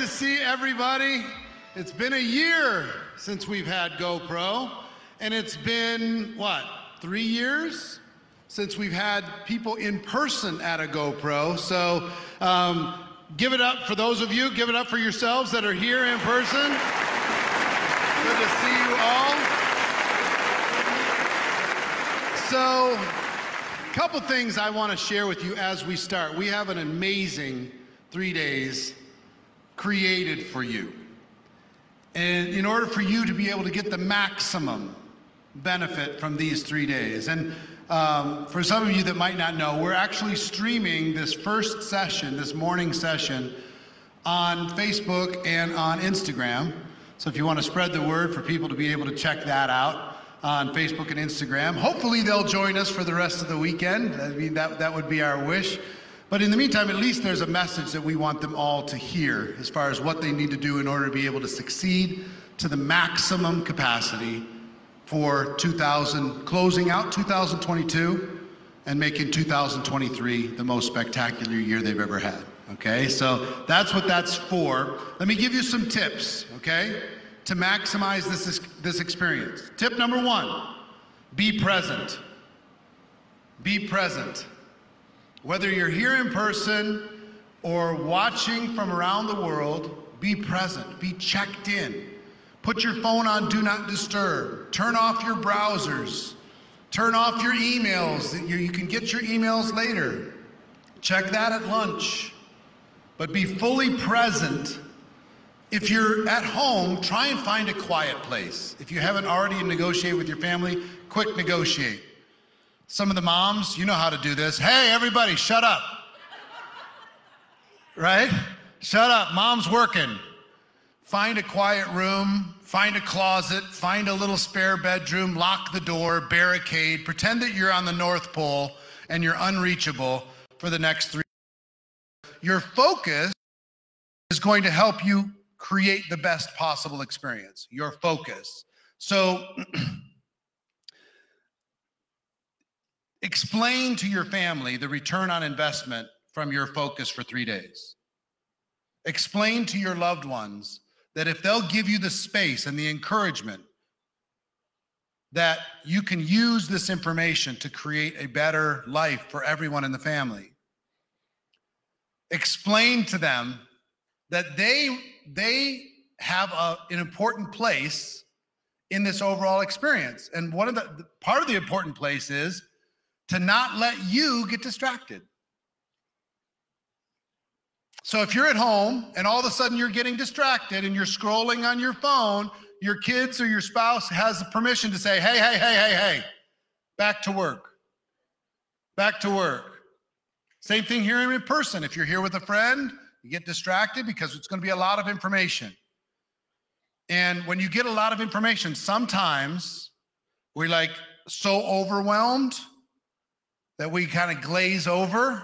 to see everybody. It's been a year since we've had GoPro, and it's been, what, 3 years since we've had people in person at a GoPro. So give it up for those of you, give it up for yourselves that are here in person. Good to see you all. So, a couple things I want to share with you as we start. We have an amazing 3 days created for you. And in order for you to be able to get the maximum benefit from these 3 days. And for some of you that might not know, we're actually streaming this first session, this morning session, on Facebook and on Instagram. So if you want to spread the word for people to be able to check that out on Facebook and Instagram. Hopefully they'll join us for the rest of the weekend. I mean, that would be our wish. But in the meantime, at least there's a message that we want them all to hear as far as what they need to do in order to be able to succeed to the maximum capacity for closing out 2022 and making 2023 the most spectacular year they've ever had. Okay, so that's what that's for. Let me give you some tips, okay, to maximize this experience. Tip number 1, be present. Be present. Whether you're here in person or watching from around the world, be present, be checked in. Put your phone on Do Not Disturb. Turn off your browsers. Turn off your emails. You can get your emails later. Check that at lunch. But be fully present. If you're at home, try and find a quiet place. If you haven't already negotiated with your family, quick negotiate. Some of the moms, you know how to do this. Hey, everybody, shut up. Right? Shut up, mom's working. Find a quiet room, find a closet, find a little spare bedroom, lock the door, barricade, pretend that you're on the North Pole and you're unreachable for the next 3 years. Your focus is going to help you create the best possible experience, your focus. So explain to your family the return on investment from your focus for 3 days. Explain to your loved ones that if they'll give you the space and the encouragement that you can use this information to create a better life for everyone in the family. Explain to them that they have an important place in this overall experience. And one of the part of the important place is to not let you get distracted. So if you're at home and all of a sudden you're getting distracted and you're scrolling on your phone, your kids or your spouse has the permission to say, hey, back to work. Back to work. Same thing here in person. If you're here with a friend, you get distracted because it's going to be a lot of information. And when you get a lot of information, sometimes we're like so overwhelmed that we kind of glaze over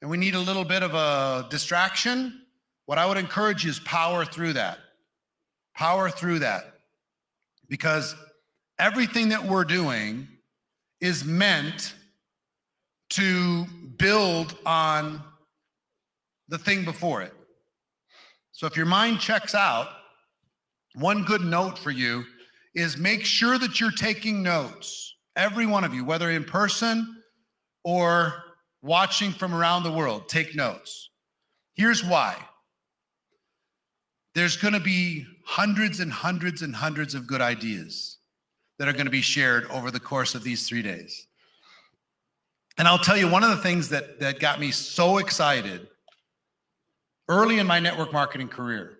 and we need a little bit of a distraction. What I would encourage you is power through that. Power through that. Because everything that we're doing is meant to build on the thing before it. So if your mind checks out, one good note for you is make sure that you're taking notes. Every one of you, whether in person or watching from around the world, take notes. Here's why. There's going to be hundreds and hundreds and hundreds of good ideas that are going to be shared over the course of these 3 days. And I'll tell you, one of the things that got me so excited early in my network marketing career,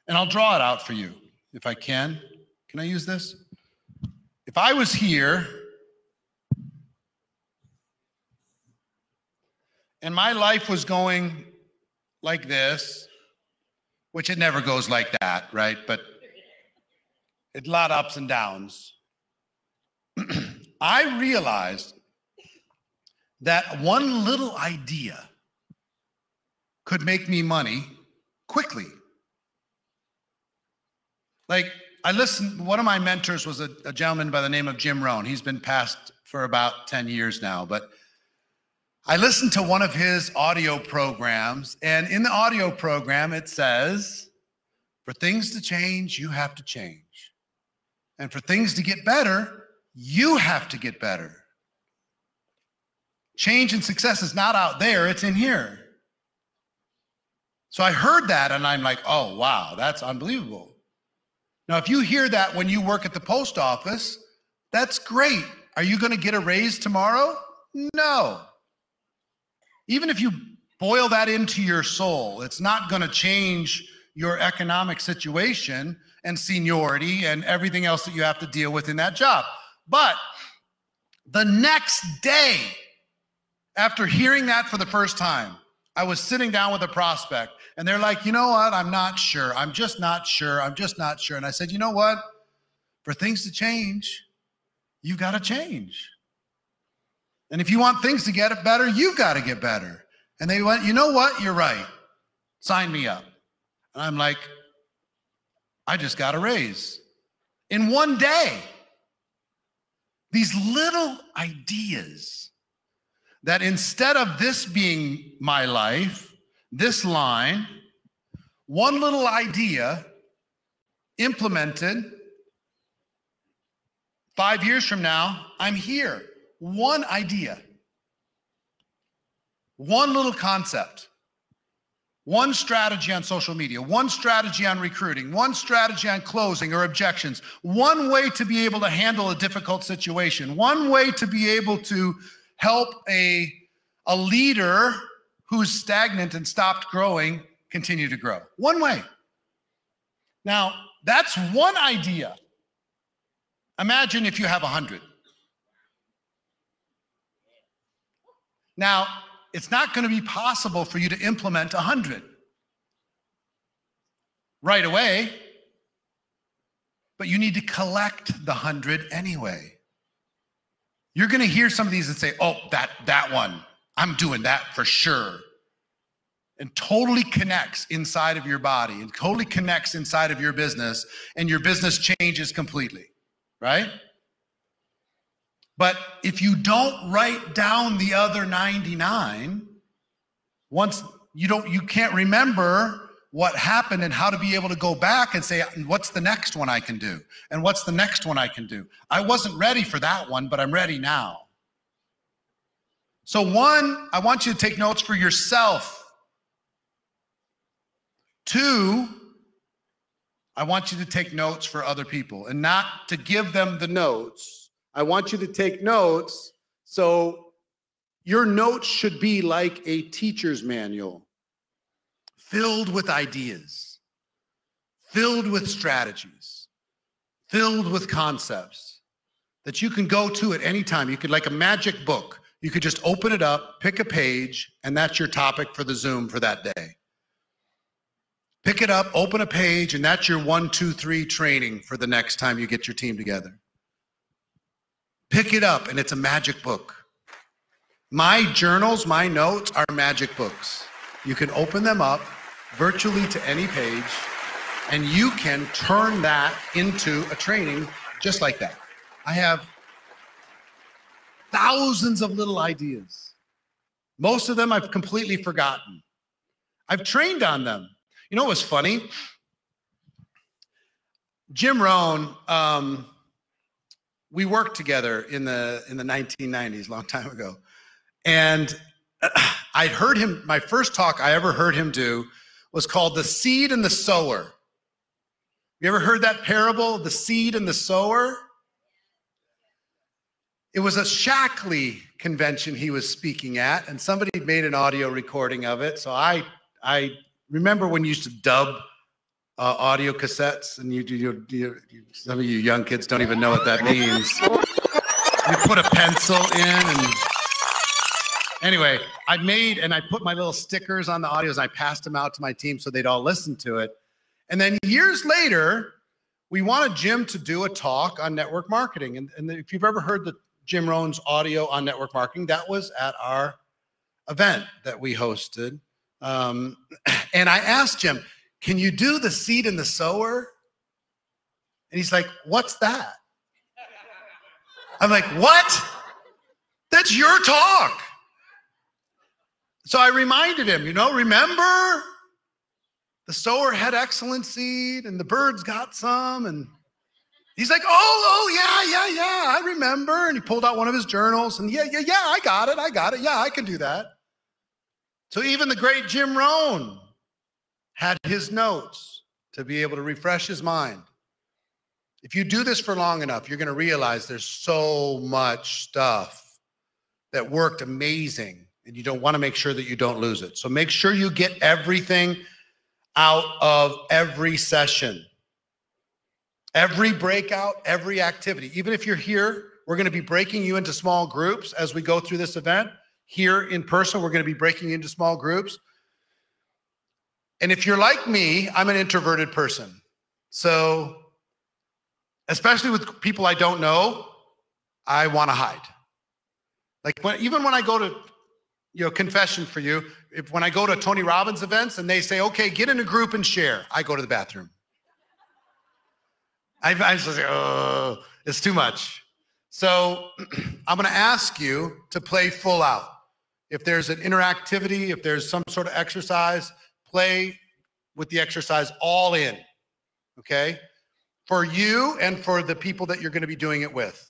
and I'll draw it out for you if I can. Can I use this? If I was here and my life was going like this, which it never goes like that, right? But it's a lot of ups and downs. I realized that one little idea could make me money quickly. Like, one of my mentors was a gentleman by the name of Jim Rohn. He's been passed for about 10 years now, but I listened to one of his audio programs, and in the audio program, it says, for things to change, you have to change. And for things to get better, you have to get better. Change and success is not out there, it's in here. So I heard that, and I'm like, oh, wow, that's unbelievable. Now, if you hear that when you work at the post office, that's great. Are you going to get a raise tomorrow? No. Even if you boil that into your soul, it's not going to change your economic situation and seniority and everything else that you have to deal with in that job. But the next day, after hearing that for the first time, I was sitting down with a prospect, and they're like, you know what? I'm not sure. I'm just not sure. I'm just not sure. And I said, you know what? For things to change, you got to change. And if you want things to get better, you've got to get better. And they went, you know what? You're right. Sign me up. And I'm like, I just got a raise. In one day, these little ideas that instead of this being my life, this line, one little idea implemented, 5 years from now, I'm here. One idea, one little concept, one strategy on social media, one strategy on recruiting, one strategy on closing or objections, one way to be able to handle a difficult situation, one way to be able to help a leader who's stagnant and stopped growing continue to grow. One way. Now, that's one idea. Imagine if you have 100. Now, it's not going to be possible for you to implement 100 right away, but you need to collect the 100 anyway. You're going to hear some of these and say, oh, that one, I'm doing that for sure. And totally connects inside of your body and totally connects inside of your business, and your business changes completely, right? But if you don't write down the other 99, once you can't remember what happened and how to be able to go back and say, what's the next one I can do? And what's the next one I can do? I wasn't ready for that one, but I'm ready now. So one, I want you to take notes for yourself. 2, I want you to take notes for other people, and not to give them the notes. I want you to take notes, so your notes should be like a teacher's manual, filled with ideas, filled with strategies, filled with concepts that you can go to at any time. You could, like a magic book, you could just open it up, pick a page, and that's your topic for the Zoom for that day. Pick it up, open a page, and that's your 1, 2, 3 training for the next time you get your team together. Pick it up, and it's a magic book. My journals, my notes are magic books. You can open them up virtually to any page, and you can turn that into a training just like that. I have thousands of little ideas. Most of them I've completely forgotten. I've trained on them. You know what was funny? Jim Rohn, we worked together in the 1990s, a long time ago. And I heard him, my first talk I ever heard him do was called The Seed and the Sower. You ever heard that parable, the seed and the sower? It was a Shaklee convention he was speaking at, and somebody made an audio recording of it. So I remember when you used to dub audio cassettes, and some of you young kids don't even know what that means. You put a pencil in, and anyway, I put my little stickers on the audios, and I passed them out to my team so they'd all listen to it. And then years later, we wanted Jim to do a talk on network marketing. And if you've ever heard the Jim Rohn's audio on network marketing, that was at our event that we hosted. And I asked Jim, can you do the seed and the sower? And he's like, what's that? I'm like, what? That's your talk. So I reminded him, remember the sower had excellent seed and the birds got some. And he's like, oh, yeah, I remember. And he pulled out one of his journals and yeah, I got it. Yeah, I can do that. So even the great Jim Rohn had his notes to be able to refresh his mind. If you do this for long enough, you're going to realize there's so much stuff that worked amazing, and you don't want to make sure that you don't lose it. So make sure you get everything out of every session, every breakout, every activity. Even if you're here, we're going to be breaking you into small groups as we go through this event. Here in person, we're going to be breaking you into small groups. And if you're like me, I'm an introverted person. So especially with people I don't know, I want to hide. Like even when I go to, confession for you, when I go to Tony Robbins events and they say, okay, get in a group and share, I go to the bathroom. I'm just like, oh, it's too much. So I'm going to ask you to play full out. If there's an interactivity, if there's some sort of exercise, play with the exercise all in, okay? For you and for the people that you're going to be doing it with.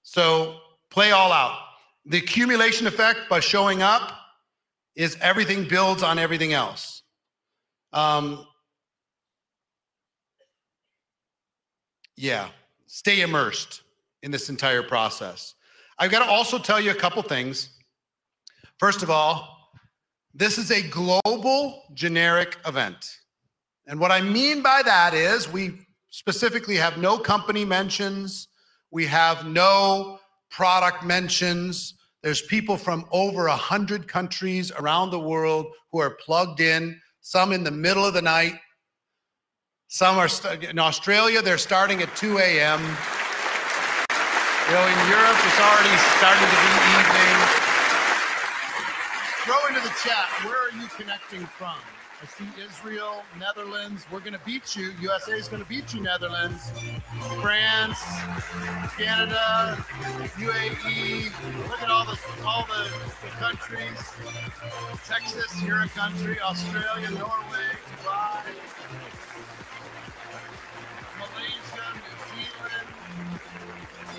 So play all out. The accumulation effect by showing up is everything builds on everything else. Yeah, stay immersed in this entire process. I've got to also tell you a couple things. First of all, this is a global generic event. And what I mean by that is we specifically have no company mentions. We have no product mentions. There's people from over 100 countries around the world who are plugged in, some in the middle of the night. Some are in Australia, they're starting at 2 a.m. In Europe, it's already starting to be evening. Throw into the chat, where are you connecting from? I see Israel, Netherlands. We're going to beat you. USA is going to beat you, Netherlands. France, Canada, UAE. Look at all the countries. Texas, you're a country. Australia, Norway, Dubai, Malaysia, New Zealand,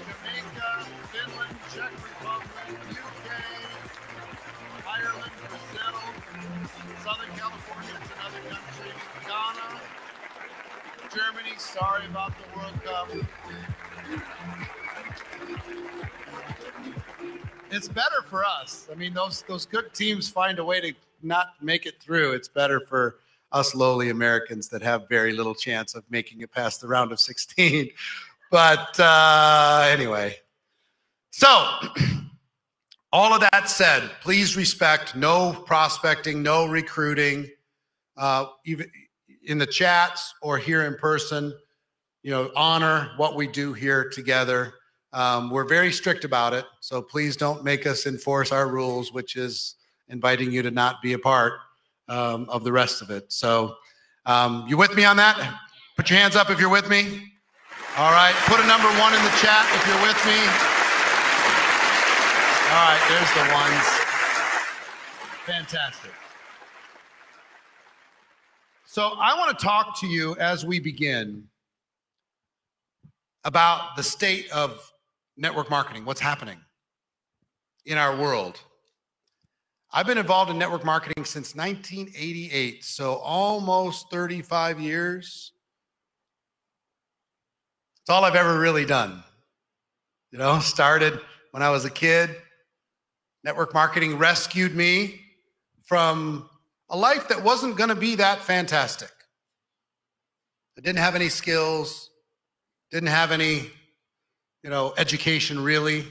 Jamaica, Finland, Czech Republic, UK, Ireland, Brazil, Southern California, it's another country, Ghana, Germany, sorry about the World Cup. It's better for us. I mean, those good teams find a way to not make it through. It's better for us lowly Americans that have very little chance of making it past the round of 16. But anyway, so all of that said, please respect no prospecting, no recruiting, even in the chats or here in person. Honor what we do here together. We're very strict about it, so please don't make us enforce our rules, which is inviting you to not be a part of the rest of it. So you with me on that? Put your hands up if you're with me. All right, put a number 1 in the chat if you're with me. All right, there's the ones. Fantastic. So I want to talk to you as we begin about the state of network marketing, what's happening in our world. I've been involved in network marketing since 1988, so almost 35 years. It's all I've ever really done. Started when I was a kid. Network marketing rescued me from a life that wasn't going to be that fantastic. I didn't have any skills, didn't have any, education really.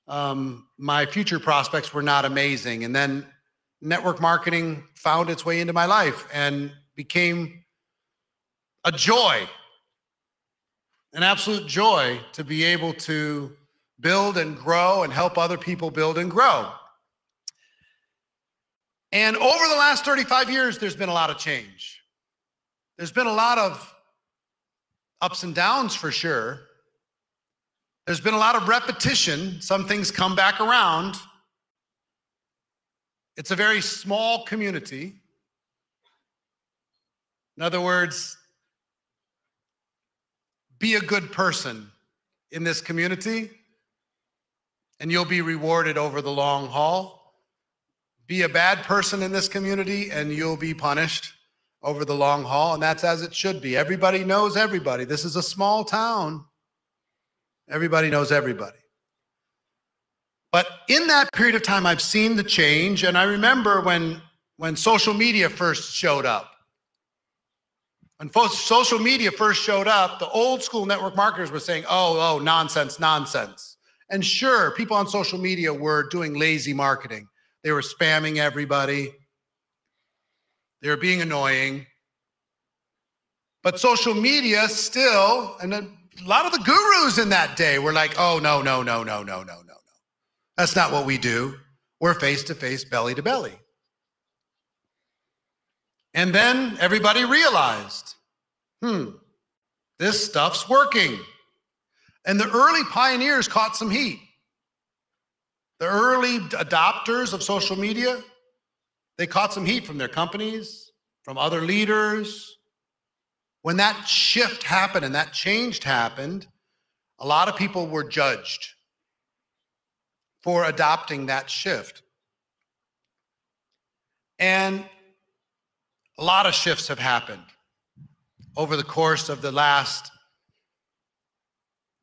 My future prospects were not amazing. And then network marketing found its way into my life and became a joy, an absolute joy to be able to build and grow and help other people build and grow. And over the last 35 years, there's been a lot of change. There's been a lot of ups and downs for sure. There's been a lot of repetition. Some things come back around. It's a very small community. In other words, be a good person in this community and you'll be rewarded over the long haul. Be a bad person in this community and you'll be punished over the long haul, and that's as it should be. Everybody knows everybody. This is a small town. Everybody knows everybody. But in that period of time, I've seen the change, and I remember when social media first showed up. When social media first showed up, the old school network marketers were saying, oh, nonsense, nonsense. And sure, people on social media were doing lazy marketing. They were spamming everybody. They were being annoying. But social media still, and a lot of the gurus in that day were like, oh, no. That's not what we do. We're face-to-face, belly-to-belly. And then everybody realized, this stuff's working. And the early pioneers caught some heat. The early adopters of social media, they caught some heat from their companies, from other leaders. When that shift happened and that change happened, a lot of people were judged for adopting that shift. And a lot of shifts have happened over the course of the last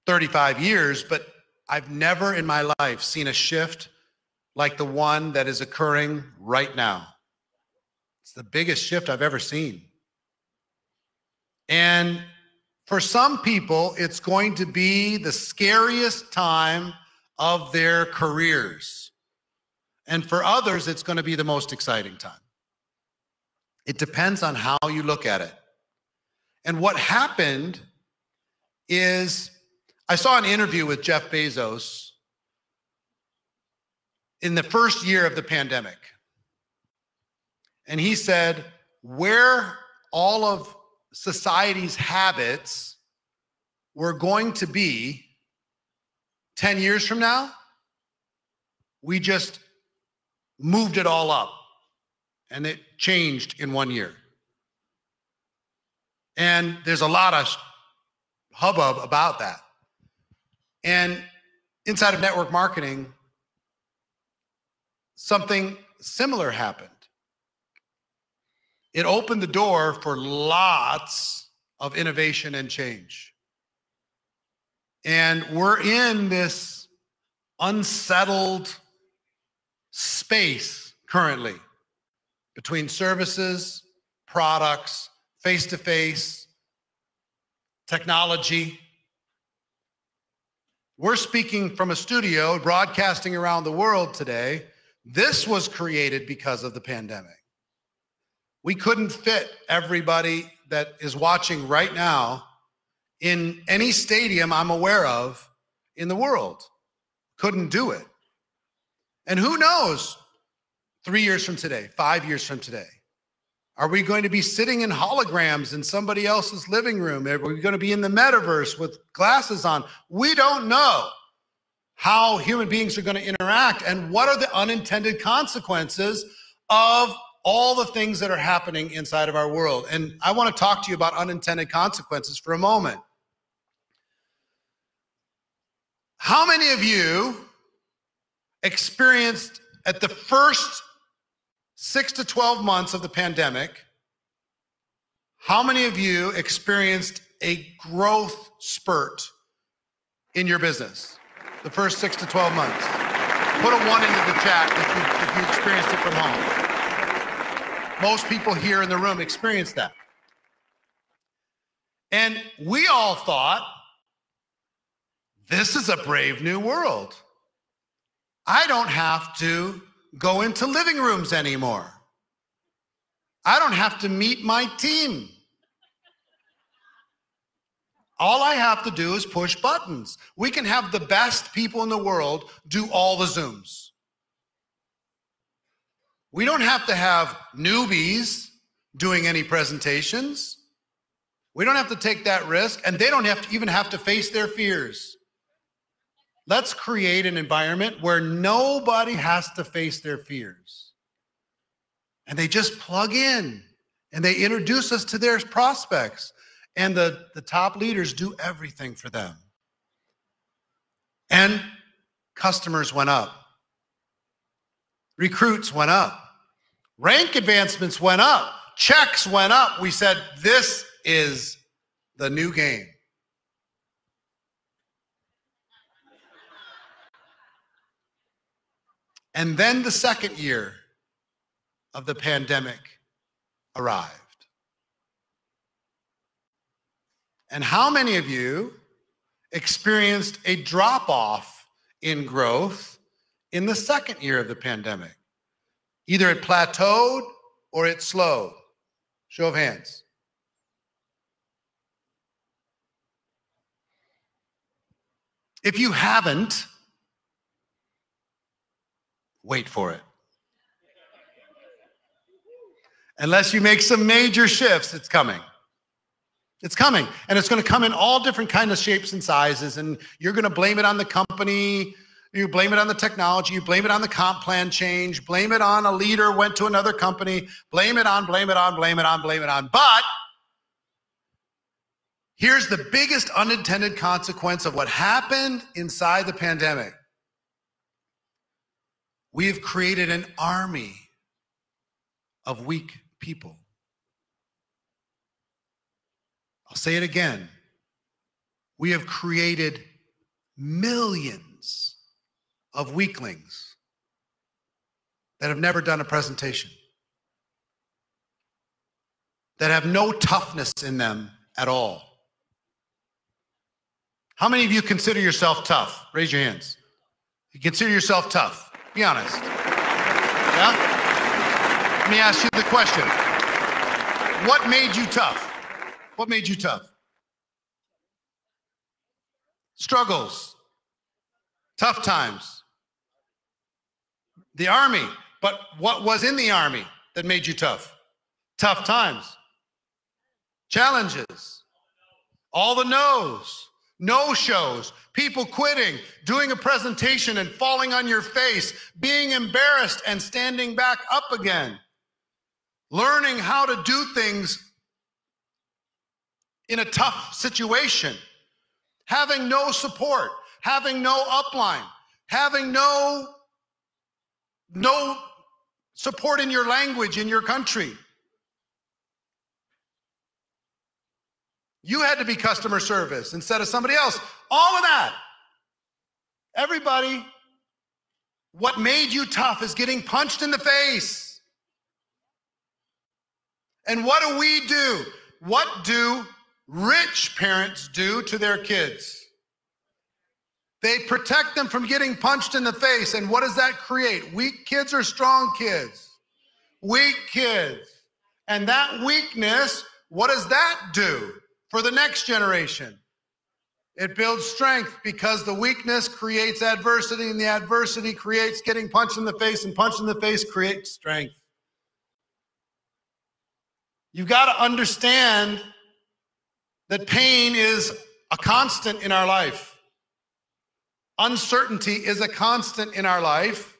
35 years, but I've never in my life seen a shift like the one that is occurring right now. It's the biggest shift I've ever seen. And for some people, it's going to be the scariest time of their careers. And for others, it's going to be the most exciting time. It depends on how you look at it. And what happened is, I saw an interview with Jeff Bezos in the first year of the pandemic. And he said, where all of society's habits were going to be 10 years from now, we just moved it all up and it changed in 1 year. And there's a lot of hubbub about that. And inside of network marketing, something similar happened. It opened the door for lots of innovation and change. And we're in this unsettled space currently between services, products, face-to-face, technology. We're speaking from a studio, broadcasting around the world today. This was created because of the pandemic. We couldn't fit everybody that is watching right now in any stadium I'm aware of in the world. Couldn't do it. And who knows, 3 years from today, 5 years from today, are we going to be sitting in holograms in somebody else's living room? Are we going to be in the metaverse with glasses on? We don't know how human beings are going to interact and what are the unintended consequences of all the things that are happening inside of our world. And I want to talk to you about unintended consequences for a moment. How many of you experienced at the first 6 to 12 months of the pandemic, how many of you experienced a growth spurt in your business? The first 6 to 12 months. Put a 1 into the chat if you experienced it from home. Most people here in the room experienced that. And we all thought, this is a brave new world. I don't have to go into living rooms anymore. I don't have to meet my team. All I have to do is push buttons. We can have the best people in the world do all the Zooms. We don't have to have newbies doing any presentations. We don't have to take that risk, and they don't even have to face their fears. Let's create an environment where nobody has to face their fears. And they just plug in and they introduce us to their prospects. And the top leaders do everything for them. And customers went up. Recruits went up. Rank advancements went up. Checks went up. We said, this is the new game. And then the second year of the pandemic arrived. And how many of you experienced a drop-off in growth in the second year of the pandemic? Either it plateaued or it slowed. Show of hands. If you haven't, wait for it. Unless you make some major shifts, it's coming. It's coming, and it's going to come in all different kinds of shapes and sizes, and you're going to blame it on the company, you blame it on the technology, you blame it on the comp plan change, blame it on a leader went to another company, blame it on. But here's the biggest unintended consequence of what happened inside the pandemic. We have created an army of weak people. I'll say it again. We have created millions of weaklings that have never done a presentation, that have no toughness in them at all. How many of you consider yourself tough? Raise your hands. You consider yourself tough? Be honest. Yeah? Let me ask you the question. What made you tough? What made you tough? Struggles. Tough times. The army. But what was in the army that made you tough? Tough times. Challenges. All the no's. No-shows. People quitting. Doing a presentation and falling on your face. Being embarrassed and standing back up again. Learning how to do things in a tough situation, having no support, having no upline, having no support in your language, in your country. You had to be customer service instead of somebody else. All of that. Everybody, what made you tough is getting punched in the face. And what do? What do rich parents do to their kids? They protect them from getting punched in the face. And what does that create? Weak kids or strong kids? Weak kids. And that weakness, what does that do for the next generation? It builds strength, because the weakness creates adversity, and the adversity creates getting punched in the face, and punched in the face creates strength. You've got to understand that pain is a constant in our life. Uncertainty is a constant in our life,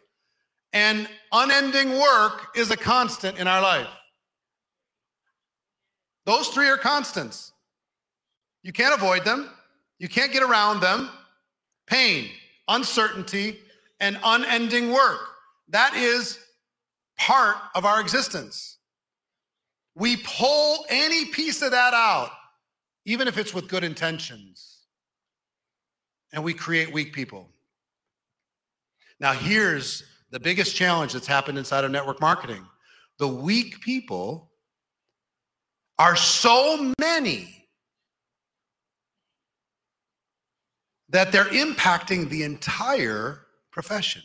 and unending work is a constant in our life. Those three are constants. You can't avoid them. You can't get around them. Pain, uncertainty, and unending work. That is part of our existence. We pull any piece of that out, even if it's with good intentions, and we create weak people. Now, here's the biggest challenge that's happened inside of network marketing. The weak people are so many that they're impacting the entire profession.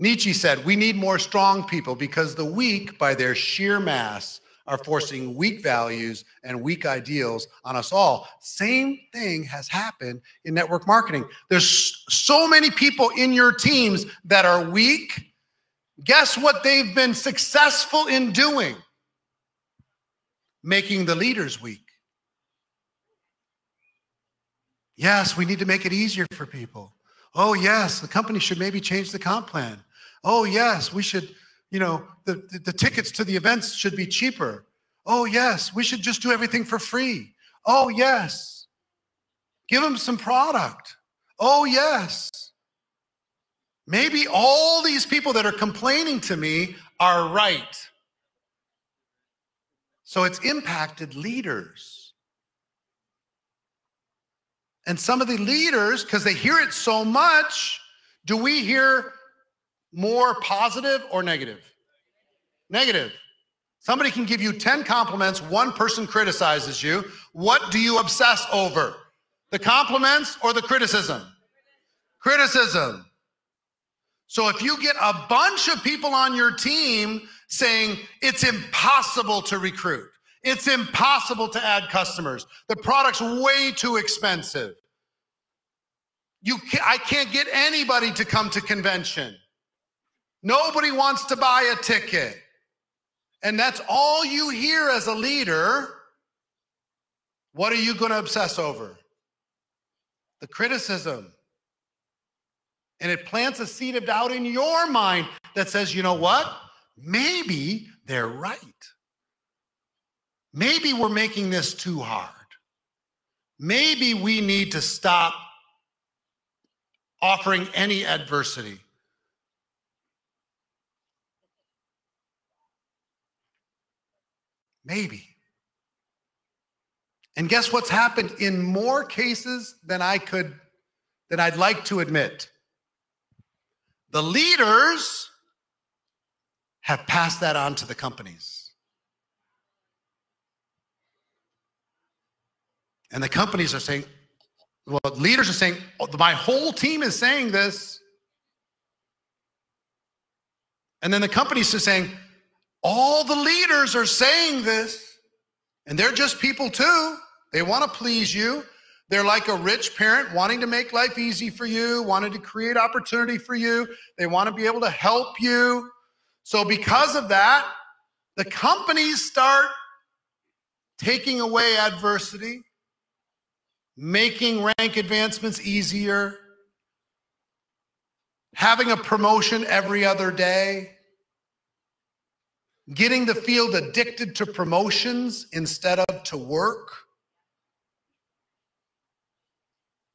Nietzsche said, we need more strong people because the weak, by their sheer mass, are forcing weak values and weak ideals on us all. Same thing has happened in network marketing. There's so many people in your teams that are weak. Guess what they've been successful in doing? Making the leaders weak. Yes, we need to make it easier for people. Oh, yes, the company should maybe change the comp plan. Oh, yes, we should, the tickets to the events should be cheaper. Oh, yes, we should just do everything for free. Oh, yes, give them some product. Oh, yes. Maybe all these people that are complaining to me are right. So it's impacted leaders. And some of the leaders, because they hear it so much, do we hear more positive or negative? Negative. Somebody can give you 10 compliments, one person criticizes you. What do you obsess over? The compliments or the criticism? Criticism. So if you get a bunch of people on your team saying it's impossible to recruit, it's impossible to add customers, the product's way too expensive, I can't get anybody to come to convention, nobody wants to buy a ticket, and that's all you hear as a leader, what are you going to obsess over? The criticism. And it plants a seed of doubt in your mind that says, you know what? Maybe they're right. Maybe we're making this too hard. Maybe we need to stop offering any adversity. Maybe. And guess what's happened in more cases than I'd like to admit? The leaders have passed that on to the companies. And the companies are saying, well, leaders are saying, oh, my whole team is saying this. And then the companies are saying, all the leaders are saying this. And they're just people too. They want to please you. They're like a rich parent wanting to make life easy for you, wanting to create opportunity for you. They want to be able to help you. So because of that, the companies start taking away adversity, making rank advancements easier, having a promotion every other day, getting the field addicted to promotions instead of to work,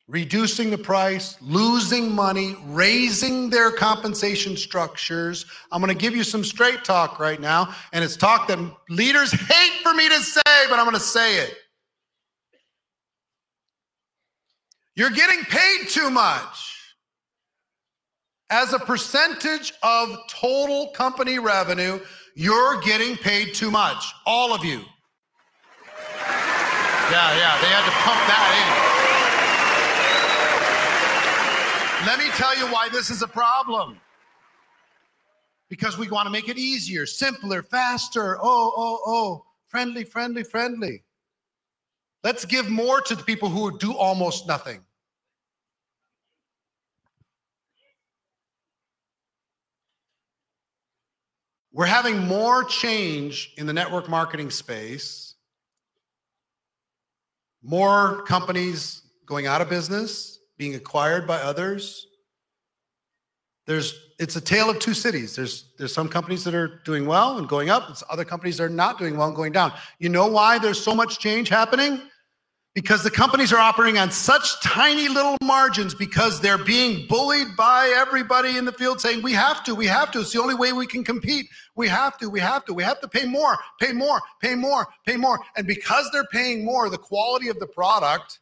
reducing the price, losing money, raising their compensation structures. I'm going to give you some straight talk right now, and it's talk that leaders hate for me to say, but I'm going to say it. You're getting paid too much. As a percentage of total company revenue, you're getting paid too much. All of you. Yeah, they had to pump that in. Let me tell you why this is a problem. Because we want to make it easier, simpler, faster. Friendly. Let's give more to the people who do almost nothing. We're having more change in the network marketing space, more companies going out of business, being acquired by others. It's a tale of two cities. There's some companies that are doing well and going up. There's other companies that are not doing well and going down. You know why there's so much change happening? Because the companies are operating on such tiny little margins because they're being bullied by everybody in the field saying, we have to. It's the only way we can compete. We have to pay more. And because they're paying more, the quality of the product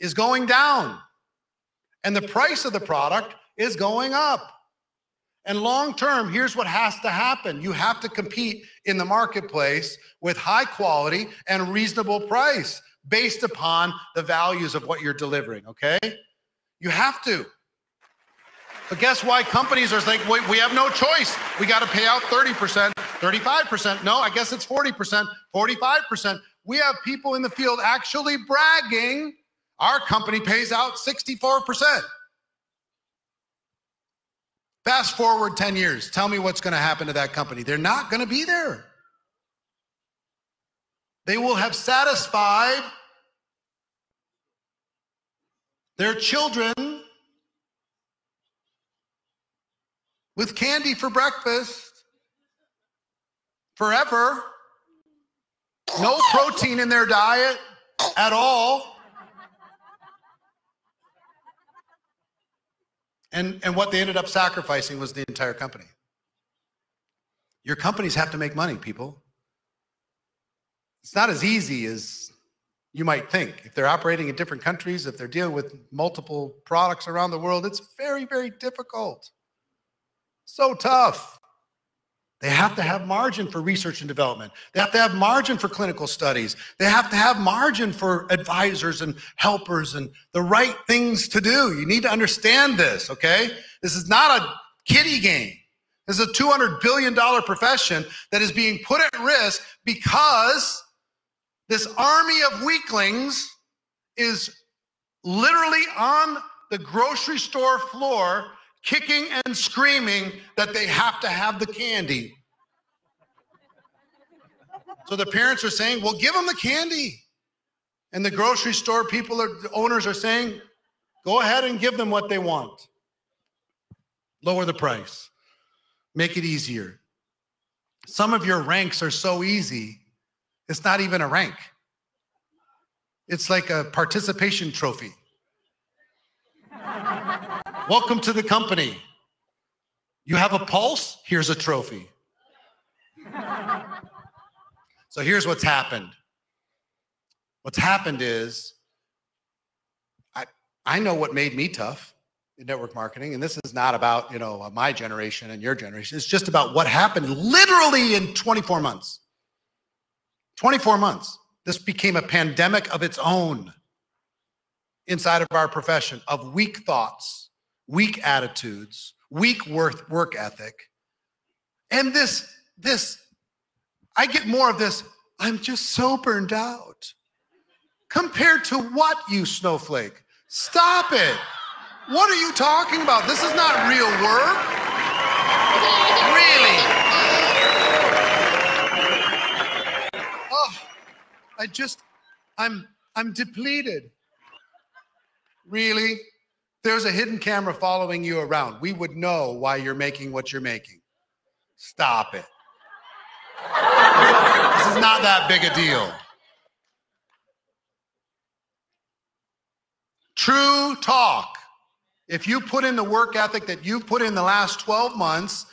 is going down. And the price of the product is going up. And long term, here's what has to happen. You have to compete in the marketplace with high quality and reasonable price based upon the values of what you're delivering, okay? You have to. But guess why companies are saying, we have no choice. We got to pay out 30%, 35%. No, I guess it's 40%, 45%. We have people in the field actually bragging, our company pays out 64%. Fast forward 10 years. Tell me what's going to happen to that company. They're not going to be there. They will have satisfied their children with candy for breakfast forever. No protein in their diet at all. And what they ended up sacrificing was the entire company. Your companies have to make money, people. It's not as easy as you might think. If they're operating in different countries, if they're dealing with multiple products around the world, it's very, very difficult. So tough. They have to have margin for research and development. They have to have margin for clinical studies. They have to have margin for advisors and helpers and the right things to do. You need to understand this, okay? This is not a kiddie game. This is a $200 billion profession that is being put at risk because this army of weaklings is literally on the grocery store floor kicking and screaming that they have to have the candy. So the parents are saying, well, give them the candy. And the grocery store the owners are saying, go ahead and give them what they want. Lower the price. Make it easier. Some of your ranks are so easy, it's not even a rank. It's like a participation trophy. Welcome to the company. You have a pulse? Here's a trophy. So here's what's happened. What's happened is, I know what made me tough in network marketing, and this is not about, my generation and your generation. It's just about what happened literally in 24 months. 24 months. This became a pandemic of its own inside of our profession of weak thoughts, weak attitudes, weak work ethic. And this, I get more of this, I'm just so burned out. Compared to what, you snowflake? Stop it. What are you talking about? This is not real work. Really? Oh, I'm depleted. Really? There's a hidden camera following you around. We would know why you're making what you're making. Stop it. This is not that big a deal. True talk. If you put in the work ethic that you've put in the last 12 months,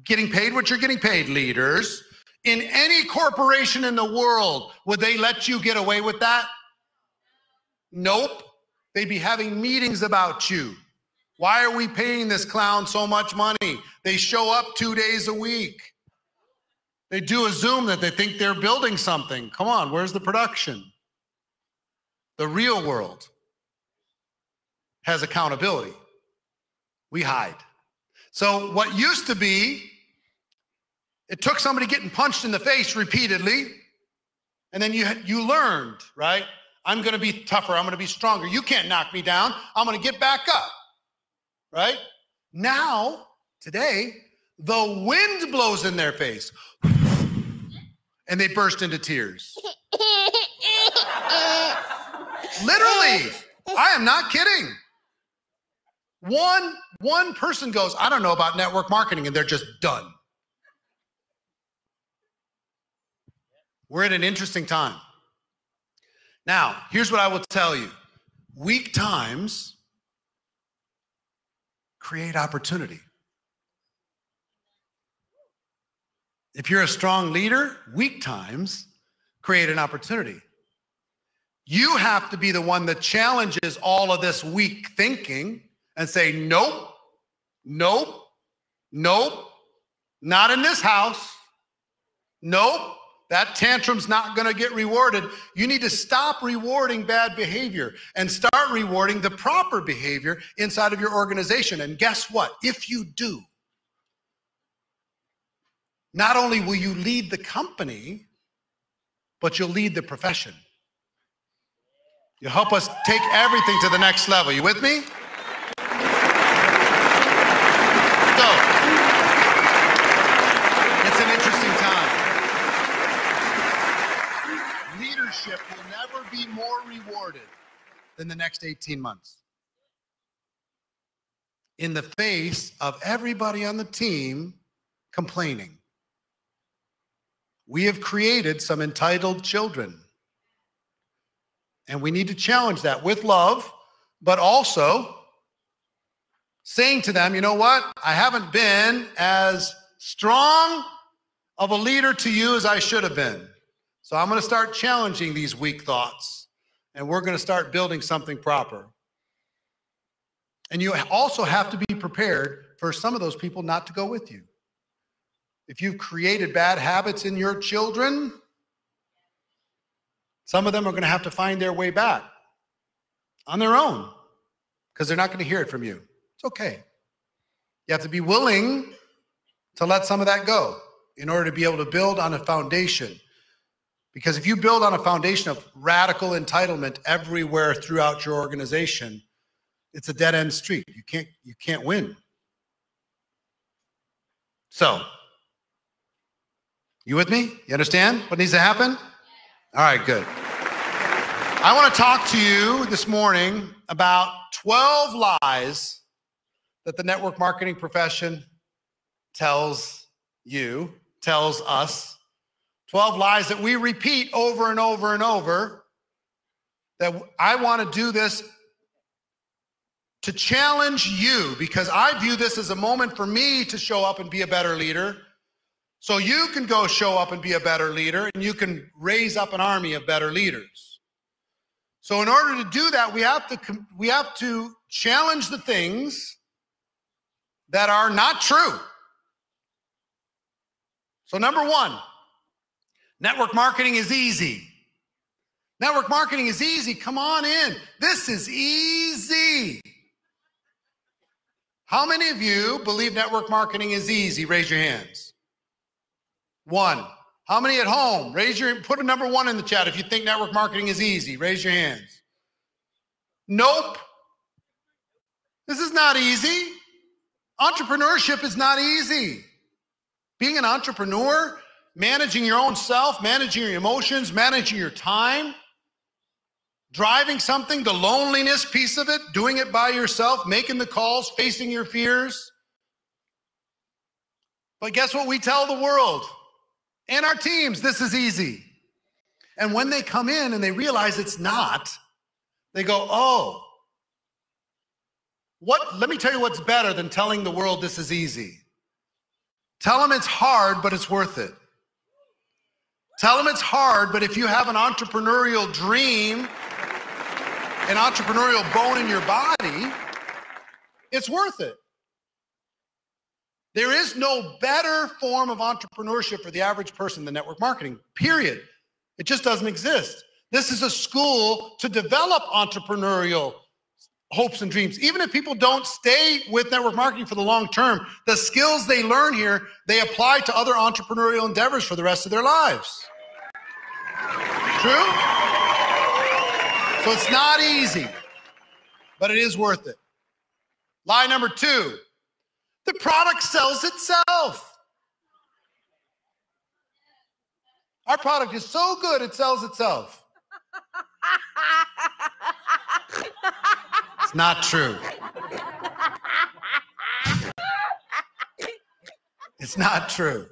getting paid what you're getting paid, leaders, in any corporation in the world, would they let you get away with that? Nope. They'd be having meetings about you. Why are we paying this clown so much money? They show up 2 days a week. They do a Zoom that they think they're building something. Come on, where's the production? The real world has accountability. We hide. So what used to be, it took somebody getting punched in the face repeatedly, and then you learned, right? I'm gonna be tougher, I'm gonna be stronger. You can't knock me down, I'm gonna get back up, right? Now, today, the wind blows in their face, and they burst into tears. Literally, I am not kidding. One person goes, I don't know about network marketing, and they're just done. We're at an interesting time. Now, here's what I will tell you. Weak times create opportunity. If you're a strong leader, weak times create an opportunity. You have to be the one that challenges all of this weak thinking and say, nope, nope, nope, not in this house. Nope, that tantrum's not gonna get rewarded. You need to stop rewarding bad behavior and start rewarding the proper behavior inside of your organization. And guess what? If you do, not only will you lead the company, but you'll lead the profession. You'll help us take everything to the next level. You with me? So, it's an interesting time. Leadership will never be more rewarded than the next 18 months. in the face of everybody on the team complaining. We have created some entitled children. And we need to challenge that with love, but also saying to them, you know what? I haven't been as strong of a leader to you as I should have been. So I'm going to start challenging these weak thoughts, and we're going to start building something proper. And you also have to be prepared for some of those people not to go with you. If you've created bad habits in your children, some of them are going to have to find their way back on their own because they're not going to hear it from you. It's okay. You have to be willing to let some of that go in order to be able to build on a foundation. Because if you build on a foundation of radical entitlement everywhere throughout your organization, it's a dead-end street. You can't win. So, you with me? You understand what needs to happen? All right, good. I want to talk to you this morning about 12 lies that the network marketing profession tells us. 12 lies that we repeat over and over and over. That I want to do this to challenge you, because I view this as a moment for me to show up and be a better leader. So you can go show up and be a better leader, and you can raise up an army of better leaders. So in order to do that, we have to challenge the things that are not true. So number one, network marketing is easy. Network marketing is easy. Come on in. This is easy. How many of you believe network marketing is easy? Raise your hands. One. How many at home? Put a number 1 in the chat if you think network marketing is easy. Raise your hands. Nope. This is not easy. Entrepreneurship is not easy. Being an entrepreneur, managing your own self, managing your emotions, managing your time, driving something, the loneliness piece of it, doing it by yourself, making the calls, facing your fears. But guess what we tell the world and our teams? This is easy. And when they come in and they realize it's not, they go, oh, let me tell you what's better than telling the world this is easy. Tell them it's hard, but it's worth it. Tell them it's hard, but if you have an entrepreneurial dream, an entrepreneurial bone in your body, it's worth it. There is no better form of entrepreneurship for the average person than network marketing, period. It just doesn't exist. This is a school to develop entrepreneurial hopes and dreams. Even if people don't stay with network marketing for the long term, the skills they learn here, they apply to other entrepreneurial endeavors for the rest of their lives. True? So it's not easy, but it is worth it. Lie number 2, the product sells itself. Our product is so good, it sells itself. It's not true. It's not true.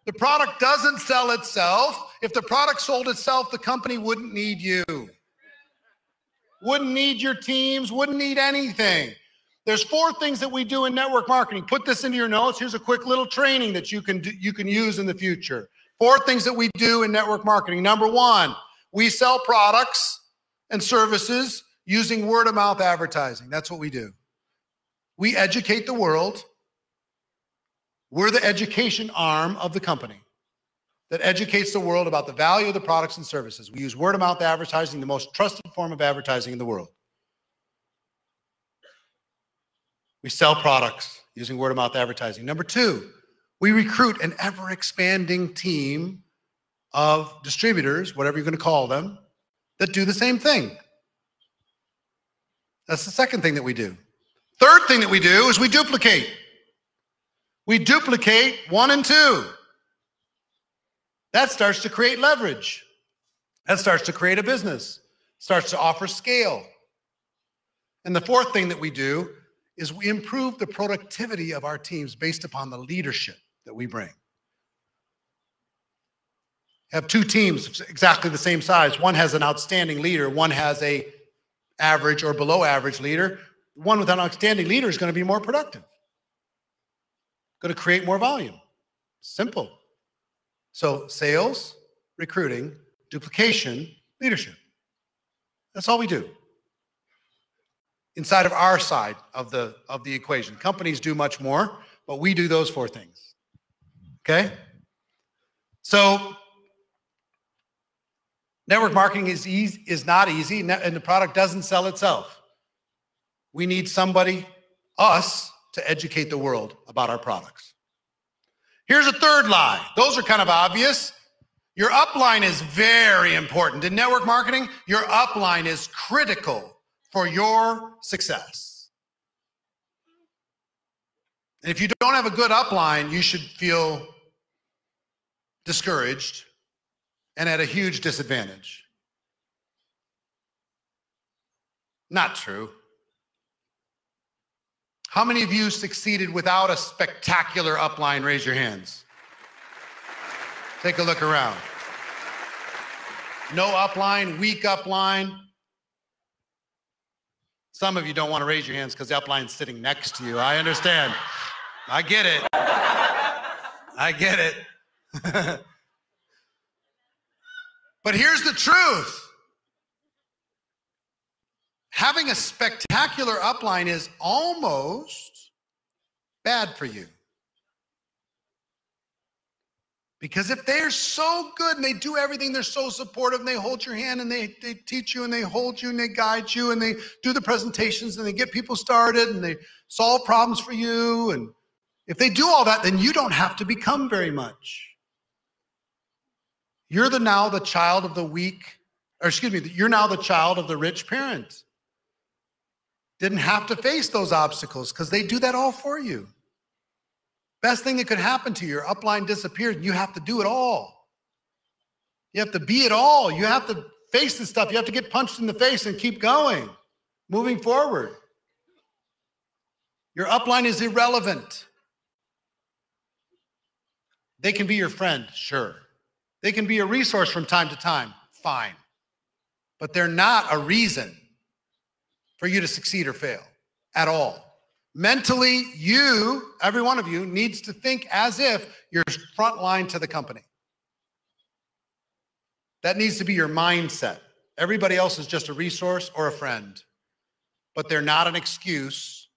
The product doesn't sell itself. If the product sold itself, the company wouldn't need you. Wouldn't need your teams, wouldn't need anything. There's 4 things that we do in network marketing. Put this into your notes. Here's a quick little training that you can use in the future. 4 things that we do in network marketing. Number 1, we sell products and services using word-of-mouth advertising. That's what we do. We educate the world. We're the education arm of the company that educates the world about the value of the products and services. We use word-of-mouth advertising, the most trusted form of advertising in the world. We sell products using word-of-mouth advertising. Number 2, we recruit an ever-expanding team of distributors, whatever you're going to call them, that do the same thing. That's the second thing that we do. Third thing that we do is we duplicate. We duplicate 1 and 2. That starts to create leverage. That starts to create a business. Starts to offer scale. And the 4th thing that we do is we improve the productivity of our teams based upon the leadership that we bring. Have two teams exactly the same size. One has an outstanding leader. One has a average or below average leader. One with an outstanding leader is going to be more productive, going to create more volume. Simple. So sales, recruiting, duplication, leadership. That's all we do inside of our side of the equation. Companies do much more, but we do those four things. Okay? So network marketing is not easy, and the product doesn't sell itself. We need somebody, us, to educate the world about our products. Here's a third lie. Those are kind of obvious. Your upline is very important. In network marketing, your upline is critical for your success. And if you don't have a good upline, you should feel discouraged and at a huge disadvantage. Not true. How many of you succeeded without a spectacular upline? Raise your hands. Take a look around. No upline, weak upline. Some of you don't want to raise your hands because the upline's sitting next to you. I understand. I get it. I get it. But here's the truth. Having a spectacular upline is almost bad for you. Because if they're so good and they do everything, they're so supportive and they hold your hand and they teach you and they hold you and they guide you and they do the presentations and they get people started and they solve problems for you. And if they do all that, then you don't have to become very much. You're now the child of the you're now the child of the rich parent. Didn't have to face those obstacles because they do that all for you. Best thing that could happen to you, your upline disappeared and you have to do it all. You have to be it all. You have to face this stuff. You have to get punched in the face and keep going, moving forward. Your upline is irrelevant. They can be your friend, sure. They can be a resource from time to time, fine. But they're not a reason for you to succeed or fail at all. Mentally, every one of you, needs to think as if you're front line to the company. That needs to be your mindset. Everybody else is just a resource or a friend, but they're not an excuse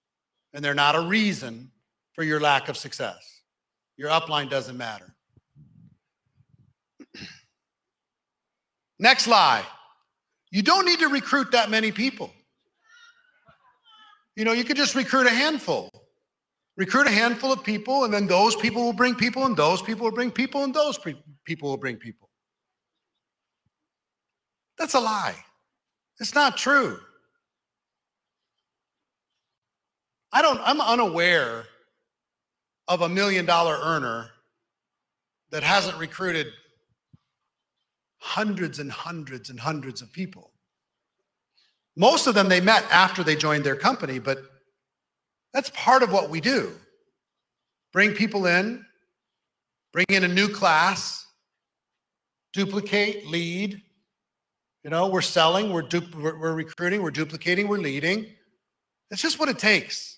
and they're not a reason for your lack of success. Your upline doesn't matter. Next lie. You don't need to recruit that many people. You know, you could just recruit a handful. Recruit a handful of people, and then those people will bring people, and those people will bring people, and those people will bring people. That's a lie. It's not true. I'm unaware of $1 million earner that hasn't recruited hundreds and hundreds and hundreds of people. Most of them they met after they joined their company, but that's part of what we do. Bring people in, bring in a new class, duplicate, lead. You know, we're selling, we're recruiting, we're duplicating, we're leading. That's just what it takes.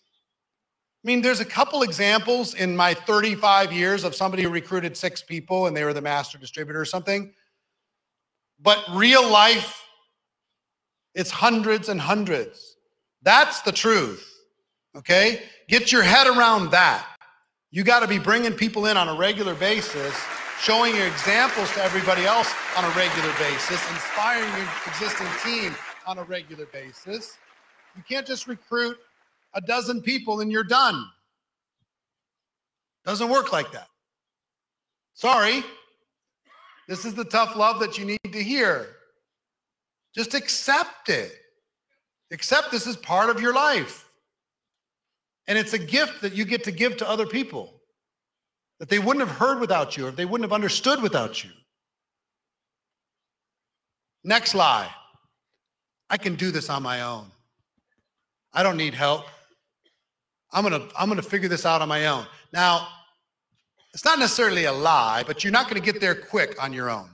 I mean, there's a couple examples in my 35 years of somebody who recruited 6 people and they were the master distributor or something. But real life, it's hundreds and hundreds. That's the truth, okay? Get your head around that. You got to be bringing people in on a regular basis, showing your examples to everybody else on a regular basis, inspiring your existing team on a regular basis. You can't just recruit a dozen people and you're done. Doesn't work like that. Sorry. This is the tough love that you need to hear. Just accept it. Accept this is part of your life. And it's a gift that you get to give to other people that they wouldn't have heard without you or they wouldn't have understood without you. Next lie. I can do this on my own. I don't need help. I'm gonna figure this out on my own. Now, it's not necessarily a lie, but you're not gonna get there quick on your own.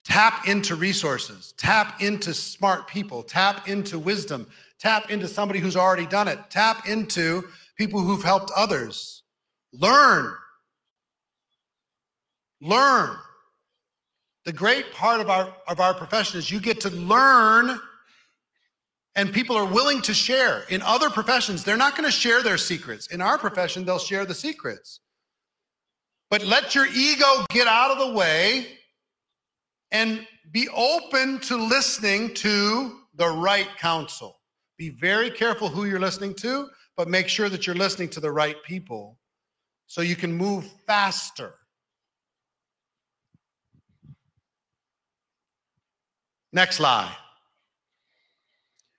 Tap into resources, tap into smart people, tap into wisdom, tap into somebody who's already done it, tap into people who've helped others. Learn. Learn. The great part of our profession is you get to learn, and people are willing to share. In other professions, they're not going to share their secrets. In our profession, they'll share the secrets. But let your ego get out of the way and be open to listening to the right counsel. Be very careful who you're listening to, but make sure that you're listening to the right people so you can move faster. Next lie.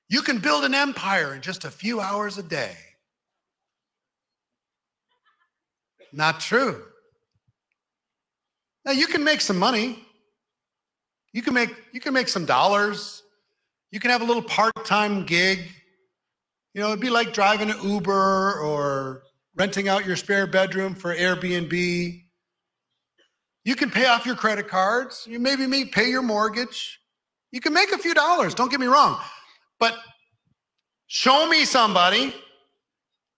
You can build an empire in just a few hours a day. Not true. Now, you can make some money. You can make some dollars. You can have a little part-time gig. You know, it'd be like driving an Uber or renting out your spare bedroom for Airbnb. You can pay off your credit cards. You maybe pay your mortgage. You can make a few dollars, don't get me wrong. But show me somebody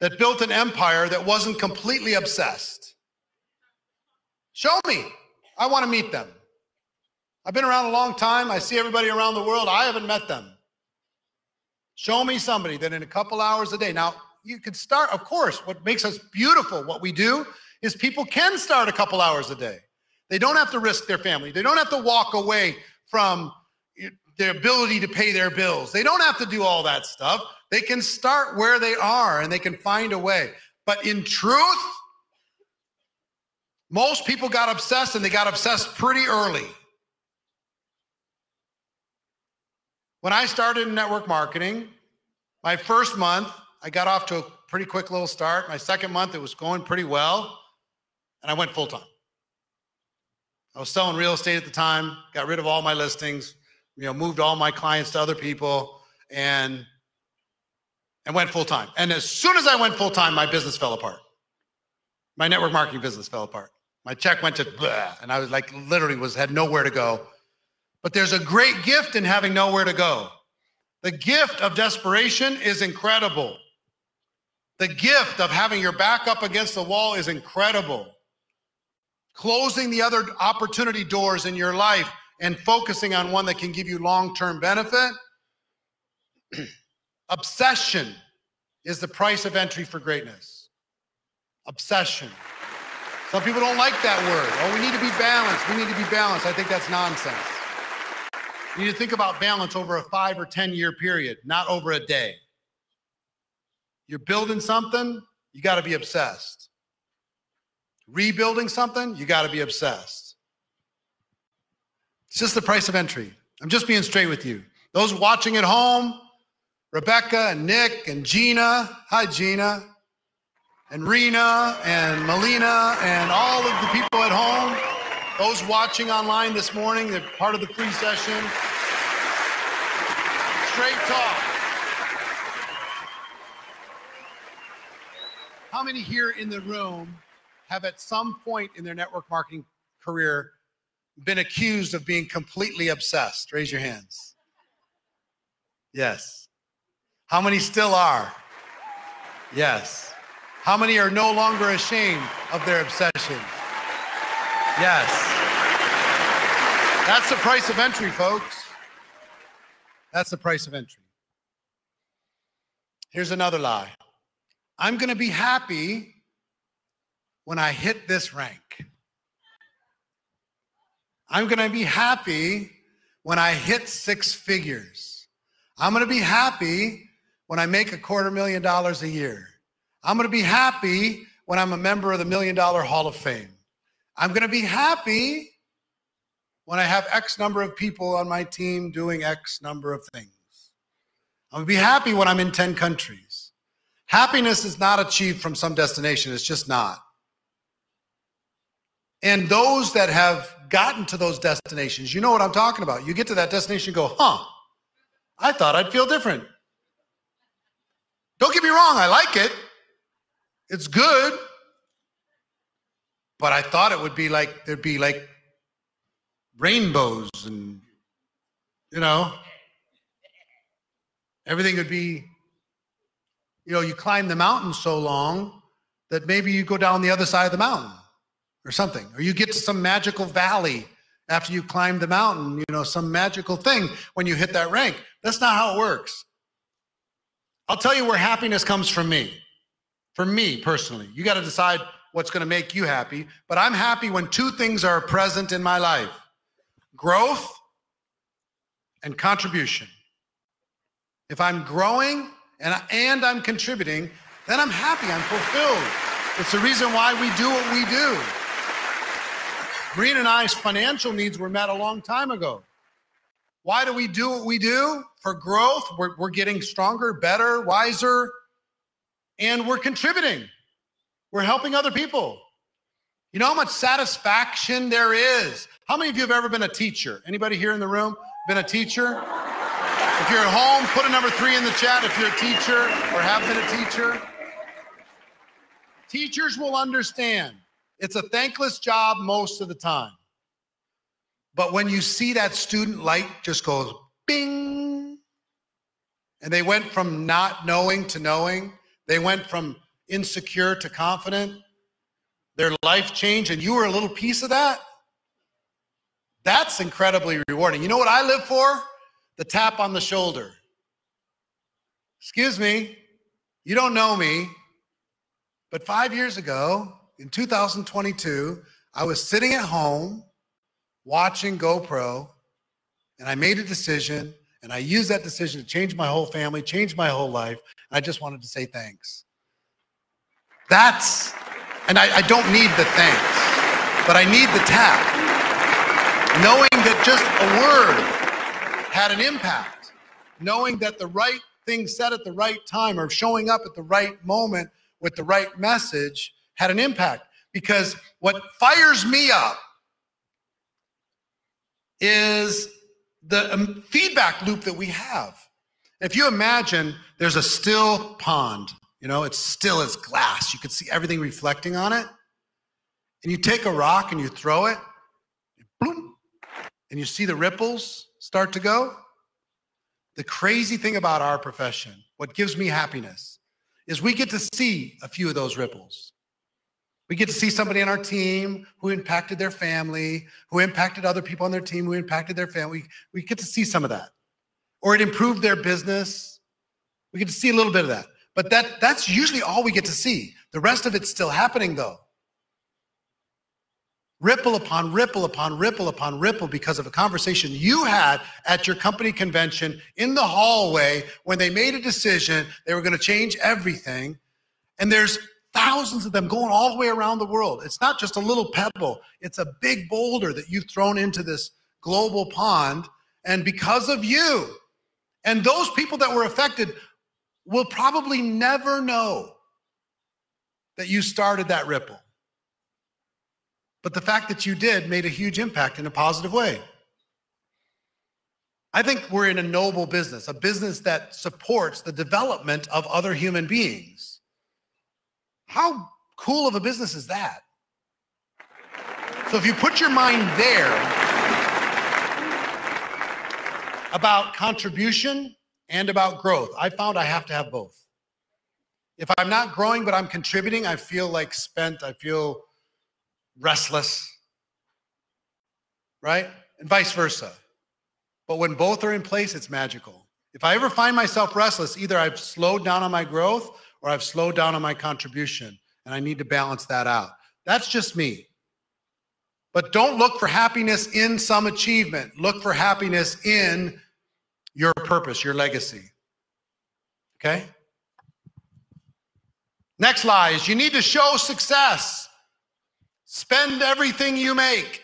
that built an empire that wasn't completely obsessed. Show me. I want to meet them. I've been around a long time. I see everybody around the world. I haven't met them. Show me somebody that in a couple hours a day. Now, you could start, of course, what makes us beautiful, what we do, is people can start a couple hours a day. They don't have to risk their family. They don't have to walk away from their ability to pay their bills. They don't have to do all that stuff. They can start where they are and they can find a way. But in truth, most people got obsessed, and they got obsessed pretty early. When I started in network marketing, my first month, I got off to a pretty quick little start. My second month, it was going pretty well, and I went full-time. I was selling real estate at the time, got rid of all my listings, moved all my clients to other people, and went full-time. And as soon as I went full-time, my business fell apart. My network marketing business fell apart. My check went to blah, and I was like, literally had nowhere to go. But there's a great gift in having nowhere to go. The gift of desperation is incredible. The gift of having your back up against the wall is incredible. Closing the other opportunity doors in your life and focusing on one that can give you long-term benefit. Obsession is the price of entry for greatness. Obsession. Some people don't like that word. Oh, we need to be balanced. We need to be balanced. I think that's nonsense. You need to think about balance over a 5 or 10 year period, not over a day. You're building something, you got to be obsessed. Rebuilding something, you got to be obsessed. It's just the price of entry. I'm just being straight with you. Those watching at home, Rebecca and Nick and Gina, hi Gina, and Rena and Melina and all of the people at home, those watching online this morning, they're part of the free session. Straight talk. How many here in the room have at some point in their network marketing career been accused of being completely obsessed? Raise your hands. Yes. How many still are? Yes. How many are no longer ashamed of their obsession? Yes. That's the price of entry, folks. That's the price of entry. Here's another lie. I'm going to be happy when I hit this rank. I'm going to be happy when I hit 6 figures. I'm going to be happy when I make $250,000 a year. I'm going to be happy when I'm a member of the $1 Million Hall of Fame. I'm going to be happy when I have X number of people on my team doing X number of things. I'm going to be happy when I'm in 10 countries. Happiness is not achieved from some destination. It's just not. And those that have gotten to those destinations, you know what I'm talking about. You get to that destination and go, I thought I'd feel different. Don't get me wrong, I like it. It's good. But I thought it would be like, there'd be like rainbows and, you know, everything would be, you know, you climb the mountain so long that maybe you go down the other side of the mountain or something, or you get to some magical valley after you climb the mountain, you know, some magical thing when you hit that rank. That's not how it works. I'll tell you where happiness comes from me. For me personally, you got to decide what's going to make you happy, but I'm happy when two things are present in my life: growth and contribution. If I'm growing and I'm contributing, then I'm happy, I'm fulfilled. It's the reason why we do what we do. Maureen and I's financial needs were met a long time ago. Why do we do what we do? For growth. We're getting stronger, better, wiser, and we're contributing. We're helping other people. You know how much satisfaction there is? How many of you have ever been a teacher? Anybody here in the room been a teacher? If you're at home, put a number 3 in the chat if you're a teacher or have been a teacher. Teachers will understand. It's a thankless job most of the time. But when you see that student light just goes bing, and they went from not knowing to knowing, they went from insecure to confident, their life changed, and you were a little piece of that, that's incredibly rewarding. You know what I live for? The tap on the shoulder. Excuse me, you don't know me, but 5 years ago, in 2022, I was sitting at home watching GoPro, and I made a decision, and I used that decision to change my whole family, change my whole life, and I just wanted to say thanks. And I don't need the thanks, but I need the tap. Knowing that just a word had an impact. Knowing that the right thing said at the right time or showing up at the right moment with the right message had an impact. Because what fires me up is the feedback loop that we have. If you imagine there's a still pond, you know, it's still as glass. You can see everything reflecting on it. And you take a rock and you throw it, boom, and you see the ripples start to go. The crazy thing about our profession, what gives me happiness, is we get to see a few of those ripples. We get to see somebody on our team who impacted their family, who impacted other people on their team, who impacted their family. We get to see some of that. Or it improved their business. We get to see a little bit of that. But that's usually all we get to see. The rest of it's still happening though. Ripple upon ripple upon ripple upon ripple because of a conversation you had at your company convention in the hallway when they made a decision they were going to change everything. And there's thousands of them going all the way around the world. It's not just a little pebble. It's a big boulder that you've thrown into this global pond. And because of you and those people that were affected will probably never know that you started that ripple. But the fact that you did made a huge impact in a positive way. I think we're in a noble business, a business that supports the development of other human beings. How cool of a business is that? So if you put your mind there about contribution and about growth, I found I have to have both. If I'm not growing, but I'm contributing, I feel like spent, I feel restless, right? And vice versa. But when both are in place, it's magical. If I ever find myself restless, either I've slowed down on my growth or I've slowed down on my contribution, and I need to balance that out. That's just me. But don't look for happiness in some achievement. Look for happiness in your purpose, your legacy. Okay? Next lie is you need to show success. Spend everything you make.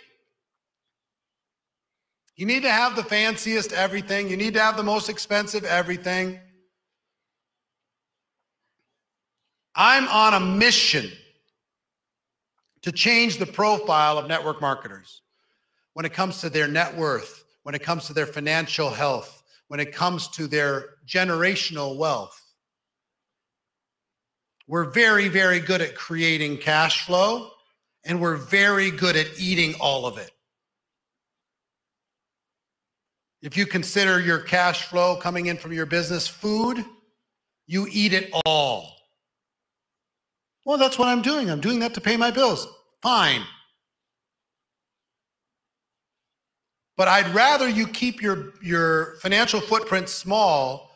You need to have the fanciest everything. You need to have the most expensive everything. I'm on a mission to change the profile of network marketers when it comes to their net worth, when it comes to their financial health, when it comes to their generational wealth. We're very, very good at creating cash flow, and we're very good at eating all of it. If you consider your cash flow coming in from your business food, you eat it all. Well, that's what I'm doing. I'm doing that to pay my bills. Fine. But I'd rather you keep your financial footprint small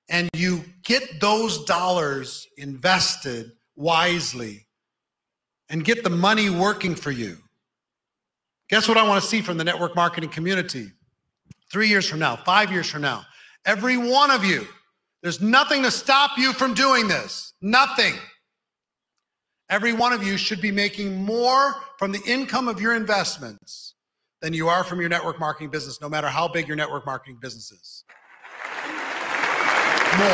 and you get those dollars invested wisely and get the money working for you. Guess what I want to see from the network marketing community? 3 years from now, 5 years from now, every one of you, there's nothing to stop you from doing this. Nothing. Every one of you should be making more from the income of your investments than you are from your network marketing business, no matter how big your network marketing business is. More.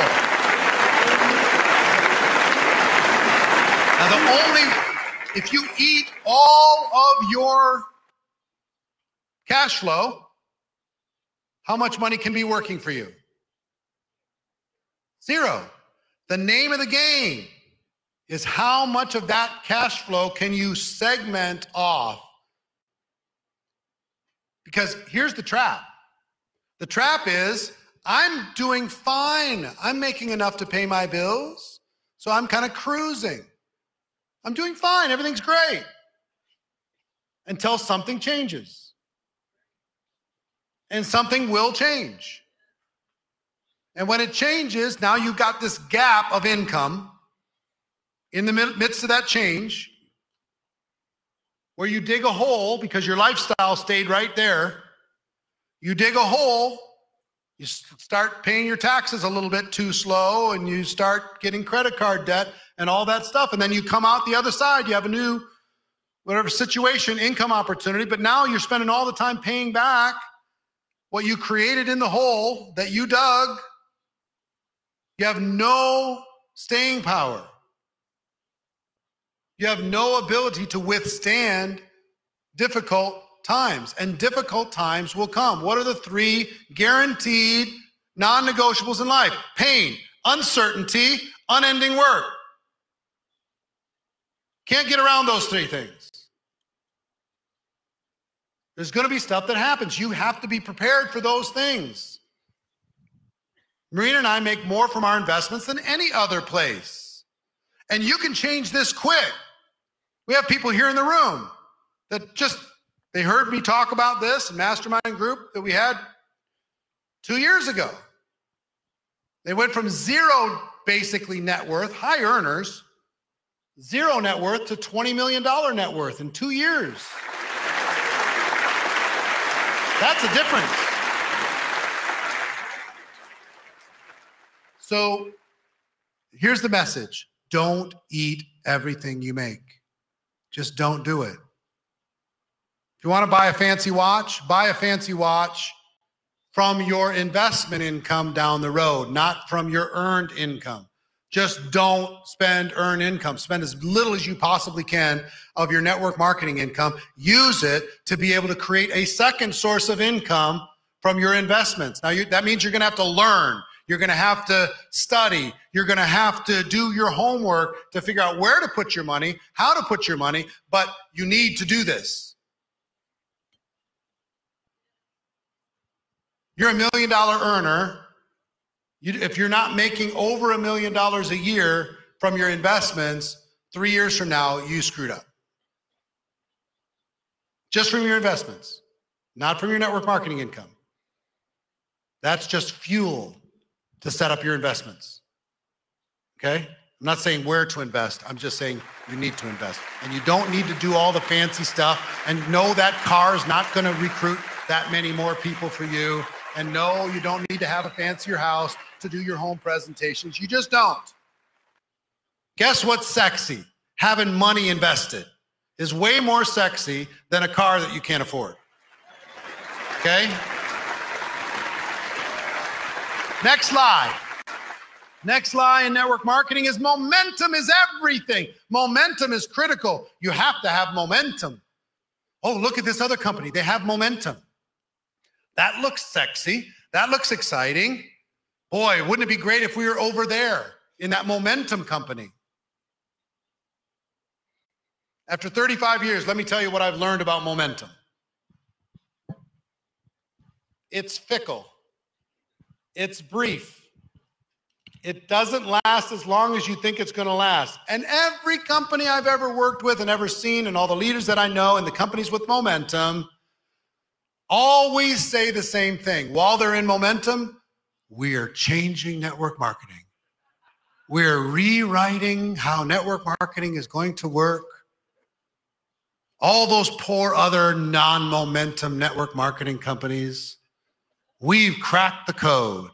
Now, if you eat all of your cash flow, how much money can be working for you? Zero. The name of the game is how much of that cash flow can you segment off? Because here's the trap. The trap is, I'm doing fine. I'm making enough to pay my bills, so I'm kind of cruising. I'm doing fine. Everything's great. Until something changes. And something will change. And when it changes, now you've got this gap of income in the midst of that change, where you dig a hole because your lifestyle stayed right there. You dig a hole, you start paying your taxes a little bit too slow, and you start getting credit card debt and all that stuff. And then you come out the other side, you have a new, whatever situation, income opportunity, but now you're spending all the time paying back what you created in the hole that you dug. You have no staying power. You have no ability to withstand difficult times, and difficult times will come. What are the 3 guaranteed non-negotiables in life? Pain, uncertainty, unending work. Can't get around those 3 things. There's going to be stuff that happens. You have to be prepared for those things. Marina and I make more from our investments than any other place. And you can change this quick. We have people here in the room that they heard me talk about this mastermind group that we had 2 years ago. They went from zero, basically, net worth, high earners, zero net worth to $20 million net worth in 2 years. That's a difference. So here's the message. Don't eat everything you make. Just don't do it. If you want to buy a fancy watch from your investment income down the road, not from your earned income. Just don't spend earned income. Spend as little as you possibly can of your network marketing income. Use it to be able to create a second source of income from your investments. Now, that means you're going to have to learn. You're going to have to study. You're going to have to do your homework to figure out where to put your money, how to put your money, but you need to do this. You're $1 million earner. If you're not making over $1 million a year from your investments, 3 years from now, you screwed up. Just from your investments, not from your network marketing income. That's just fuel to set up your investments. Okay? I'm not saying where to invest. I'm just saying you need to invest. And you don't need to do all the fancy stuff. And no, that car is not going to recruit that many more people for you. And no, you don't need to have a fancier house to do your home presentations. You just don't. Guess what's sexy? Having money invested is way more sexy than a car that you can't afford. Okay? Next lie. Next lie in network marketing is momentum is everything. Momentum is critical. You have to have momentum. Oh, look at this other company. They have momentum. That looks sexy. That looks exciting. Boy, wouldn't it be great if we were over there in that momentum company? After 35 years, let me tell you what I've learned about momentum. It's fickle. It's brief. It doesn't last as long as you think it's going to last. And every company I've ever worked with and ever seen, and all the leaders that I know and the companies with momentum, always say the same thing. While they're in momentum, we're changing network marketing. We're rewriting how network marketing is going to work. All those poor other non-momentum network marketing companies, we've cracked the code.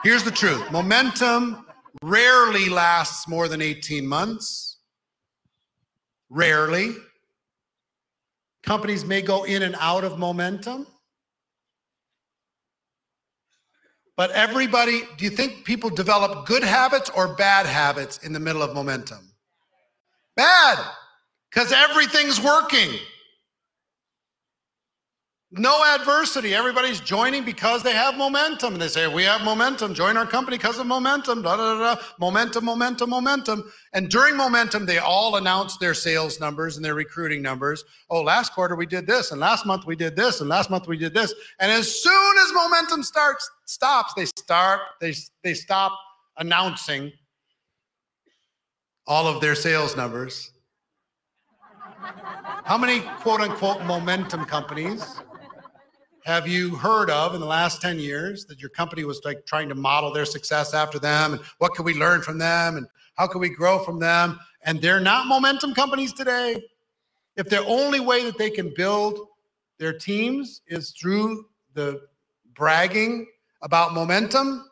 Here's the truth. Momentum rarely lasts more than 18 months. Rarely. Companies may go in and out of momentum. But everybody, do you think people develop good habits or bad habits in the middle of momentum? Bad, because everything's working. No adversity. Everybody's joining because they have momentum. And they say, we have momentum. Join our company because of momentum. Da, da, da, da. Momentum, momentum, momentum. And during momentum, they all announce their sales numbers and their recruiting numbers. Oh, last quarter we did this, and last month we did this, and last month we did this. And as soon as momentum stops, they stop announcing all of their sales numbers. How many quote unquote momentum companies have you heard of in the last 10 years that your company was like trying to model their success after them, and what can we learn from them, and how can we grow from them? And they're not momentum companies today. If the only way that they can build their teams is through the bragging about momentum,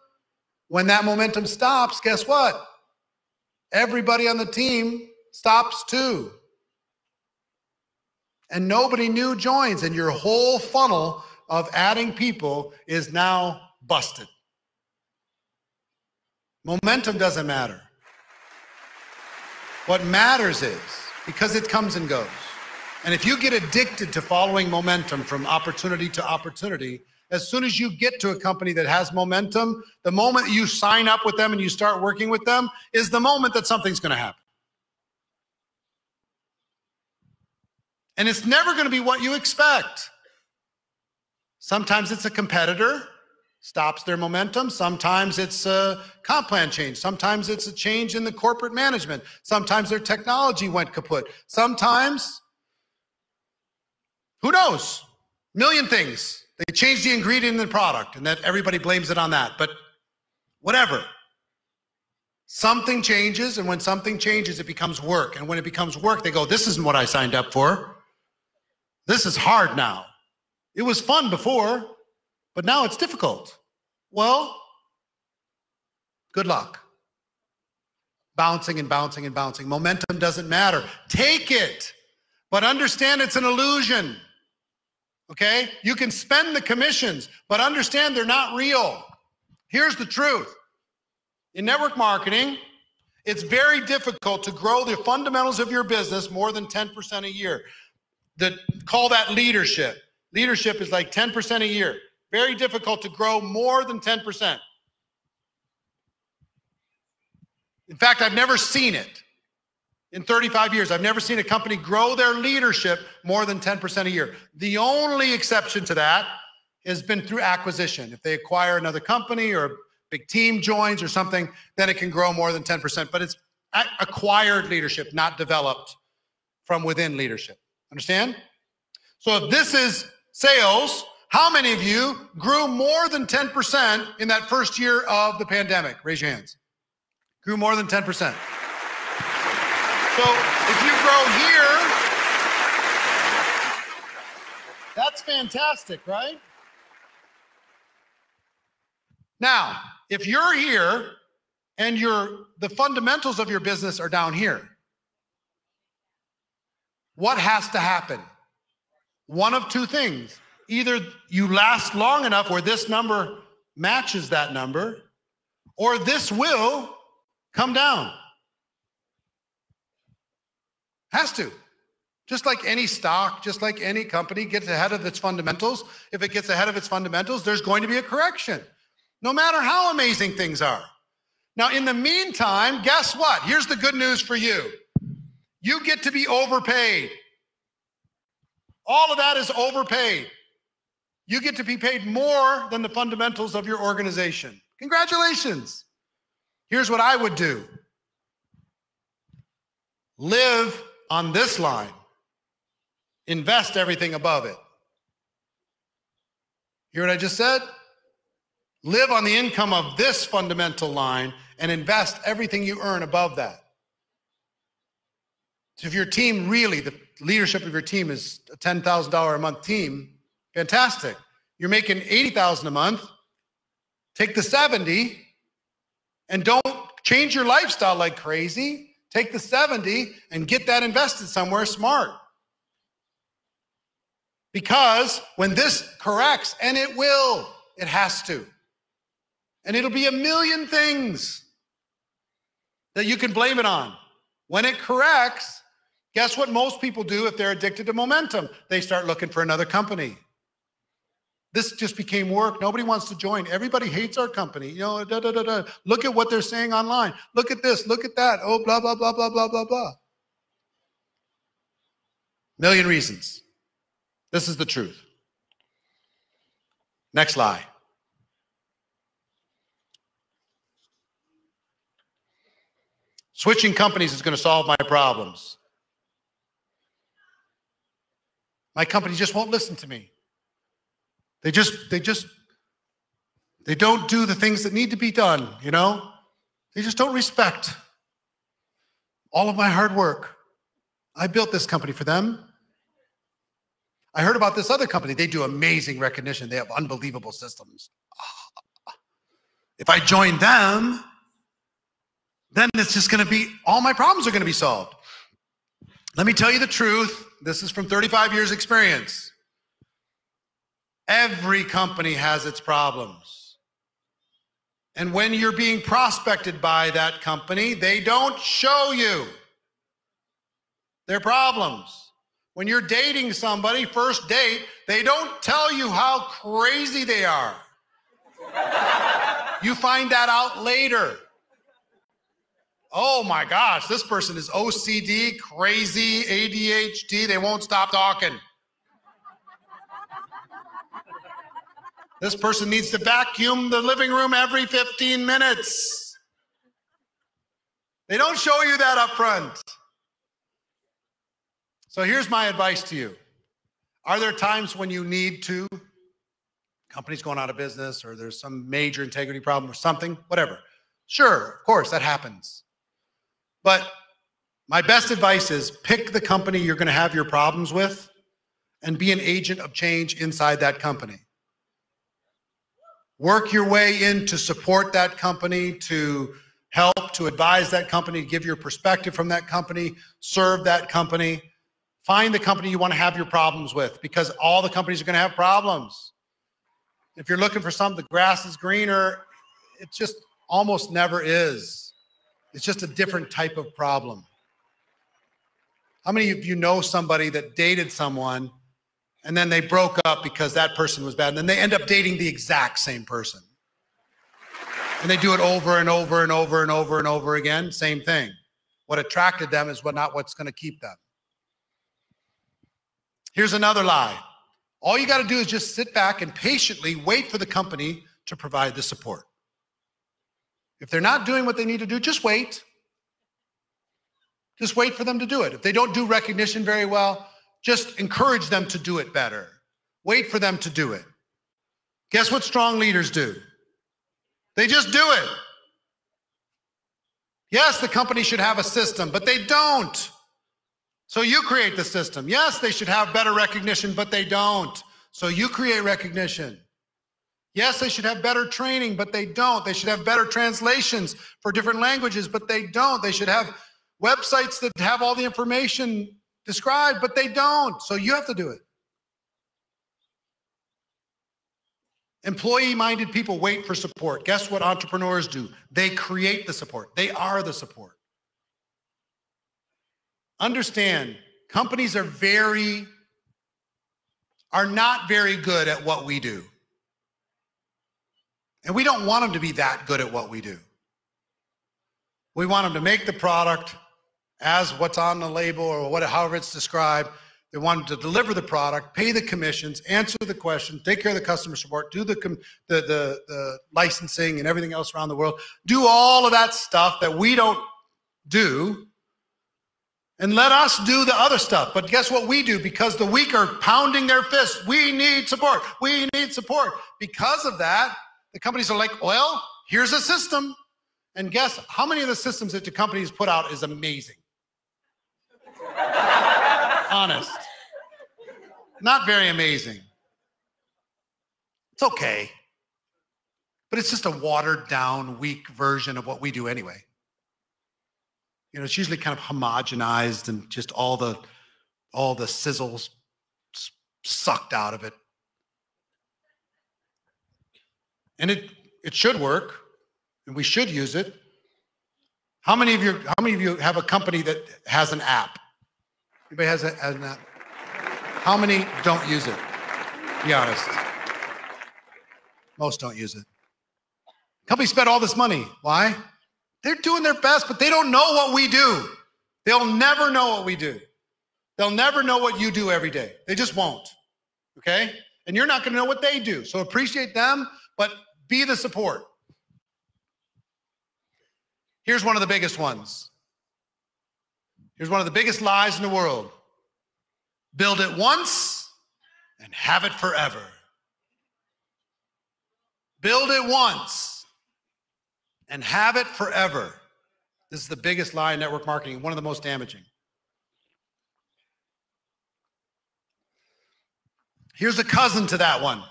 when that momentum stops, guess what? Everybody on the team stops too. And nobody new joins, and your whole funnel of adding people is now busted. Momentum doesn't matter. What matters is, because it comes and goes, and if you get addicted to following momentum from opportunity to opportunity, as soon as you get to a company that has momentum, the moment you sign up with them and you start working with them is the moment that something's going to happen. And it's never going to be what you expect. Sometimes it's a competitor, stops their momentum. Sometimes it's a comp plan change. Sometimes it's a change in the corporate management. Sometimes their technology went kaput. Sometimes, who knows? A million things. They changed the ingredient in the product, and that everybody blames it on that. But whatever. Something changes, and when something changes, it becomes work. And when it becomes work, they go, this isn't what I signed up for. This is hard now. It was fun before, but now it's difficult. Well, good luck. Bouncing and bouncing and bouncing. Momentum doesn't matter. Take it, but understand it's an illusion. Okay? You can spend the commissions, but understand they're not real. Here's the truth. In network marketing, it's very difficult to grow the fundamentals of your business more than 10% a year. Call that leadership. Leadership is like 10% a year. Very difficult to grow more than 10%. In fact, I've never seen it. In 35 years, I've never seen a company grow their leadership more than 10% a year. The only exception to that has been through acquisition. If they acquire another company or a big team joins or something, then it can grow more than 10%. But it's acquired leadership, not developed from within leadership. Understand? So if this is sales, how many of you grew more than 10% in that first year of the pandemic? Raise your hands. Grew more than 10%. So if you grow here, that's fantastic, right? Now, if you're here and the fundamentals of your business are down here, what has to happen? One of two things. Either you last long enough where this number matches that number, or this will come down. Has to. Just like any stock, just like any company gets ahead of its fundamentals, if it gets ahead of its fundamentals, there's going to be a correction, no matter how amazing things are. Now, in the meantime, guess what? Here's the good news for you. You get to be overpaid. All of that is overpaid. You get to be paid more than the fundamentals of your organization. Congratulations. Here's what I would do. Live on this line. Invest everything above it. Hear what I just said? Live on the income of this fundamental line and invest everything you earn above that. So if your team really, the leadership of your team is a $10,000 a month team, fantastic. You're making $80,000 a month. Take the 70 and don't change your lifestyle like crazy. Take the 70 and get that invested somewhere smart. Because when this corrects, and it will, it has to. And it'll be a million things that you can blame it on. When it corrects, guess what most people do if they're addicted to momentum? They start looking for another company. This just became work. Nobody wants to join. Everybody hates our company. You know, Look at what they're saying online. Look at this, look at that. Oh, blah, blah, blah, blah, blah, blah, blah. Million reasons. This is the truth. Next lie. Switching companies is going to solve my problems. My company just won't listen to me. They don't do the things that need to be done, you know? They just don't respect all of my hard work. I built this company for them. I heard about this other company. They do amazing recognition. They have unbelievable systems. If I join them, then it's just going to be, all my problems are going to be solved. Let me tell you the truth. This is from 35 years experience. Every company has its problems. And when you're being prospected by that company, they don't show you their problems. When you're dating somebody, first date, they don't tell you how crazy they are. You find that out later. Oh my gosh, this person is OCD, crazy, ADHD, they won't stop talking. This person needs to vacuum the living room every 15 minutes. They don't show you that up front. So here's my advice to you. Are there times when you need to? Company's going out of business, or there's some major integrity problem or something, whatever. Sure, of course, that happens. But my best advice is pick the company you're going to have your problems with and be an agent of change inside that company. Work your way in to support that company, to help, to advise that company, give your perspective from that company, serve that company. Find the company you want to have your problems with, because all the companies are going to have problems. If you're looking for something, the grass is greener, it just almost never is. It's just a different type of problem. How many of you know somebody that dated someone and then they broke up because that person was bad, and then they end up dating the exact same person? And they do it over and over and over and over and over again, same thing. What attracted them is not what's going to keep them. Here's another lie. All you got to do is just sit back and patiently wait for the company to provide the support. If they're not doing what they need to do, just wait. Just wait for them to do it. If they don't do recognition very well, just encourage them to do it better. Wait for them to do it. Guess what strong leaders do? They just do it. Yes, the company should have a system, but they don't. So you create the system. Yes, they should have better recognition, but they don't. So you create recognition. Yes, they should have better training, but they don't. They should have better translations for different languages, but they don't. They should have websites that have all the information described, but they don't. So you have to do it. Employee-minded people wait for support. Guess what entrepreneurs do? They create the support. They are the support. Understand, companies are not very good at what we do. And we don't want them to be that good at what we do. We want them to make the product as what's on the label or however it's described. They want to deliver the product, pay the commissions, answer the questions, take care of the customer support, do the licensing and everything else around the world, do all of that stuff that we don't do, and let us do the other stuff. But guess what we do? Because the weak are pounding their fists, we need support, we need support. Because of that, the companies are like, well, here's a system. And guess how many of the systems that the companies put out is amazing? Honest. Not very amazing. It's okay. But it's just a watered down, weak version of what we do anyway. You know, it's usually kind of homogenized and just all the sizzles sucked out of it. And it should work, and we should use it. How many of you have a company that has an app? Anybody has an app? How many don't use it? Be honest. Most don't use it. Companies spend all this money. Why? They're doing their best, but they don't know what we do. They'll never know what we do. They'll never know what you do every day. They just won't. Okay? And you're not going to know what they do. So appreciate them, but be the support. Here's one of the biggest ones. Here's one of the biggest lies in the world. Build it once and have it forever. Build it once and have it forever. This is the biggest lie in network marketing, one of the most damaging. Here's a cousin to that one.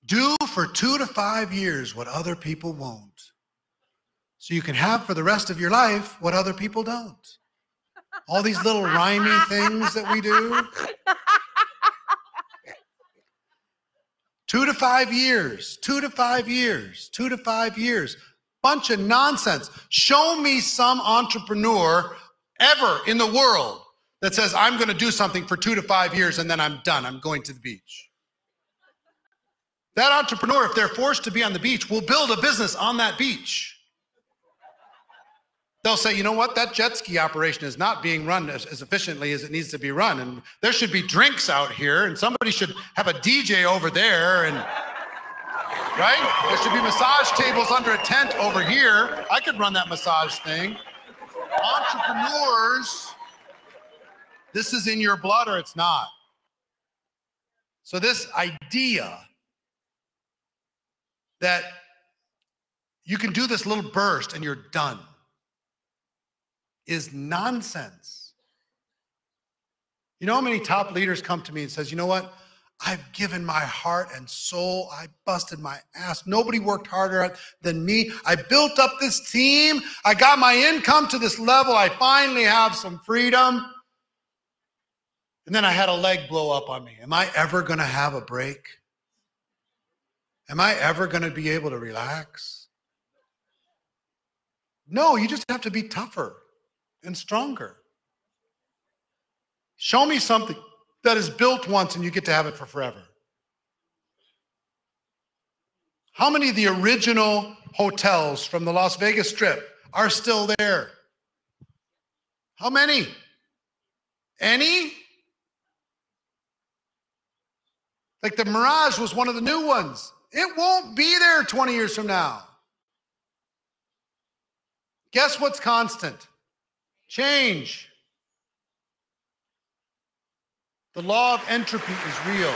Do for 2 to 5 years what other people won't, so you can have for the rest of your life what other people don't. All these little rhyming things that we do. 2 to 5 years, 2 to 5 years, 2 to 5 years. Bunch of nonsense. Show me some entrepreneur ever in the world that says, I'm going to do something for 2 to 5 years and then I'm done. I'm going to the beach. That entrepreneur, if they're forced to be on the beach, will build a business on that beach. They'll say, you know what, that jet ski operation is not being run as efficiently as it needs to be run. And there should be drinks out here, and somebody should have a DJ over there, and right? There should be massage tables under a tent over here. I could run that massage thing. Entrepreneurs, this is in your blood or it's not. So this idea that you can do this little burst and you're done is nonsense. You know how many top leaders come to me and says, you know what? I've given my heart and soul. I busted my ass. Nobody worked harder than me. I built up this team. I got my income to this level. I finally have some freedom. And then I had a leg blow up on me. Am I ever going to have a break? Am I ever going to be able to relax? No, you just have to be tougher and stronger. Show me something that is built once and you get to have it for forever. How many of the original hotels from the Las Vegas Strip are still there? How many? Any? Like the Mirage was one of the new ones. It won't be there 20 years from now. Guess what's constant? Change. The law of entropy is real.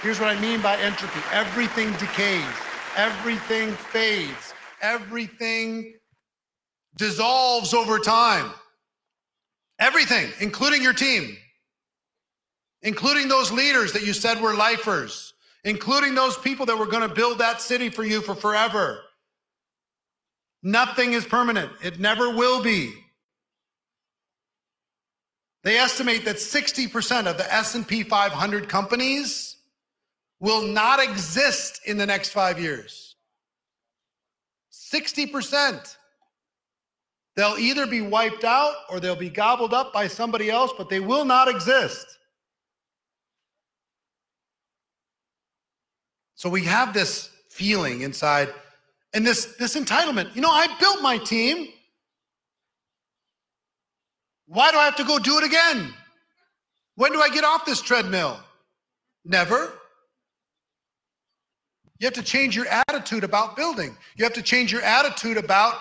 Here's what I mean by entropy. Everything decays. Everything fades. Everything dissolves over time. Everything, including your team. Including those leaders that you said were lifers. Including those people that were going to build that city for you for forever. Nothing is permanent. It never will be. They estimate that 60% of the S&P 500 companies will not exist in the next 5 years. 60%. They'll either be wiped out or they'll be gobbled up by somebody else, but they will not exist. So we have this feeling inside and this entitlement. You know, I built my team. Why do I have to go do it again? When do I get off this treadmill? Never. You have to change your attitude about building. You have to change your attitude about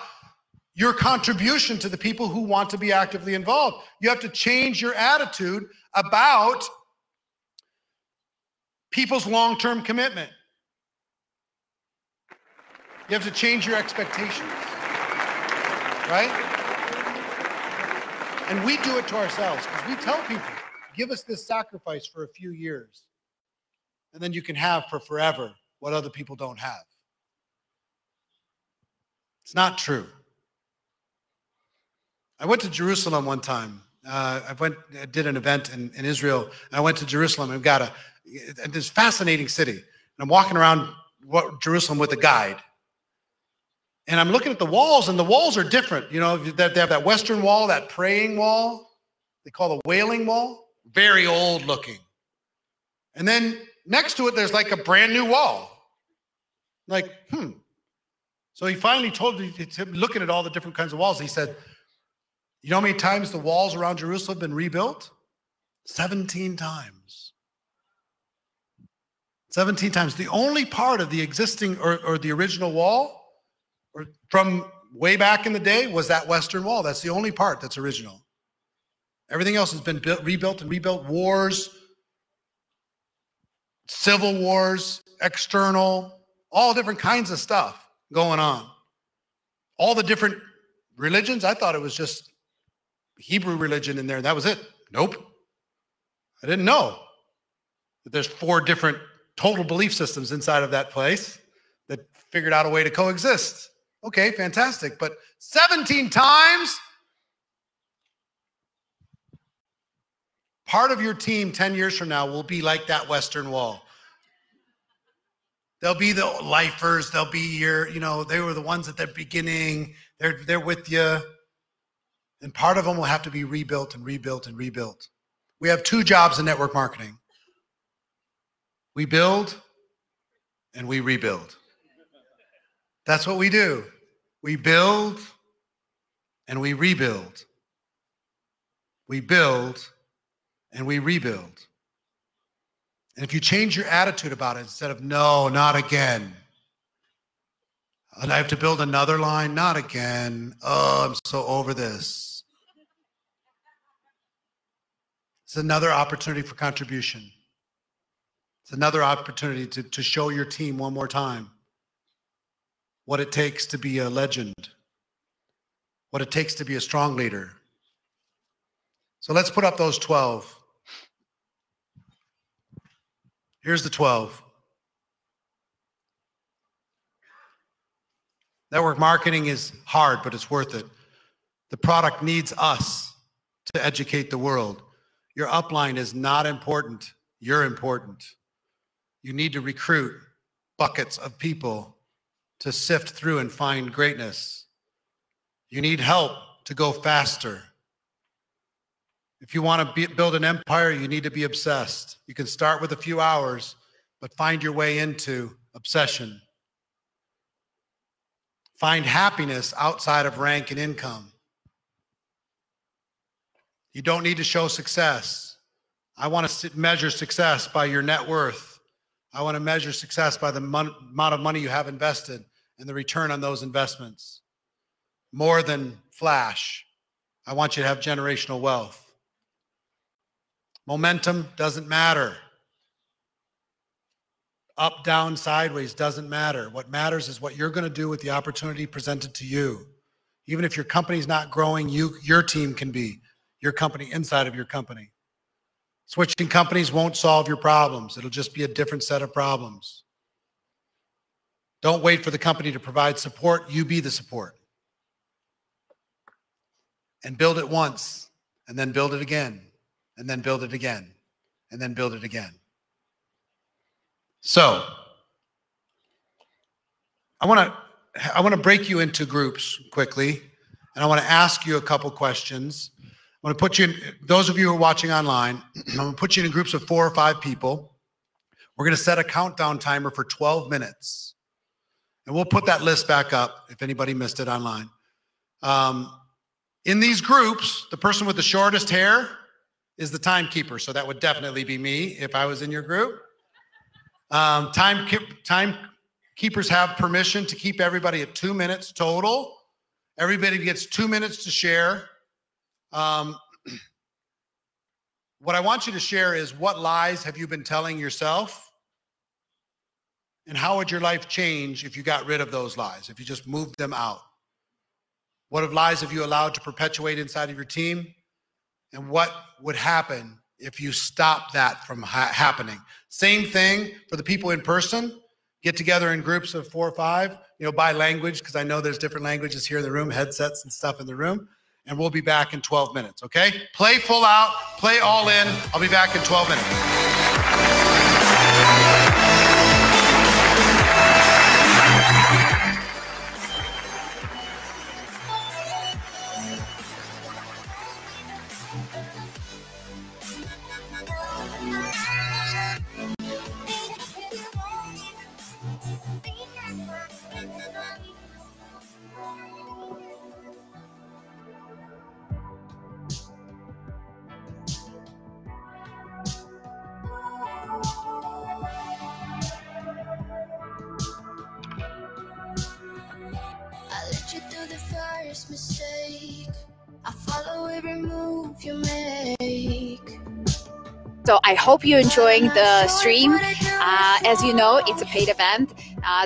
your contribution to the people who want to be actively involved. You have to change your attitude about people's long-term commitment. You have to change your expectations, right? And we do it to ourselves because we tell people, give us this sacrifice for a few years, and then you can have for forever what other people don't have. It's not true. I went to Jerusalem one time. I did an event in Israel. I went to Jerusalem and got this fascinating city. And I'm walking around Jerusalem with a guide. And I'm looking at the walls, and the walls are different. You know, they have that Western wall, that praying wall, they call the Wailing Wall, very old looking. And then next to it, there's like a brand new wall. Like, So he finally told me, looking at all the different kinds of walls, he said, you know how many times the walls around Jerusalem have been rebuilt? 17 times. 17 times. The only part of the existing or the original wall, or from way back in the day, was that Western wall. That's the only part that's original. Everything else has been rebuilt and rebuilt. Wars, civil wars, external, all different kinds of stuff going on. All the different religions, I thought it was just Hebrew religion in there. That was it. Nope. I didn't know that there's 4 different total belief systems inside of that place that figured out a way to coexist. Okay, fantastic. But 17 times, part of your team 10 years from now will be like that Western wall. They'll be the lifers. They'll be your, they were the ones at the beginning. They're with you. And part of them will have to be rebuilt and rebuilt and rebuilt. We have 2 jobs in network marketing. We build and we rebuild. That's what we do. We build and we rebuild. We build and we rebuild. And if you change your attitude about it, instead of, no, not again. And I have to build another line, not again. Oh, I'm so over this. It's another opportunity for contribution. It's another opportunity to show your team one more time what it takes to be a legend, what it takes to be a strong leader. So let's put up those 12. Here's the 12. Network marketing is hard, but it's worth it. The product needs us to educate the world. Your upline is not important. You're important. You need to recruit buckets of people to sift through and find greatness. You need help to go faster. If you want to build an empire, you need to be obsessed. You can start with a few hours, but find your way into obsession. Find happiness outside of rank and income. You don't need to show success. I want to measure success by your net worth. I want to measure success by the amount of money you have invested and the return on those investments. More than flash. I want you to have generational wealth. Momentum doesn't matter. Up, down, sideways doesn't matter. What matters is what you're going to do with the opportunity presented to you. Even if your company's not growing, your team can be your company inside of your company. Switching companies won't solve your problems. It'll just be a different set of problems. Don't wait for the company to provide support. You be the support. And build it once, and then build it again, and then build it again, and then build it again. So, I want to break you into groups quickly, and I want to ask you a couple questions. I want to put you in, those of you who are watching online, I'm going to put you in groups of 4 or 5 people. We're going to set a countdown timer for 12 minutes. And we'll put that list back up if anybody missed it online. In these groups, the person with the shortest hair is the timekeeper. So that would definitely be me if I was in your group. Timekeepers have permission to keep everybody at 2 minutes total. Everybody gets 2 minutes to share. What I want you to share is, what lies have you been telling yourself? And how would your life change if you got rid of those lies, if you just moved them out? What lies have you allowed to perpetuate inside of your team? And what would happen if you stop that from happening? Same thing for the people in person. Get together in groups of 4 or 5, by language, because I know there's different languages here in the room, headsets and stuff in the room. And we'll be back in 12 minutes, okay? Play full out, play all in. I'll be back in 12 minutes. Mistake. I follow every move you make. So I hope you're enjoying the stream. As you know, it's a paid event.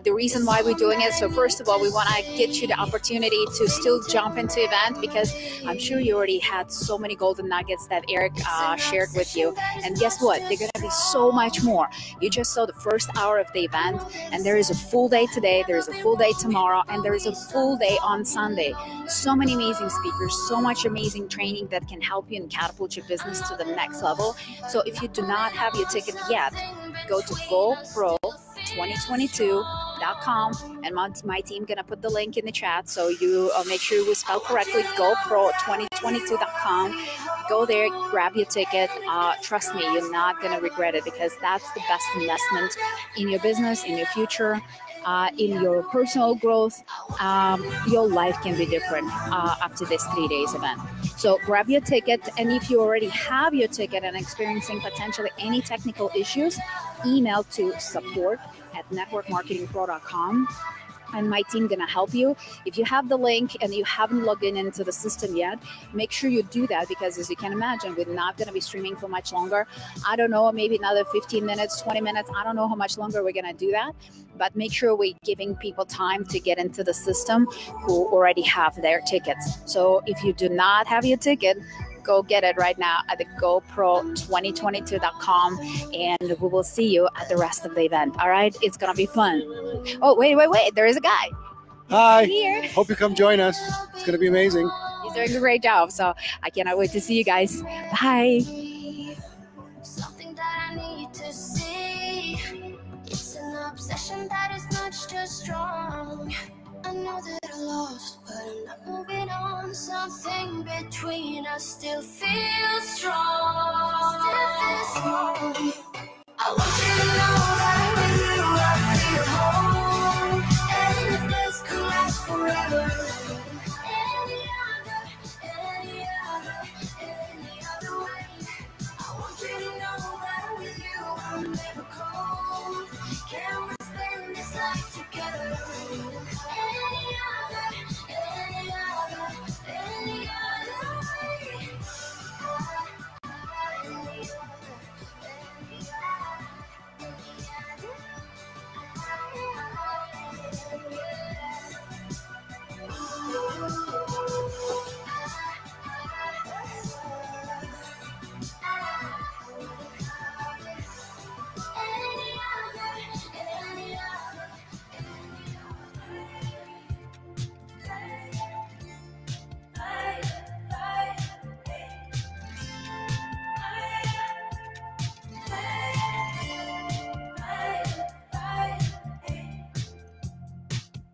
The reason why we're doing it, so first of all, we want to get you the opportunity to still jump into the event, because I'm sure you already had so many golden nuggets that Eric shared with you. And guess what? They're going to be so much more. You just saw the first hour of the event, and there is a full day today, there is a full day tomorrow, and there is a full day on Sunday. So many amazing speakers, so much amazing training that can help you and catapult your business to the next level. So if you do not have your ticket yet, go to GoPro2022.com, and my team gonna put the link in the chat, so you make sure we spell correctly. GoPro2022.com. Go there, grab your ticket. Trust me, you're not gonna regret it, because that's the best investment in your business, in your future. In your personal growth. Your life can be different after this 3 days event. So grab your ticket, and if you already have your ticket and experiencing potentially any technical issues, email to support@networkmarketingpro.com. And my team gonna help you. If you have the link and you haven't logged into the system yet, make sure you do that, because as you can imagine, we're not gonna be streaming for much longer. I don't know, maybe another 15 minutes, 20 minutes. I don't know how much longer we're gonna do that, but make sure we're giving people time to get into the system who already have their tickets. So if you do not have your ticket, go get it right now at the GoPro2022.com, and we will see you at the rest of the event. All right, it's gonna be fun. Oh, wait, there is a guy. Hi. Here. Hope you come join us. It's gonna be amazing. He's doing a great job, so I cannot wait to see you guys. Bye. Something that I need to see. It's an obsession that is much too strong. I know that I lost, but I'm not moving on. Something between us still feels strong. I want you to know that with you I feel home. And if this could last forever, any other way. I want you to know that with you I'm never cold. Can we spend this life together? Any other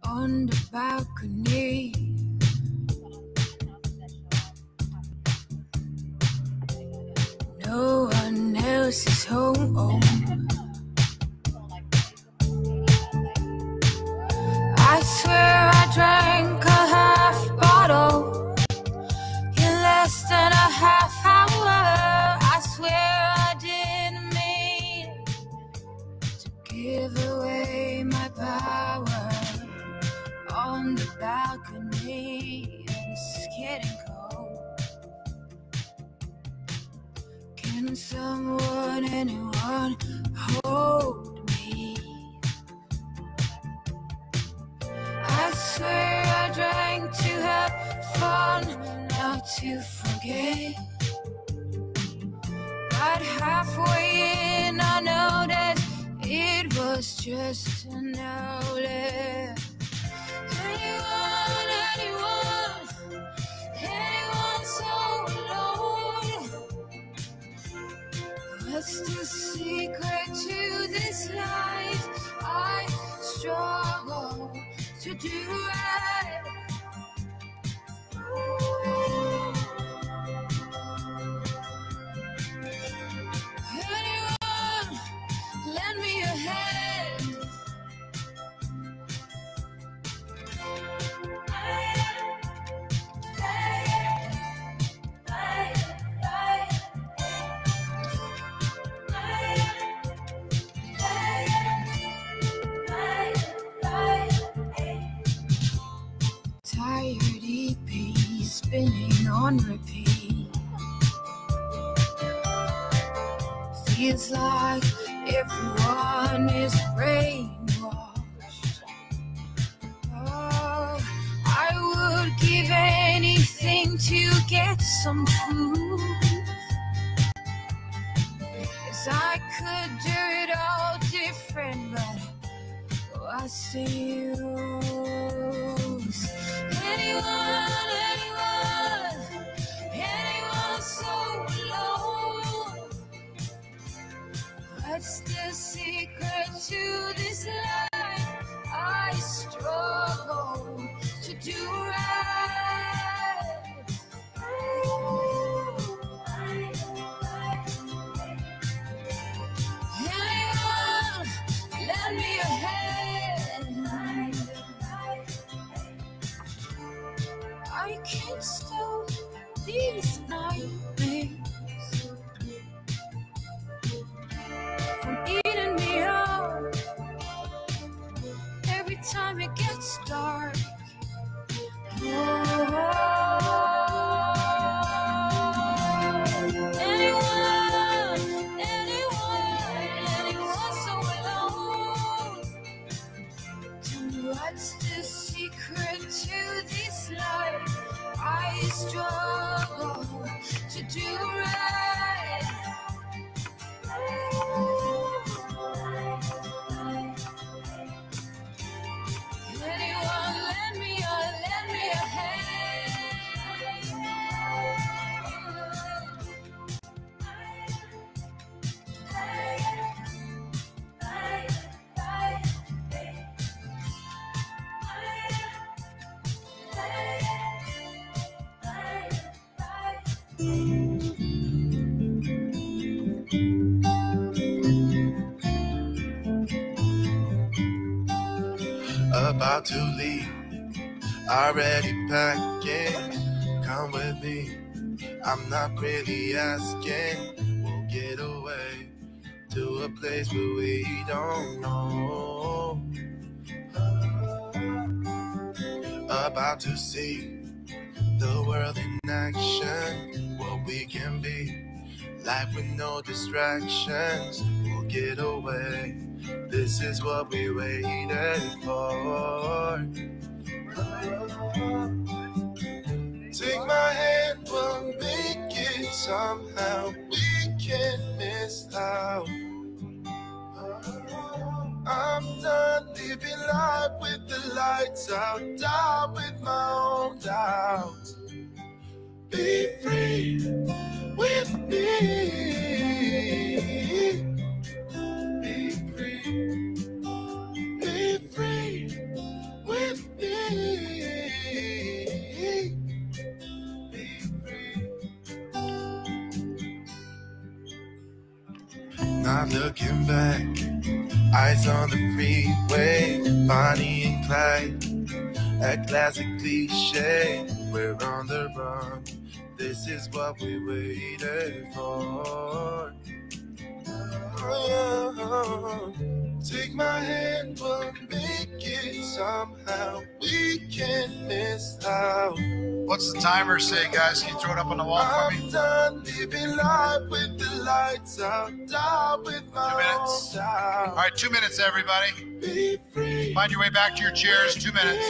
on the balcony. No one else is home. I swear I drank a half bottle less than a half hour. I swear I didn't mean to give away my power on the balcony. It's getting cold. Can someone, anyone hold me? I swear I drank to have fun, not to forget. But halfway in I noticed it was just an outlet. Anyone so alone? What's the secret to this life? I struggle to do right. Anyone, lend me a hand. Tired EP spinning on repeat. Feels like everyone is brainwashed. Oh, I would give anything to get some truth. Yes, I could do it all different, but what's the use? Anyone so alone? What's the secret to this life? I struggle to do right. Anyone, lend me a hand. I can't stop these nightmares from eating me up. Every time it gets dark. Anyone so alone? Tell me what's the secret to this life? I struggle to do right. Anyone, lend me a hand. About to leave, already packing. Come with me, I'm not really asking. We'll get away to a place where we don't know. About to see the world in action, what we can be, life with no distractions. We'll get away. This is what we waited for. Take my hand, we'll make it somehow. We can't miss out. I'm done living life with the lights out, down with my own doubts. Be free with me. Not looking back, eyes on the freeway, Bonnie and Clyde, a classic cliche. We're on the run, This is what we waited for. Oh, take my hand, we'll make it somehow. We can't miss out. What's the timer say, guys? Can you throw it up on the wall for me? I'm done living life with the lights out, die with my 2 minutes. own doubt. All right, 2 minutes, everybody. Be free. Find your way back to your chairs. 2 minutes.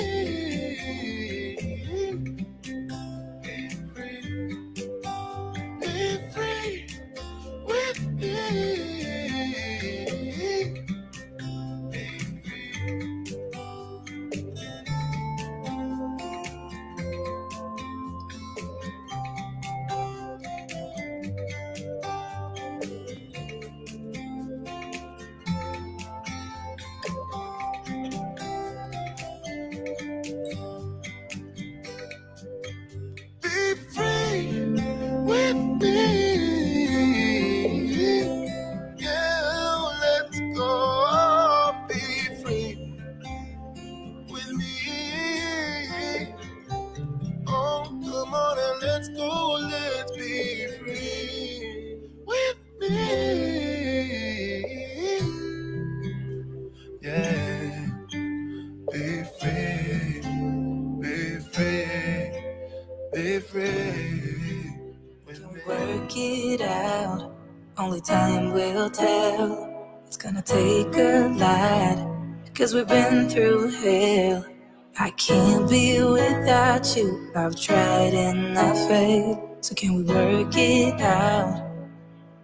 Be free with me. Be free with me. Yeah, let's go. Be free with me. Oh, come on and let's go. Let's be free with me. Yeah, be free. Be free. Be free. Work it out, only time will tell. It's gonna take a lot, cause we've been through hell. I can't be without you, I've tried and I failed. So can we work it out?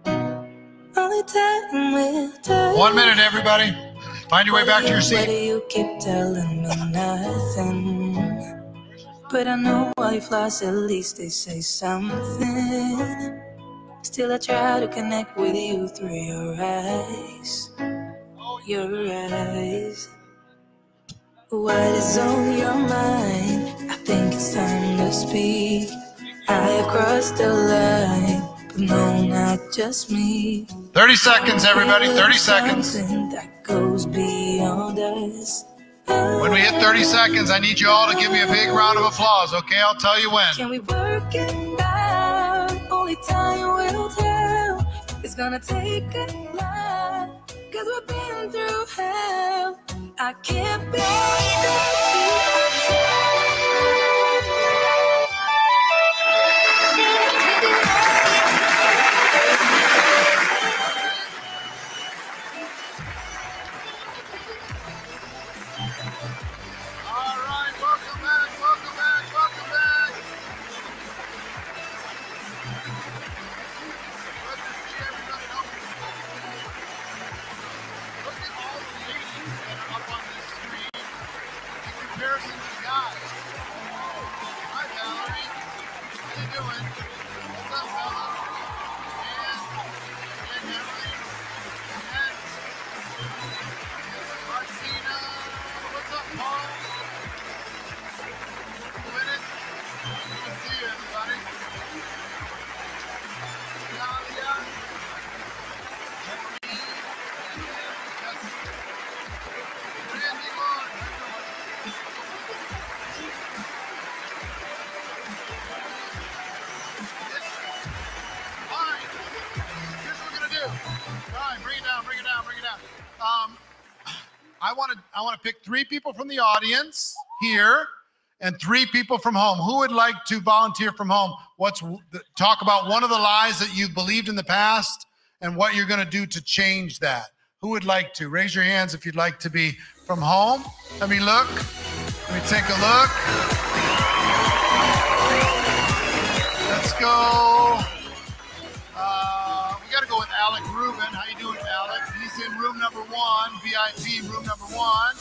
Only time will tell. 1 minute, everybody. Find your way back to your Why do seat. you keep telling me nothing? But I know white flies, at least they say something. Still I try to connect with you through your eyes. Your eyes. What is on your mind? I think it's time to speak. I have crossed the line, but no, not just me. 30 seconds, everybody. 30 seconds. Something that goes beyond us. When we hit 30 seconds, I need you all to give me a big round of applause, okay? I'll tell you when. Can we work it out? Only time will tell. It's gonna take a lot, cause we've been through hell. I can't be without All right, welcome back, welcome back, welcome back. Good to see everybody. Look at all the ladies that are up on this screen in comparison to the guys. Hi, Valerie. How you doing? What's up, Bella? And Emily. And Martina. What's up, Paul? Good to see you, everybody. Nadia. Randy Lord. Fine. Here's what we're gonna do. All right, bring it down, bring it down, bring it down. I want to pick 3 people from the audience here and 3 people from home. Who would like to volunteer from home? Talk about one of the lies that you've believed in the past and what you're going to do to change that. Who would like to? Raise your hands if you'd like to be from home. Let me look. Let me take a look. Let's go. We got to go with Alec Rubin. How you doing, Alec? He's in room number 1, VIP room number 1.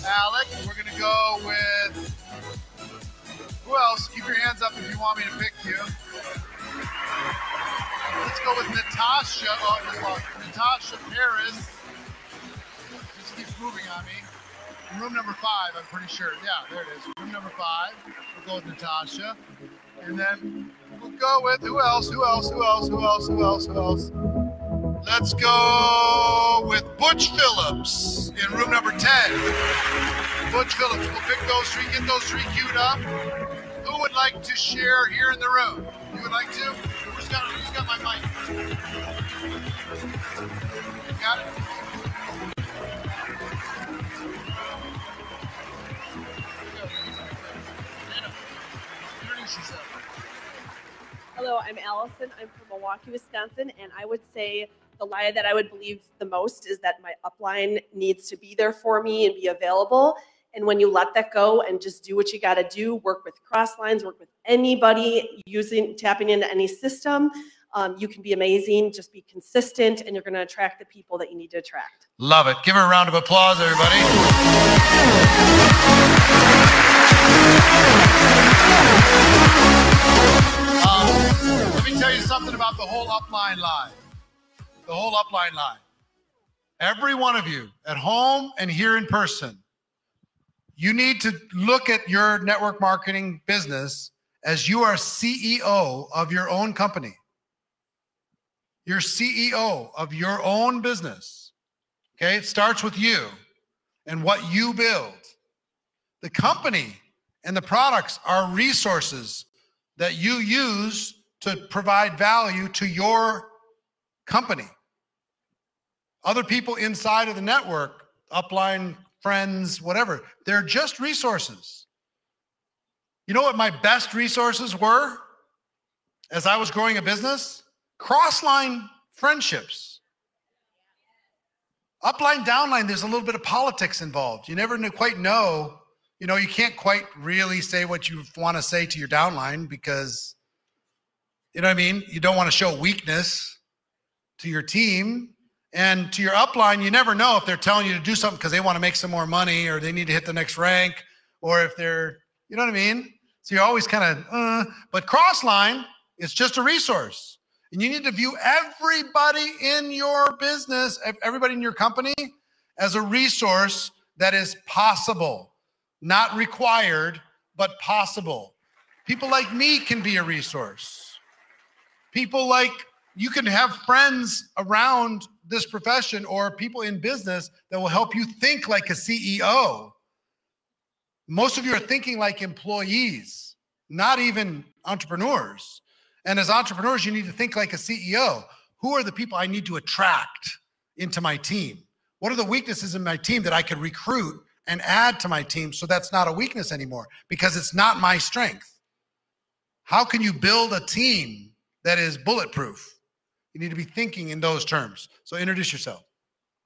Alec, we're going to go with, who else? Keep your hands up if you want me to pick you. Let's go with Natasha. Natasha Paris. Just keeps moving on me. Room number 5, I'm pretty sure. Yeah, there it is. Room number 5. We'll go with Natasha. And then we'll go with who else? Let's go with Butch Phillips in room number 10. Butch Phillips. We'll pick those 3, get those 3 queued up. Who would like like to share here in the room? You would like to? Who's got my mic? You got it? Introduce yourself. Hello, I'm Allison. I'm from Milwaukee, Wisconsin, and I would say the lie that I would believe the most is that my upline needs to be there for me and be available. And when you let that go and just do what you got to do, work with Crosslines, work with anybody tapping into any system, you can be amazing. Just be consistent, and you're going to attract the people that you need to attract. Love it. Give her a round of applause, everybody. Let me tell you something about the whole upline lie. The whole upline lie. Every one of you at home and here in person, you need to look at your network marketing business as you are CEO of your own company. You're CEO of your own business. Okay? It starts with you and what you build. The company and the products are resources that you use to provide value to your company. Other people inside of the network, upline, friends, whatever, they're just resources. You know what my best resources were as I was growing a business? Crossline friendships. Upline, downline, there's a little bit of politics involved. You never quite know. You know, you can't quite really say what you want to say to your downline because, you know what I mean? You don't want to show weakness to your team. And to your upline, you never know if they're telling you to do something because they want to make some more money or they need to hit the next rank, or if they're, you know what I mean? So you're always kind of, but Crossline is just a resource. And you need to view everybody in your business, everybody in your company as a resource that is possible, not required, but possible. People like me can be a resource. People like, you can have friends around this profession or people in business that will help you think like a CEO. Most of you are thinking like employees, not even entrepreneurs. And as entrepreneurs, you need to think like a CEO. Who are the people I need to attract into my team? What are the weaknesses in my team that I could recruit and add to my team so that's not a weakness anymore because it's not my strength? How can you build a team that is bulletproof? You need to be thinking in those terms. So introduce yourself.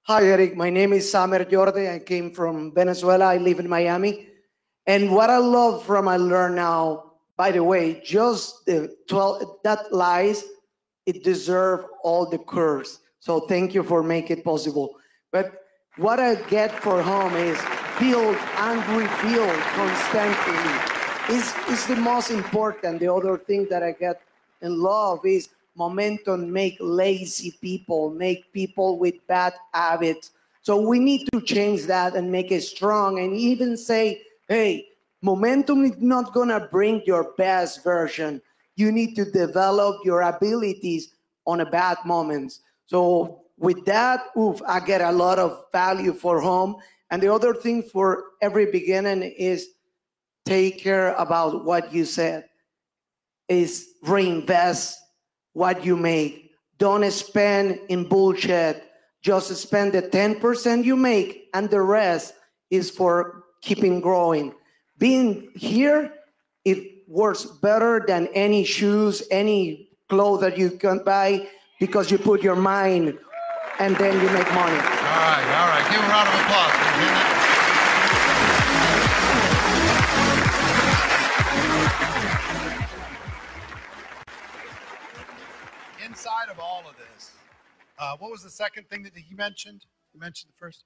Hi, Eric. My name is Samer Jordi. I came from Venezuela. I live in Miami. And what I love from I learn now, by the way, just the 12, that lies, it deserves all the curves. So thank you for making it possible. But what I get for home is build and rebuild constantly. Is the most important. The other thing that I get in love is momentum make lazy people, make people with bad habits. So we need to change that and make it strong and even say, hey, momentum is not gonna bring your best version. You need to develop your abilities on a bad moments. So with that, I get a lot of value for home. And the other thing for every beginning is take care about what you said, is reinvest what you make. Don't spend in bullshit. Just spend the 10% you make and the rest is for keeping growing. Being here, it works better than any shoes, any clothes that you can buy because you put your mind and then you make money. All right. Give a round of applause. Can you hear that? Inside of all of this, what was the second thing that he mentioned? You mentioned the first?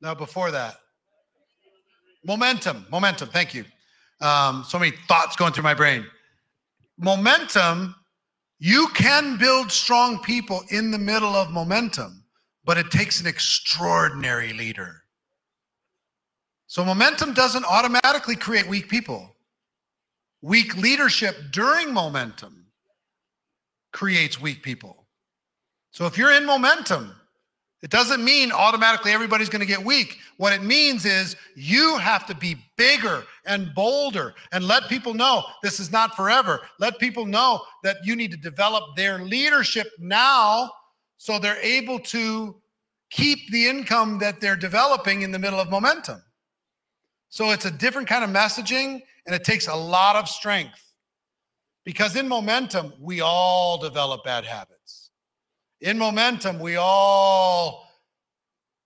No, before that. Momentum, thank you. So many thoughts going through my brain. Momentum, you can build strong people in the middle of momentum, but it takes an extraordinary leader. So momentum doesn't automatically create weak people. Weak leadership during momentum creates weak people. So if you're in momentum It doesn't mean automatically everybody's going to get weak. What it means is you have to be bigger and bolder and let people know this is not forever. Let people know that you need to develop their leadership now so they're able to keep the income that they're developing in the middle of momentum. So it's a different kind of messaging, and it takes a lot of strength, because in momentum, we all develop bad habits. In momentum, we all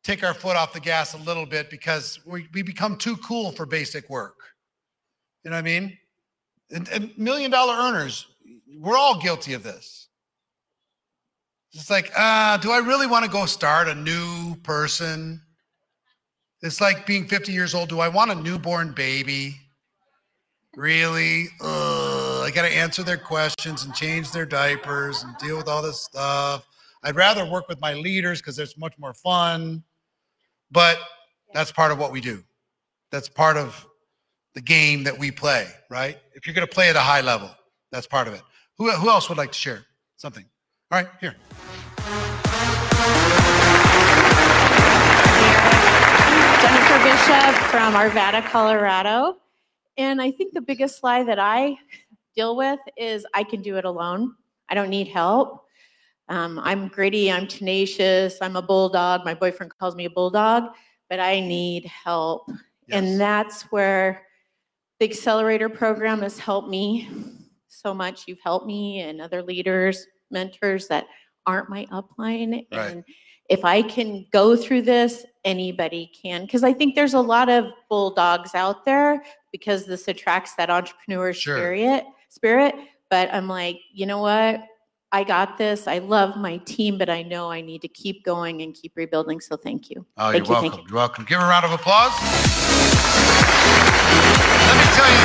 take our foot off the gas a little bit because we become too cool for basic work. You know what I mean? And $1 million earners, we're all guilty of this. It's like, do I really want to go start a new person? It's like being 50 years old. Do I want a newborn baby? Really? I got to answer their questions and change their diapers and deal with all this stuff. I'd rather work with my leaders because it's much more fun. But that's part of what we do. That's part of the game that we play, right? If you're going to play at a high level, that's part of it. Who else would like to share something? All right, here. Jennifer Bishop from Arvada, Colorado. And I think the biggest lie that I deal with is I can do it alone. I don't need help. I'm gritty, I'm tenacious, I'm a bulldog. My boyfriend calls me a bulldog, but I need help. Yes. And that's where the Accelerator program has helped me so much. You've helped me and other leaders, mentors that aren't my upline. Right. And if I can go through this, anybody can. Because I think there's a lot of bulldogs out there because this attracts that entrepreneur spirit. But I'm like, you know what? I got this. I love my team, but I know I need to keep going and keep rebuilding. So thank you. Oh, you're welcome. You're welcome. Give her a round of applause. Let me tell you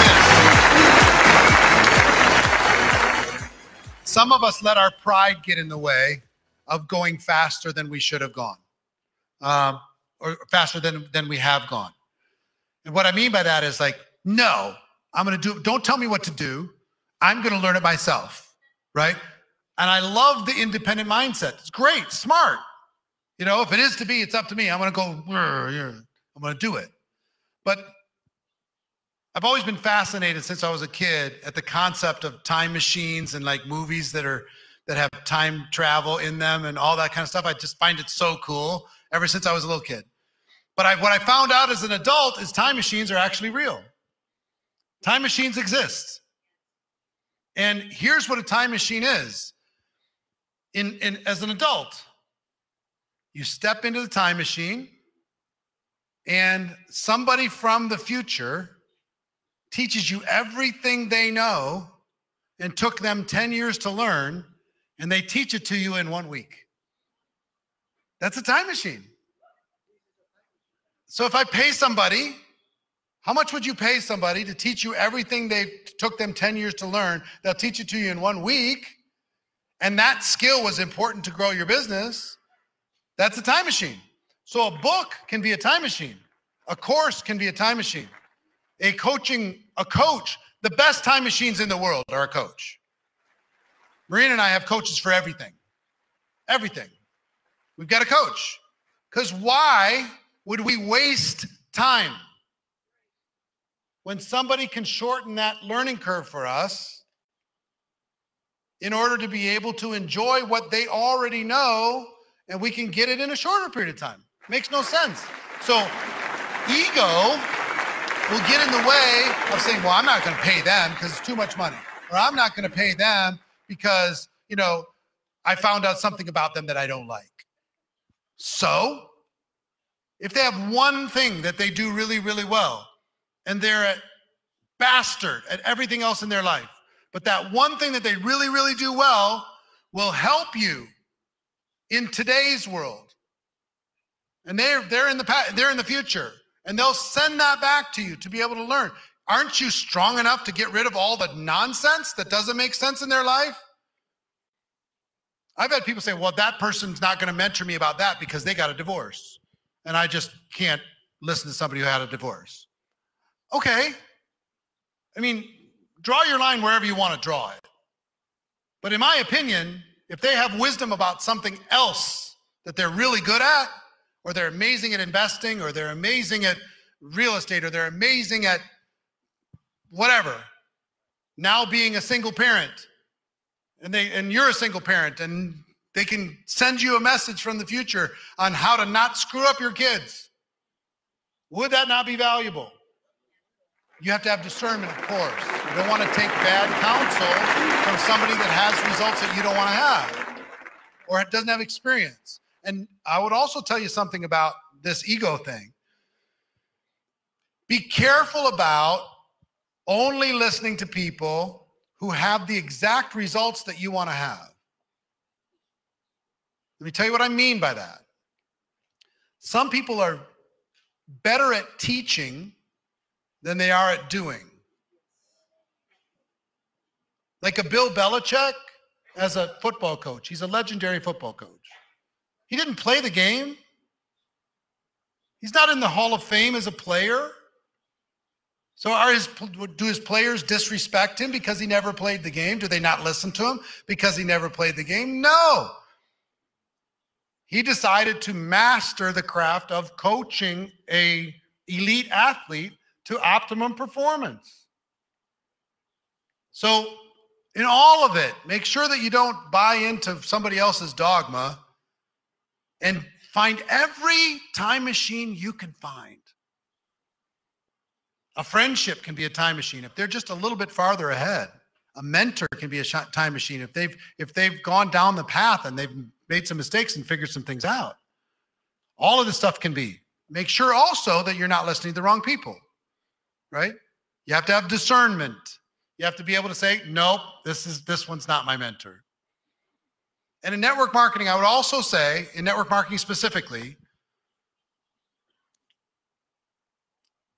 this. Some of us let our pride get in the way of going faster than we should have gone, or faster than we have gone. And what I mean by that is like, no, I'm going to do, don't tell me what to do. I'm going to learn it myself, right? And I love the independent mindset. It's great, smart. You know, if it is to be, it's up to me. I'm going to go, I'm going to do it. But I've always been fascinated since I was a kid at the concept of time machines and like movies that have time travel in them and all that kind of stuff. I just find it so cool ever since I was a little kid. But what I found out as an adult is time machines are actually real. Time machines exist. And here's what a time machine is. As an adult, you step into the time machine and somebody from the future teaches you everything they know and took them 10 years to learn, and they teach it to you in 1 week. That's a time machine. So if I pay somebody, how much would you pay somebody to teach you everything they took them 10 years to learn? They'll teach it to you in 1 week. And that skill was important to grow your business. That's a time machine. So a book can be a time machine. A course can be a time machine. A coach, the best time machines in the world are a coach. Marina and I have coaches for everything. Everything. We've got a coach. Because why would we waste time? When somebody can shorten that learning curve for us, in order to be able to enjoy what they already know, and we can get it in a shorter period of time. Makes no sense. So ego will get in the way of saying, well, I'm not going to pay them because it's too much money. Or I'm not going to pay them because, you know, I found out something about them that I don't like. So if they have one thing that they do really, really well, and they're a bastard at everything else in their life, but that one thing that they really, really do well will help you in today's world. And they're in the future, and they'll send that back to you to be able to learn. Aren't you strong enough to get rid of all the nonsense that doesn't make sense in their life? I've had people say, well, that person's not going to mentor me about that because they got a divorce, and I just can't listen to somebody who had a divorce. Okay. I mean, draw your line wherever you want to draw it. But in my opinion, if they have wisdom about something else that they're really good at, or they're amazing at investing, or they're amazing at real estate, or they're amazing at whatever. Now being a single parent, and you're a single parent, and they can send you a message from the future on how to not screw up your kids. Would that not be valuable? You have to have discernment, of course. You don't want to take bad counsel from somebody that has results that you don't want to have or doesn't have experience. And I would also tell you something about this ego thing. Be careful about only listening to people who have the exact results that you want to have. Let me tell you what I mean by that. Some people are better at teaching than they are at doing. Like a Bill Belichick as a football coach. He's a legendary football coach. He didn't play the game. He's not in the Hall of Fame as a player. So do his players disrespect him because he never played the game? Do they not listen to him because he never played the game? No. He decided to master the craft of coaching an elite athlete to optimum performance. So in all of it, make sure that you don't buy into somebody else's dogma, and find every time machine you can find. A friendship can be a time machine if they're just a little bit farther ahead. A mentor can be a time machine if they've gone down the path and they've made some mistakes and figured some things out. All of this stuff can be. Make sure also that you're not listening to the wrong people, right? You have to have discernment. You have to be able to say, nope, this one's not my mentor. And in network marketing, I would also say, in network marketing specifically,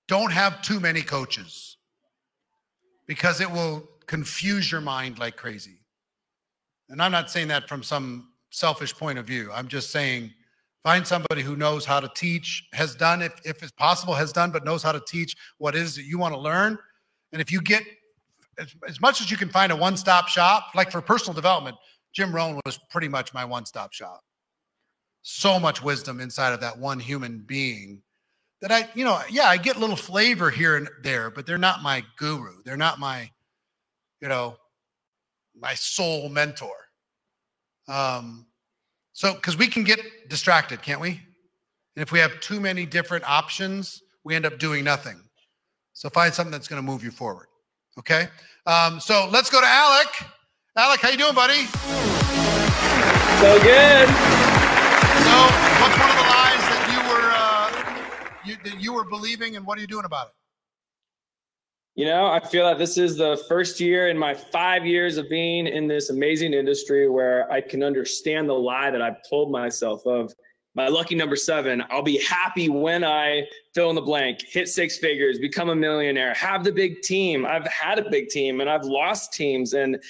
don't have too many coaches because it will confuse your mind like crazy. And I'm not saying that from some selfish point of view. I'm just saying find somebody who knows how to teach, has done, if it's possible, has done, but knows how to teach what it is that you want to learn. And if you get, as much as you can find a one-stop shop, like for personal development, Jim Rohn was pretty much my one-stop shop. So much wisdom inside of that one human being that I get a little flavor here and there, but they're not my guru. They're not my, my soul mentor. So, because we can get distracted, can't we? And if we have too many different options, we end up doing nothing. So find something that's going to move you forward. Okay. So let's go to Alec. Alec, how you doing, buddy? So good. So what's one of the lies that you were believing, and what are you doing about it? I feel that this is the first year in my 5 years of being in this amazing industry where I can understand the lie that I've told myself of my lucky number 7. I'll be happy when I fill in the blank, hit 6 figures, become a millionaire, have the big team. I've had a big team and I've lost teams. And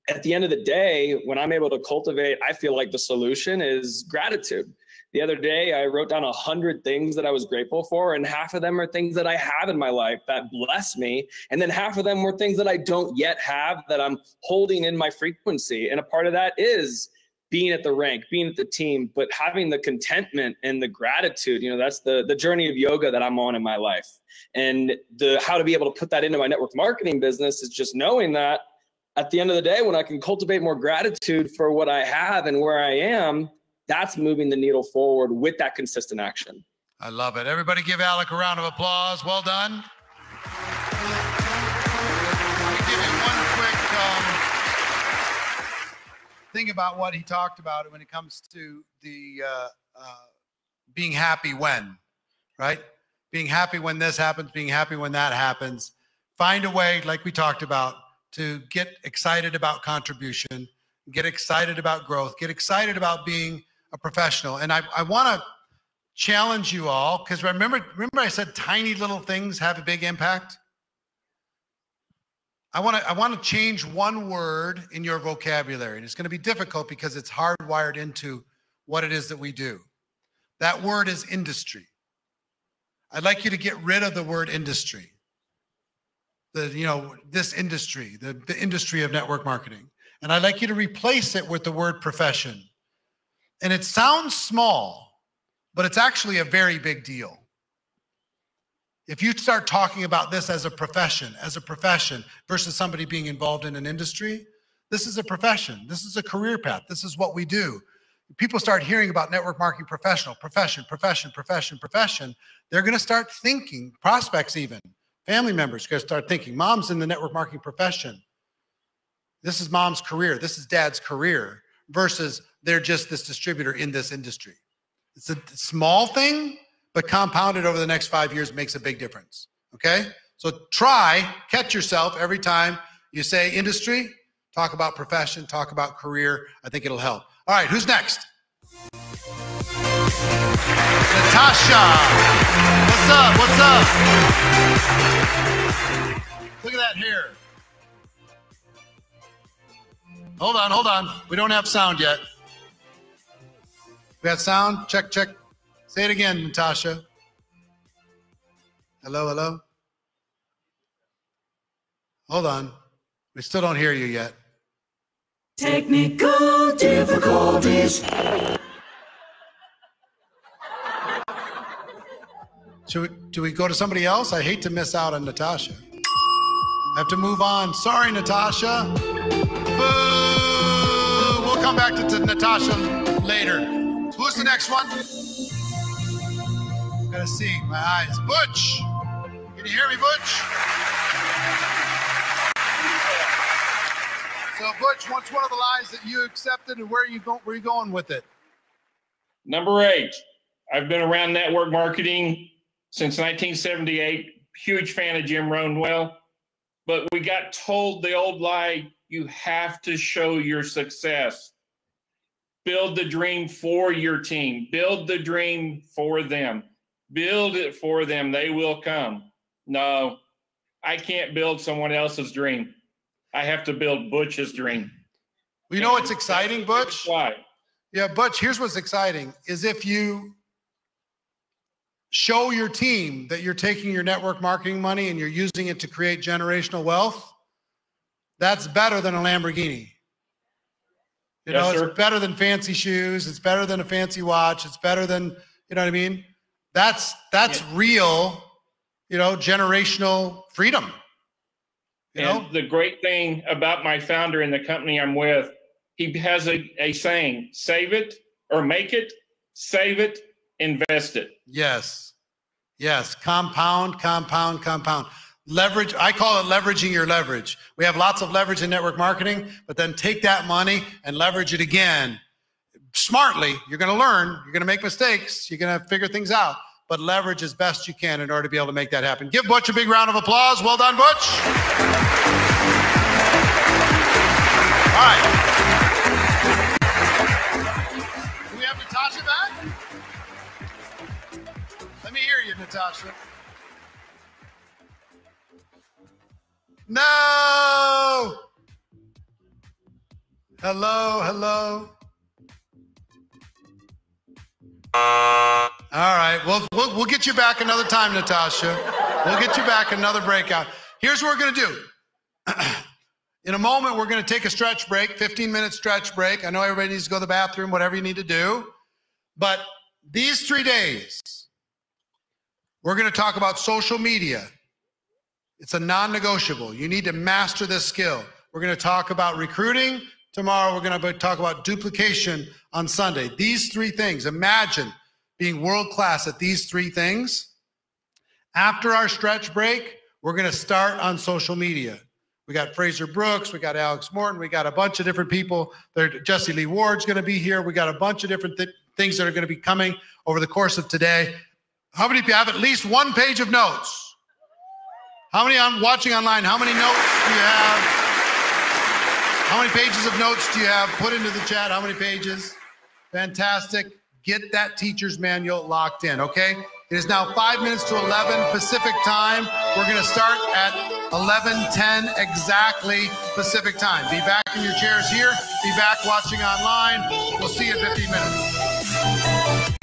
at the end of the day, when I'm able to cultivate, I feel like the solution is gratitude. The other day, I wrote down 100 things that I was grateful for, and half of them are things that I have in my life that bless me. And then half of them were things that I don't yet have that I'm holding in my frequency. And a part of that is being at the rank, being at the team, but having the contentment and the gratitude. That's the journey of yoga that I'm on in my life. And how to be able to put that into my network marketing business is just knowing that at the end of the day, when I can cultivate more gratitude for what I have and where I am, that's moving the needle forward with that consistent action. I love it. Everybody give Alec a round of applause. Well done. Let me give you one quick thing about what he talked about when it comes to the being happy when, right? Being happy when this happens, being happy when that happens. Find a way, like we talked about, to get excited about contribution, get excited about growth, get excited about being a professional. And I want to challenge you all, because remember I said tiny little things have a big impact? I want to change one word in your vocabulary. And it's going to be difficult because it's hardwired into what it is that we do. That word is industry. I'd like you to get rid of the word industry. This industry, the industry of network marketing. And I'd like you to replace it with the word profession. And it sounds small, but it's actually a very big deal. If you start talking about this as a profession versus somebody being involved in an industry, this is a profession. This is a career path. This is what we do. People start hearing about network marketing profession. They're going to start thinking, prospects even, family members are going to start thinking, mom's in the network marketing profession. This is mom's career. This is dad's career versus they're just this distributor in this industry. It's a small thing, but compounded over the next 5 years makes a big difference, okay? So catch yourself every time you say industry, talk about profession, talk about career. I think it'll help. All right, who's next? Natasha. What's up? Look at that hair. Hold on. We don't have sound yet. We got sound? Check. Say it again, Natasha. Hello? Hold on. We still don't hear you yet. Technical difficulties. Do we go to somebody else? I hate to miss out on Natasha. I have to move on. Sorry, Natasha. Boo! We'll come back to Natasha later. Who's the next one? Gotta see my eyes. Butch! Can you hear me, Butch? So, Butch, what's one of the lies that you accepted, and where are you going with it? Number 8. I've been around network marketing since 1978. Huge fan of Jim Rohnwell. But we got told the old lie, you have to show your success. Build the dream for your team. Build the dream for them. Build it for them. They will come. No, I can't build someone else's dream. I have to build Butch's dream. Well, you know what's exciting, Butch? Why? Yeah, Butch, here's what's exciting, is if you show your team that you're taking your network marketing money and you're using it to create generational wealth, that's better than a Lamborghini. You know, it's better than fancy shoes. It's better than a fancy watch. It's better than, you know what I mean? That's real, generational freedom. And the great thing about my founder and the company I'm with, he has a saying, save it or make it, save it, invest it. Yes. Compound. Leverage. I call it leveraging your leverage. We have lots of leverage in network marketing, but then take that money and leverage it again. Smartly, you're going to learn, you're going to make mistakes, you're going to figure things out, but leverage as best you can in order to be able to make that happen. Give Butch a big round of applause. Well done, Butch. All right. Do we have Natasha back? Let me hear you, Natasha. No. Hello. All right, we'll get you back another time, Natasha. We'll get you back another breakout. Here's what we're going to do. In a moment, we're going to take a stretch break, 15-minute stretch break. I know everybody needs to go to the bathroom, whatever you need to do. But these 3 days, we're going to talk about social media. It's a non-negotiable. You need to master this skill. We're going to talk about recruiting. Tomorrow, we're going to talk about duplication on Sunday. These 3 things, imagine being world-class at these 3 things. After our stretch break, we're going to start on social media. We got Fraser Brooks, we got Alex Morton, we got a bunch of different people. Jesse Lee Ward's going to be here. We got a bunch of different things that are going to be coming over the course of today. How many of you have at least 1 page of notes? How many watching online? How many notes do you have? How many pages of notes do you have? Put into the chat. How many pages? Fantastic. Get that teacher's manual locked in, okay? It is now 5 minutes to 11 Pacific time. We're going to start at 11:10 exactly Pacific time. Be back in your chairs here. Be back watching online. We'll see you in 15 minutes.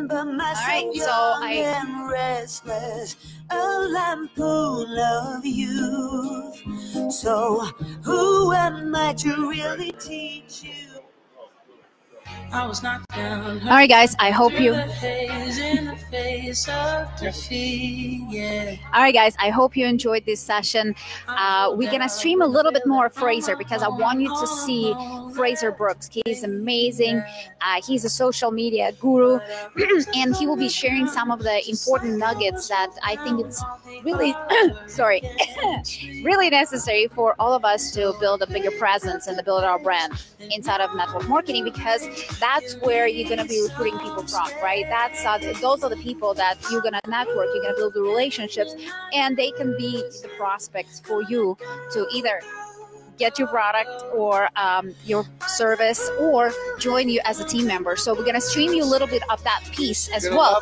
remember myself right, so young I and restless, a lampoon of youth. So who am I to really teach you? I was knocked down. All right, guys, I hope you. In the face of defeat, yeah. All right, guys, I hope you enjoyed this session. We're going to stream a little bit more of Fraser because I want you to see Fraser Brooks. He's amazing. He's a social media guru, and he will be sharing some of the important nuggets that I think it's really, sorry, really necessary for all of us to build a bigger presence and to build our brand inside of network marketing, because that's where you're going to be recruiting people from, right? Those are the people that you're going to network, you're going to build the relationships, and they can be the prospects for you to either get your product or your service or join you as a team member. So we're going to stream you a little bit of that piece as well.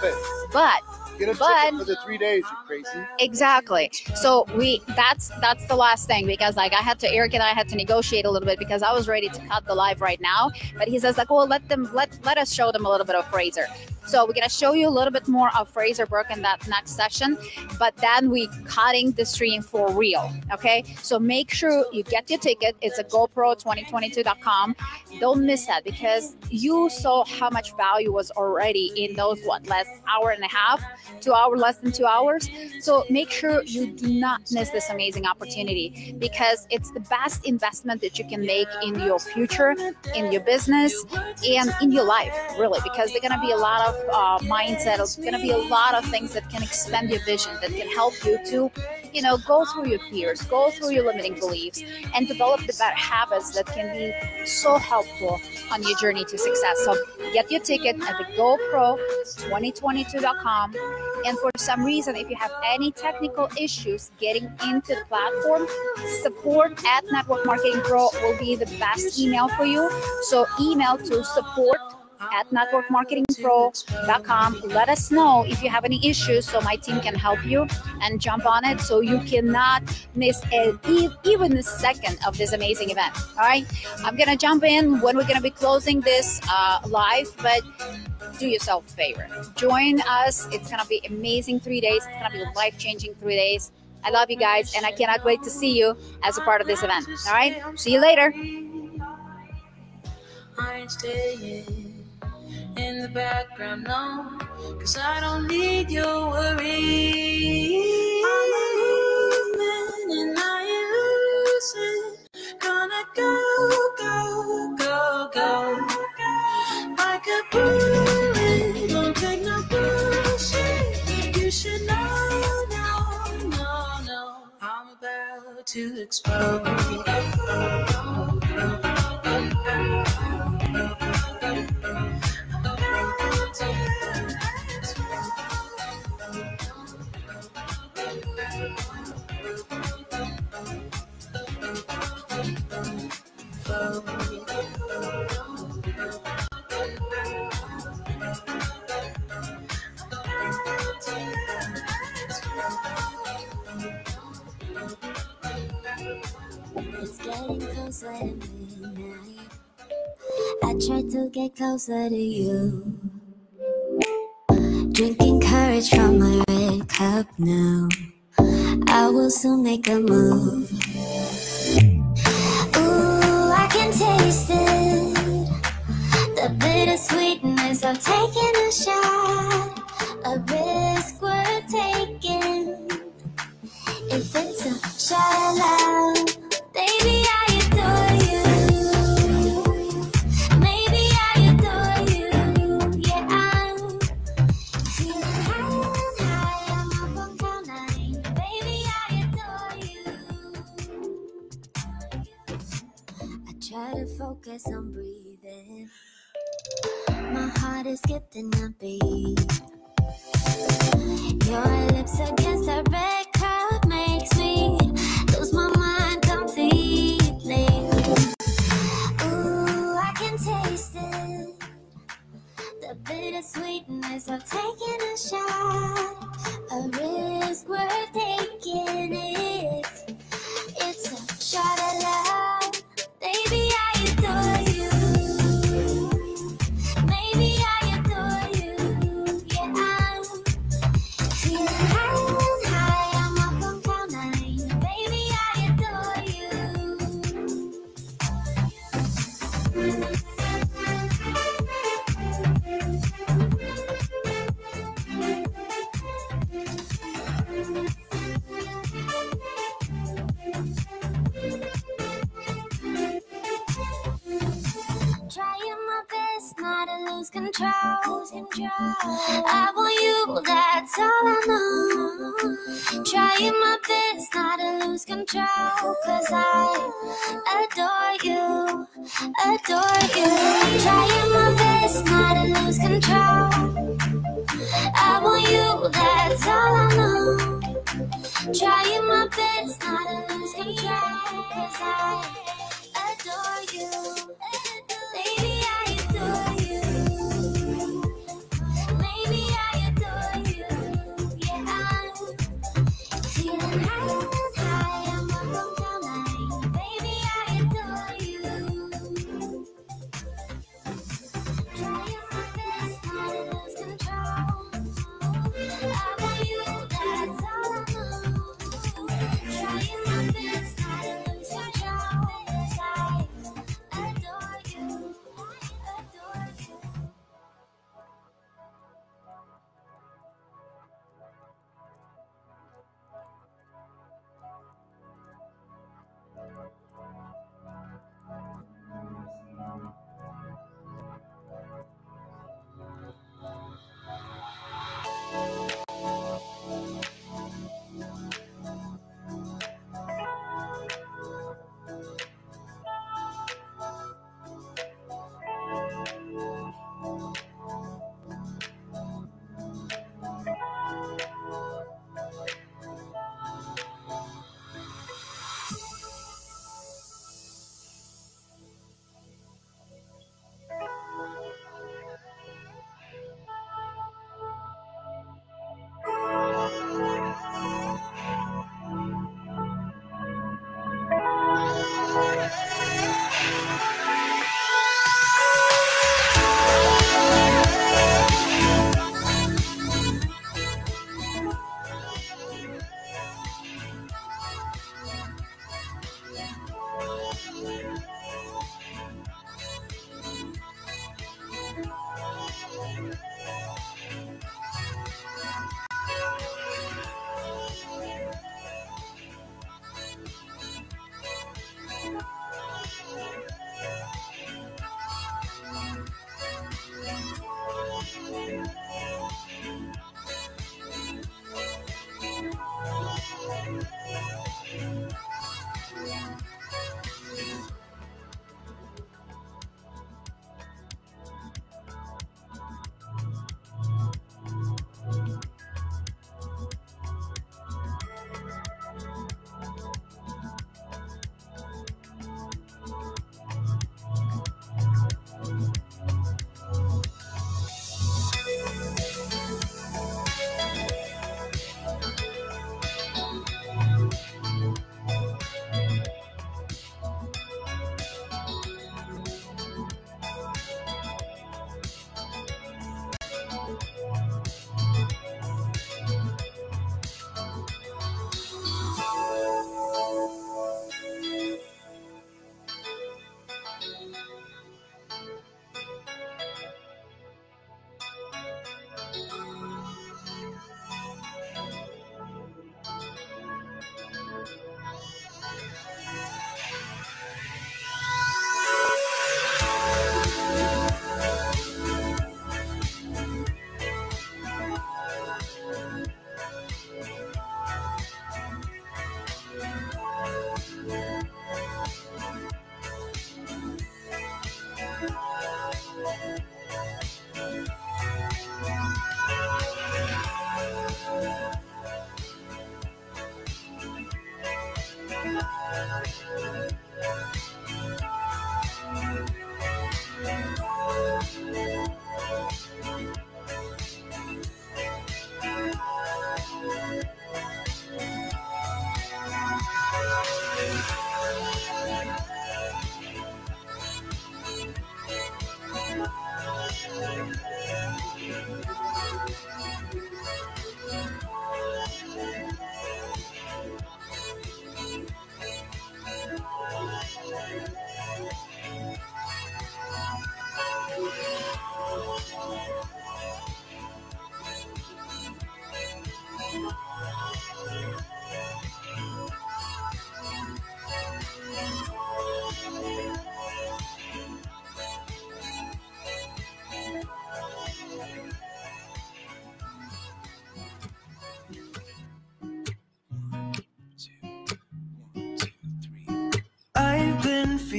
But Get a ticket for the 3 days, you crazy. Exactly. So that's the last thing, because like Eric and I had to negotiate a little bit because I was ready to cut the live right now, but he says like, well, let us show them a little bit of Fraser. So we're gonna show you a little bit more of Fraser Brook in that next session, but then we cutting the stream for real. Okay. So make sure you get your ticket. It's a GoPro2022.com. Don't miss that, because you saw how much value was already in those last hour and a half. 2 hours, less than 2 hours. So make sure you do not miss this amazing opportunity, because it's the best investment that you can make in your future, in your business, and in your life, really, because there's going to be a lot of mindset. There's going to be a lot of things that can expand your vision, that can help you to, go through your fears, go through your limiting beliefs, and develop the better habits that can be so helpful on your journey to success. So get your ticket at the GoPro2022.com. And for some reason, if you have any technical issues getting into the platform, support at Network Marketing Pro will be the best email for you. So email to support@networkmarketingpro.com. Let us know if you have any issues so my team can help you and jump on it, so you cannot miss even a second of this amazing event. All right, I'm going to jump in when we're going to be closing this live, but do yourself a favor. Join us. It's going to be amazing 3 days. It's going to be life-changing 3 days. I love you guys, and I cannot wait to see you as a part of this event. All right, see you later. I ain't staying in the background, no, 'cause I don't need your worry. I'm a movement and I ain't losing. Gonna go, go, go, go. Like a bullet, don't take no bullshit. You should know, no, I'm about to explode. It's getting closer to midnight. I try to get closer to you. Drinking courage from my red cup now. I will soon make a move. Ooh, I can taste it. The bittersweetness of taking a shot. A risk worth taking. If it's a shot of love, baby, I adore you. Maybe I adore you. Yeah, I'm feeling high, I'm up on cloud nine. Baby, I adore you. I try to focus on breathing. My heart is skipping a beat. Your lips against a red cup makes me lose my mind completely. Ooh, I can taste it. The bittersweetness of taking a shot. A risk worth taking it. It's a shot of love. Baby, I adore you. Maybe I adore you. Trying my best not to lose control. I want you, that's all I know. Trying my best not to lose control, 'cause I adore you, adore you. Trying my best not to lose control. I want you, that's all I know. Trying my best not to lose control, 'cause I adore you. Baby, I adore you. Baby, I adore you. Yeah, I'm feeling high, I'm up on cloud nine. Baby, I adore you. Trying my best not to lose control. I want you, that's all I know. Trying my best not to lose control, 'cause I adore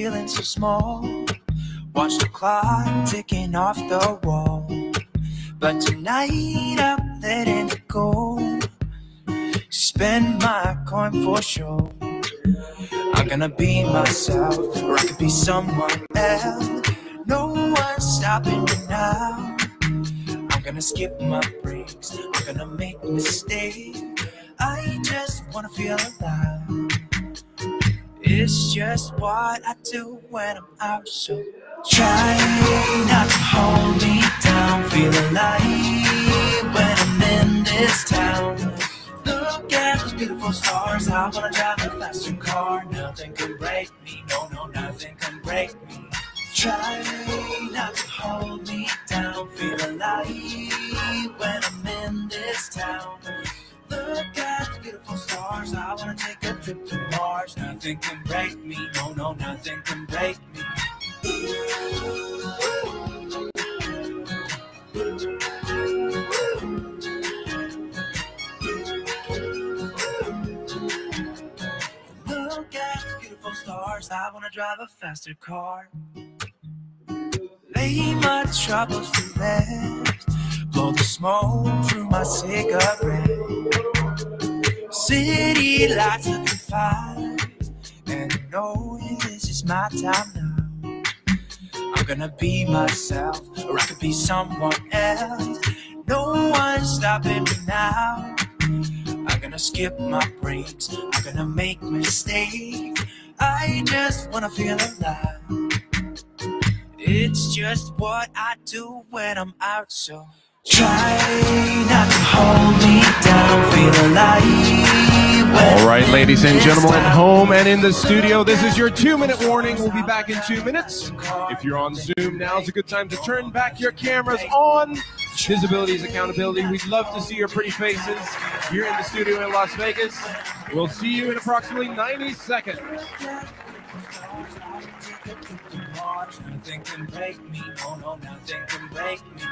feeling so small. Watch the clock ticking off the wall. But tonight I'm letting it go. Spend my coin for sure. I'm gonna be myself, or I could be someone else. No one's stopping me now. I'm gonna skip my breaks, I'm gonna make mistakes. I just wanna feel alive. It's just what I do when I'm out, so try not to hold me down. Feel alive when I'm in this town. Look at those beautiful stars. I wanna drive a faster car. Nothing can break me, no, no, nothing can break me. Try not to hold me down. Feel alive when I'm in this town. Look at the beautiful stars. I wanna take a trip to Mars. Nothing can break me. No, no, nothing can break me. Look at the beautiful stars. I wanna drive a faster car. Lay my troubles to rest. Blow the smoke through my cigarette. City lights looking fine, and I know this is my time now. I'm gonna be myself, or I could be someone else. No one's stopping me now. I'm gonna skip my breaks, I'm gonna make mistakes. I just wanna feel alive. It's just what I do when I'm out, so try not to hold me down, feel alive. All right, ladies and gentlemen at home and in the studio, this is your 2-minute warning. We'll be back in 2 minutes. If you're on Zoom, now's a good time to turn back your cameras on. Visibility is accountability. We'd love to see your pretty faces here in the studio in Las Vegas. We'll see you in approximately 90 seconds. Nothing can break me, no, no, nothing can break me.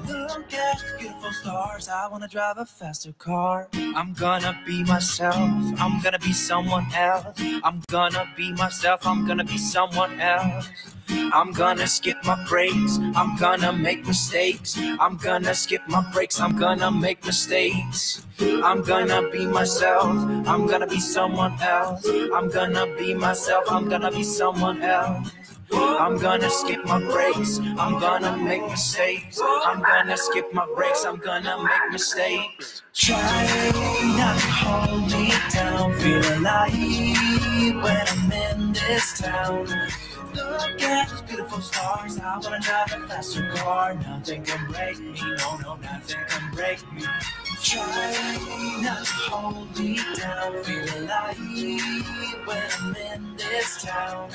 Look at the beautiful stars. I wanna drive a faster car. I'm gonna be myself. I'm gonna be someone else. I'm gonna be myself. I'm gonna be someone else. I'm gonna skip my breaks. I'm gonna make mistakes. I'm gonna skip my breaks. I'm gonna make mistakes. I'm gonna be myself. I'm gonna be someone else. I'm gonna be myself. I'm gonna be someone else. I'm gonna skip my breaks. I'm gonna make mistakes. I'm gonna skip my breaks. I'm gonna make mistakes. Try not to hold me down. Feel alive when I'm in this town. Look at these beautiful stars. I wanna drive a faster car. Nothing can break me. No, no, nothing can break me. Try not to hold me down. Feel alive when I'm in this town.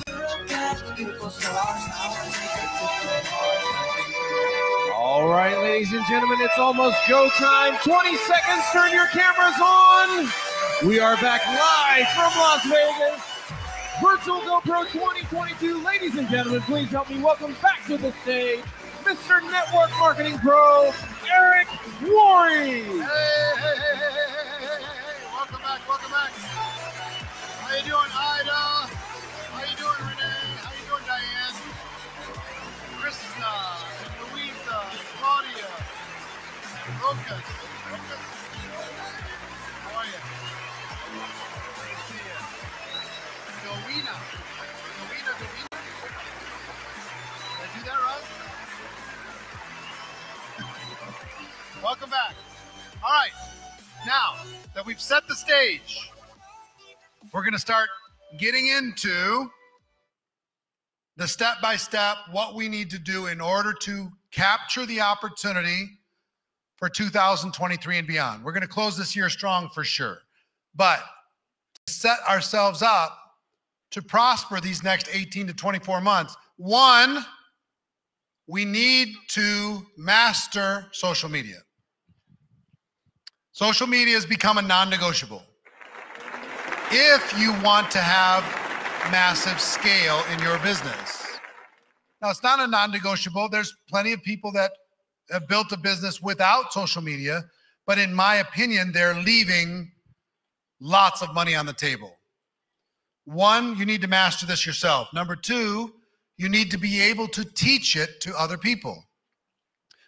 Look at the beautiful stars. I wanna take a trip to Mars. All right, ladies and gentlemen, it's almost go time. 20 seconds, turn your cameras on. We are back live from Las Vegas. Virtual GoPro 2022. Ladies and gentlemen, please help me welcome back to the stage Mr. Network Marketing Pro, Eric Worre. Hey. Welcome back, welcome back. How you doing, Ida? How you doing, Renee? How you doing, Diane? Krista, and Louisa, and Claudia, and Rokas. How are you? Good to see you. Dowena. Did I do that right? Welcome back. All right, now that we've set the stage, we're going to start getting into the step-by-step, what we need to do in order to capture the opportunity for 2023 and beyond. We're going to close this year strong for sure, but to set ourselves up to prosper these next 18 to 24 months, one, we need to master social media. Social media has become a non-negotiable. If you want to have massive scale in your business, Now, it's not a non-negotiable. There's plenty of people that have built a business without social media, but in my opinion, they're leaving lots of money on the table. One, you need to master this yourself. Number two, you need to be able to teach it to other people.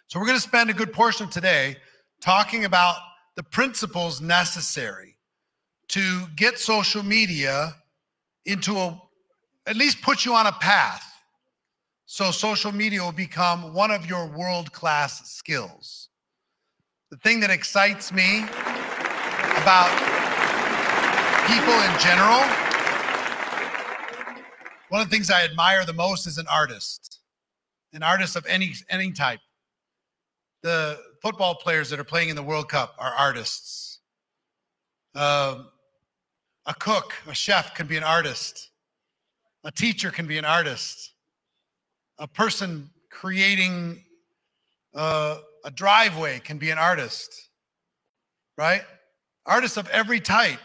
So we're going to spend a good portion of today talking about the principles necessary to get social media into at least put you on a path so social media will become one of your world-class skills. The thing that excites me about people in general, one of the things I admire the most is an artist of any type. The football players that are playing in the World Cup are artists. A cook, a chef can be an artist. A teacher can be an artist. A person creating a driveway can be an artist, right? Artists of every type.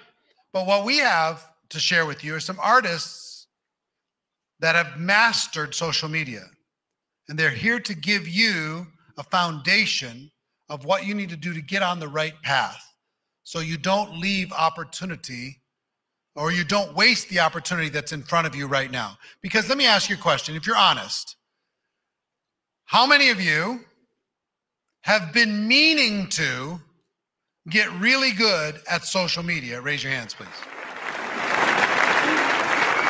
But what we have to share with you are some artists that have mastered social media. And they're here to give you a foundation of what you need to do to get on the right path so you don't leave opportunity or you don't waste the opportunity that's in front of you right now. Because let me ask you a question, if you're honest. How many of you have been meaning to get really good at social media? Raise your hands, please.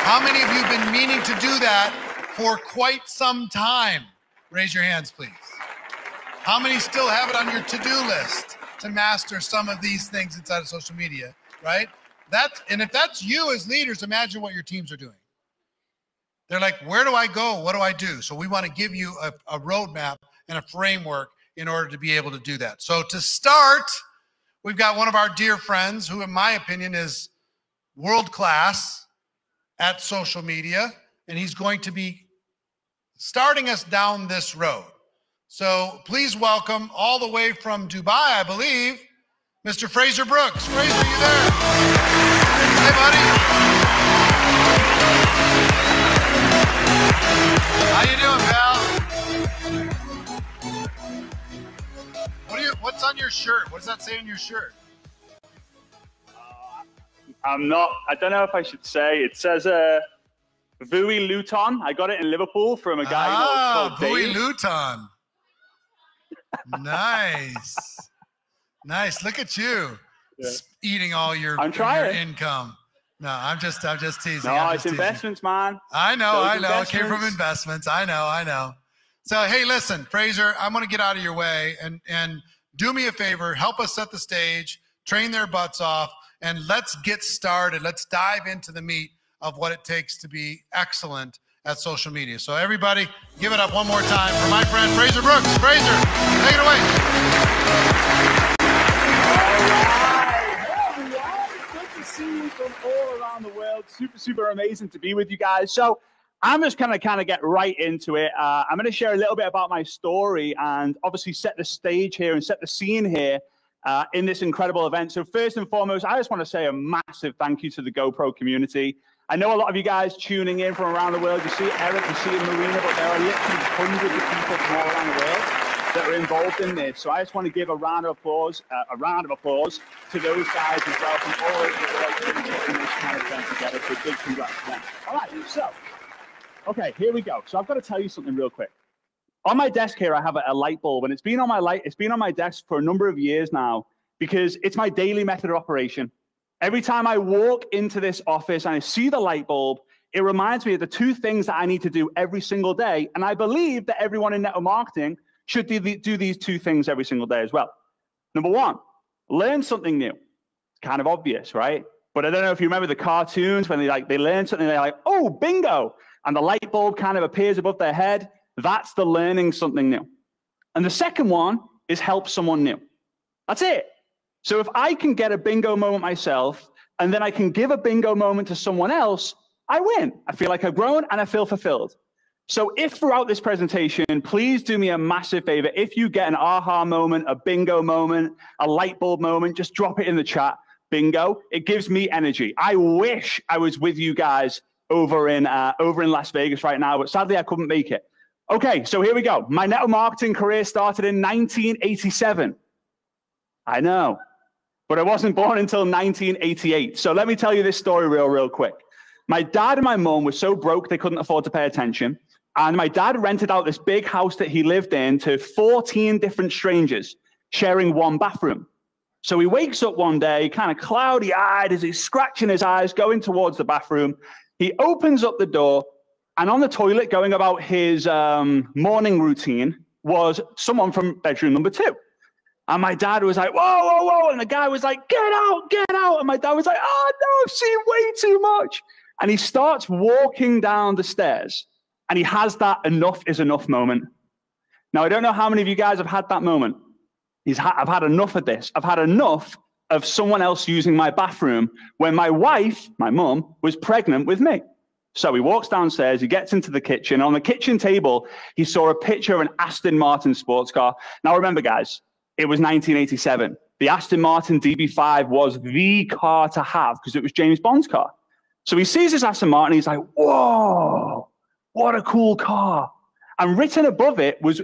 How many of you have been meaning to do that for quite some time? Raise your hands, please. How many still have it on your to-do list to master some of these things inside of social media, right? And if that's you as leaders, imagine what your teams are doing. They're like, where do I go? What do I do? So we want to give you a roadmap and a framework in order to be able to do that. So to start, we've got one of our dear friends who, in my opinion, is world-class at social media, and he's going to be starting us down this road. So please welcome, all the way from Dubai, I believe, Mr. Fraser Brooks. Fraser, you there? Hey, buddy. How you doing, pal? What's on your shirt? What does that say on your shirt? I don't know if I should say. It says Vui Luton. I got it in Liverpool from a guy called Vui Dave. Luton. Nice. Nice. Look at you. Yeah. Eating all your income. No, I'm just teasing. No, it's investments, man. I know. It came from investments. I know. So, hey, listen, Fraser, I'm going to get out of your way and do me a favor. Help us set the stage, train their butts off, and let's get started. Let's dive into the meat of what it takes to be excellent at social media. So everybody, give it up one more time for my friend Fraser Brooks. Fraser, take it away. Good to see you from all around the world. Super amazing to be with you guys. So I'm just going to kind of get right into it. I'm going to share a little bit about my story and obviously set the stage here and set the scene here in this incredible event. So first and foremost, I just want to say a massive thank you to the GoPro community. I know a lot of you guys tuning in from around the world. You see Eric, you see Marina, but there are literally hundreds of people from all around the world that are involved in this. So I just want to give a round of applause to those guys as well from all over the world that are putting this kind of event together. So big congrats to them. All right, so, okay, here we go. So I've got to tell you something real quick. On my desk here, I have a light bulb, and it's been on my desk for a number of years now because it's my daily method of operation. Every time I walk into this office and I see the light bulb, it reminds me of the two things that I need to do every single day. And I believe that everyone in network marketing should do these two things every single day as well. Number one, learn something new. It's kind of obvious, right? But I don't know if you remember the cartoons when they learn something, they're like, oh, bingo. And the light bulb kind of appears above their head. That's the learning something new. And the second one is help someone new. That's it. So if I can get a bingo moment myself, and then I can give a bingo moment to someone else, I win. I feel like I've grown and I feel fulfilled. So if throughout this presentation, please do me a massive favor. If you get an aha moment, a bingo moment, a light bulb moment, just drop it in the chat. Bingo. It gives me energy. I wish I was with you guys over in Las Vegas right now, but sadly I couldn't make it. Okay, so here we go. My network marketing career started in 1987. I know, but I wasn't born until 1988. So let me tell you this story real quick. My dad and my mom were so broke they couldn't afford to pay attention. And my dad rented out this big house that he lived in to 14 different strangers sharing one bathroom. So he wakes up one day, kind of cloudy-eyed, as he's scratching his eyes, going towards the bathroom. He opens up the door, and on the toilet, going about his morning routine, was someone from bedroom number 2. And my dad was like, whoa. And the guy was like, get out. And my dad was like, oh, no, I've seen way too much. And he starts walking down the stairs. And he has that enough is enough moment. Now, I don't know how many of you guys have had that moment. I've had enough of this. I've had enough of someone else using my bathroom when my wife, my mum, was pregnant with me. So he walks downstairs, he gets into the kitchen. On the kitchen table, he saw a picture of an Aston Martin sports car. Now, remember, guys, it was 1987. The Aston Martin DB5 was the car to have because it was James Bond's car. So he sees this Aston Martin, he's like, whoa, what a cool car. And written above it was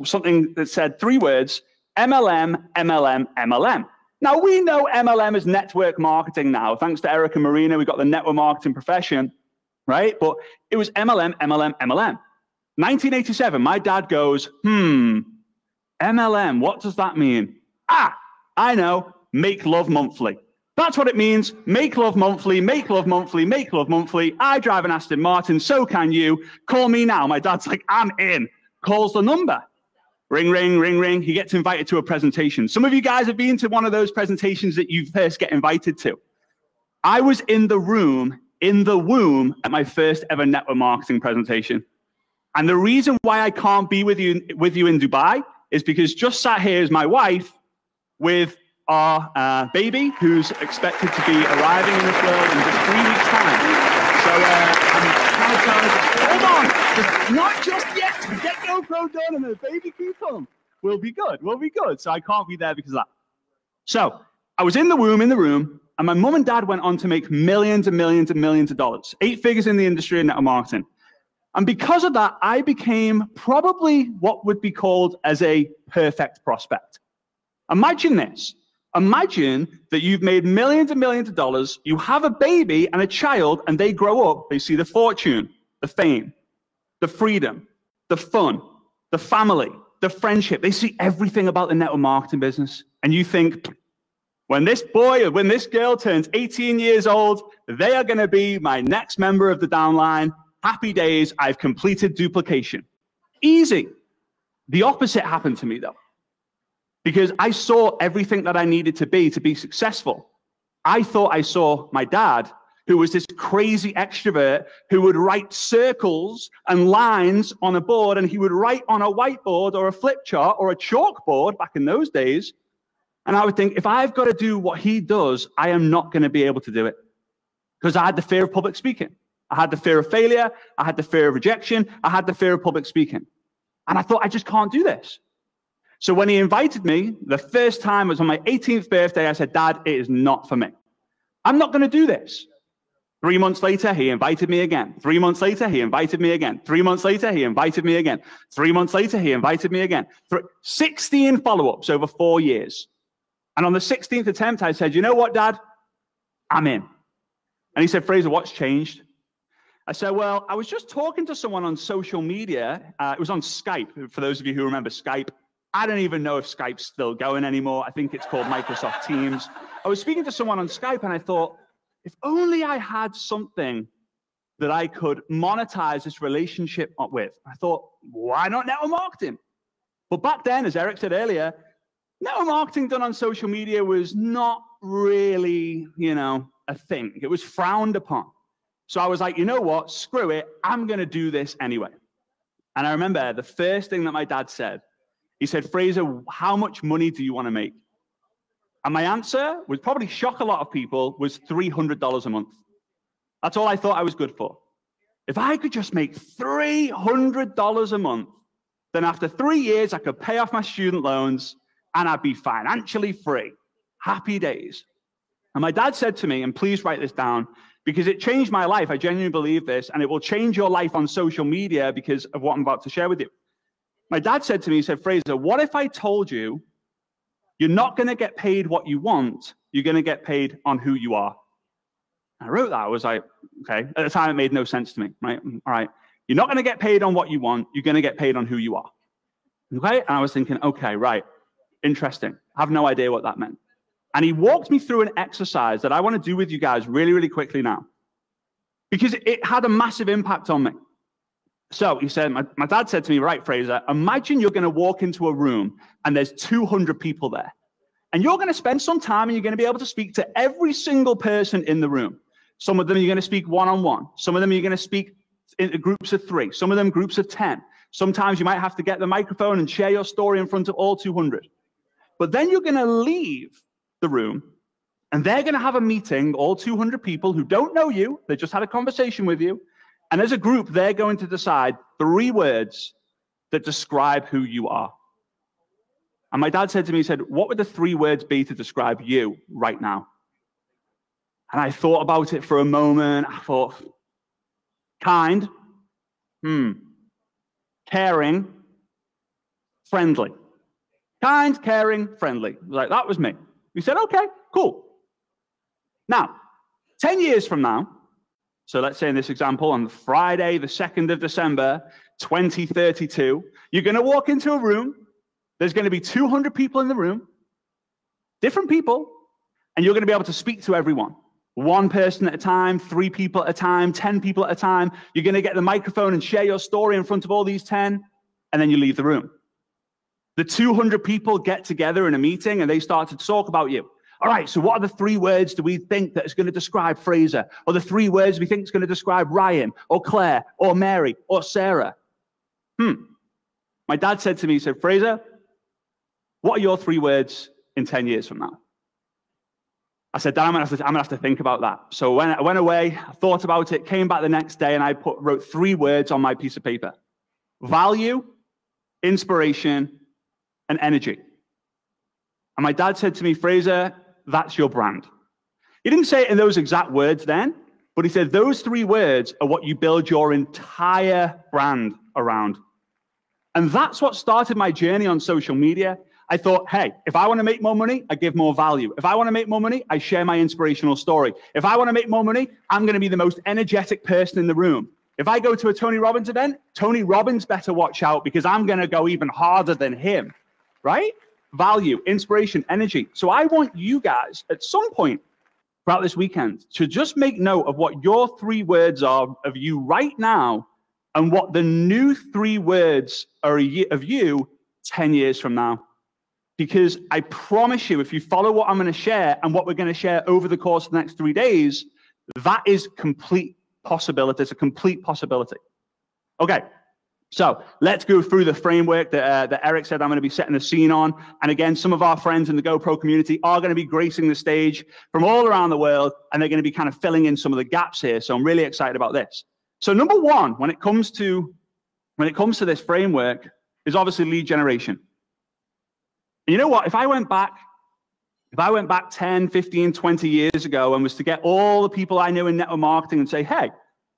something that said 3 words, MLM, MLM, MLM. Now, we know MLM is network marketing now. Thanks to Erica Marina, we got the network marketing profession, right? But it was MLM, MLM, MLM. 1987, my dad goes, MLM, what does that mean? I know, make love monthly. That's what it means. Make love monthly, make love monthly, make love monthly. I drive an Aston Martin, so can you. Call me now. My dad's like, I'm in. Calls the number. Ring, ring, ring, ring. He gets invited to a presentation. Some of you guys have been to one of those presentations that you first get invited to. I was in the room, in the womb, at my first ever network marketing presentation. And the reason why I can't be with you in Dubai is because just sat here is my wife with our baby, who's expected to be arriving in this world in just 3 weeks' time. So hold on, not just yet. Get GoPro done and the baby can come. We'll be good. So I can't be there because of that. So I was in the room, and my mum and dad went on to make millions and millions and millions of dollars. 8 figures in the industry of network marketing. And because of that, I became probably what would be called as a perfect prospect. Imagine this. Imagine that you've made millions and millions of dollars, you have a baby and a child, and they grow up, they see the fortune, the fame, the freedom, the fun, the family, the friendship. They see everything about the network marketing business. And you think, when this boy or when this girl turns 18 years old, they are going to be my next member of the downline. Happy days, I've completed duplication. Easy. The opposite happened to me, though. Because I saw everything that I needed to be successful. I thought I saw my dad, who was this crazy extrovert who would write circles and lines on a board, and he would write on a whiteboard or a flip chart or a chalkboard back in those days. And I would think, if I've got to do what he does, I am not going to be able to do it. Because I had the fear of public speaking. I had the fear of failure. I had the fear of rejection. I had the fear of public speaking. And I thought, I just can't do this. So when he invited me, the first time was on my 18th birthday, I said, Dad, it is not for me. I'm not going to do this. 3 months later, he invited me again. 3 months later, he invited me again. 3 months later, he invited me again. 3 months later, he invited me again. 16 follow-ups over 4 years. And on the 16th attempt, I said, you know what, Dad? I'm in. And he said, Fraser, what's changed? I said, well, I was just talking to someone on social media. It was on Skype, for those of you who remember Skype. I don't even know if Skype's still going anymore. I think it's called Microsoft Teams. I was speaking to someone on Skype, and I thought, if only I had something that I could monetize this relationship with. I thought, why not network marketing? But back then, as Eric said earlier, network marketing done on social media was not really, a thing. It was frowned upon. So I was like, you know what? Screw it. I'm going to do this anyway. And I remember the first thing that my dad said, he said, Fraser, how much money do you want to make? And my answer would probably shock a lot of people, was $300 a month. That's all I thought I was good for. If I could just make $300 a month, then after 3 years, I could pay off my student loans and I'd be financially free. Happy days. And my dad said to me, and please write this down, because it changed my life. I genuinely believe this, and it will change your life on social media because of what I'm about to share with you. My dad said to me, he said, Fraser, what if I told you you're not going to get paid what you want, you're going to get paid on who you are? I wrote that. I was like, okay. At the time, it made no sense to me, right? All right. You're not going to get paid on what you want. You're going to get paid on who you are. Okay? And I was thinking, okay, right. Interesting. I have no idea what that meant. And he walked me through an exercise that I want to do with you guys really, really quickly now, because it had a massive impact on me. So he said, my dad said to me, right, Fraser, imagine you're going to walk into a room and there's 200 people there. And you're going to spend some time and you're going to be able to speak to every single person in the room. Some of them you're going to speak one-on-one. Some of them you're going to speak in groups of 3. Some of them groups of 10. Sometimes you might have to get the microphone and share your story in front of all 200. But then you're going to leave the room and they're going to have a meeting, all 200 people who don't know you. They just had a conversation with you. And as a group, they're going to decide 3 words that describe who you are. And my dad said to me, he said, what would the 3 words be to describe you right now? And I thought about it for a moment. I thought, kind, caring, friendly. Kind, caring, friendly. Like, that was me. We said, okay, cool. Now, 10 years from now, so let's say in this example, on Friday, the 2nd of December, 2032, you're going to walk into a room. There's going to be 200 people in the room, different people, and you're going to be able to speak to everyone. 1 person at a time, 3 people at a time, 10 people at a time. You're going to get the microphone and share your story in front of all these 10, and then you leave the room. The 200 people get together in a meeting, and they start to talk about you. All right, so what are the 3 words do we think that is going to describe Fraser? Or the 3 words we think is going to describe Ryan, or Claire, or Mary, or Sarah? My dad said to me, he said, Fraser, what are your 3 words in 10 years from now? I said, Dad, I'm going to have to think about that. So when I went away, I thought about it, came back the next day, and I wrote 3 words on my piece of paper. Value, inspiration, and energy. And my dad said to me, Fraser, that's your brand. He didn't say it in those exact words then, but he said those 3 words are what you build your entire brand around. And that's what started my journey on social media. I thought, hey, if I want to make more money, I give more value. If I want to make more money, I share my inspirational story. If I want to make more money, I'm going to be the most energetic person in the room. If I go to a Tony Robbins event, Tony Robbins better watch out because I'm going to go even harder than him, right? Value, inspiration, energy. So I want you guys at some point throughout this weekend to just make note of what your 3 words are of you right now and what the new 3 words are of you 10 years from now. Because I promise you, if you follow what I'm going to share and what we're going to share over the course of the next 3 days, that is complete possibility. It's a complete possibility. Okay, so let's go through the framework that Eric said I'm going to be setting the scene on. And again, some of our friends in the GoPro community are going to be gracing the stage from all around the world, and they're going to be kind of filling in some of the gaps here. So I'm really excited about this. So number 1, when it comes to this framework, is obviously lead generation. And you know what? If I went back 10, 15, 20 years ago and was to get all the people I knew in network marketing and say, hey,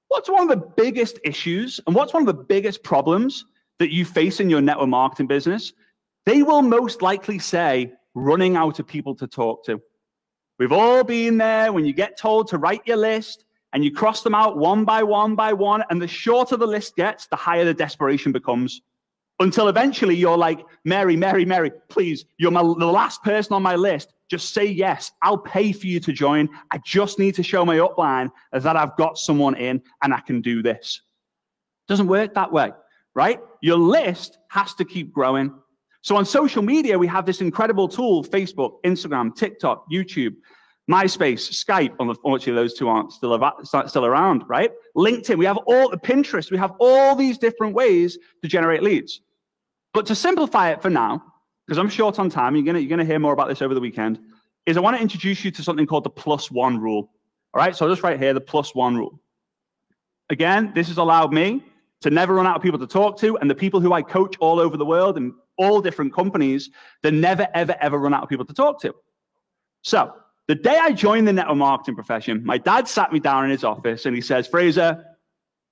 what's one of the biggest issues and what's one of the biggest problems that you face in your network marketing business? They will most likely say running out of people to talk to. We've all been there when you get told to write your list and you cross them out one by one by one, and the shorter the list gets, the higher the desperation becomes. Until eventually you're like, Mary, Mary, Mary, please, you're the last person on my list. Just say yes. I'll pay for you to join. I just need to show my upline that I've got someone in and I can do this. It doesn't work that way, right? Your list has to keep growing. So on social media, we have this incredible tool, Facebook, Instagram, TikTok, YouTube, MySpace, Skype. Unfortunately, those 2 aren't still around, right? LinkedIn, we have all the Pinterest, we have all these different ways to generate leads. But to simplify it for now, because I'm short on time, you're gonna hear more about this over the weekend, is I want to introduce you to something called the +1 rule. All right, so just right here, the +1 rule. Again, this has allowed me to never run out of people to talk to, and the people who I coach all over the world in all different companies, they never, ever, ever run out of people to talk to. So the day I joined the network marketing profession, my dad sat me down in his office and he says, Fraser,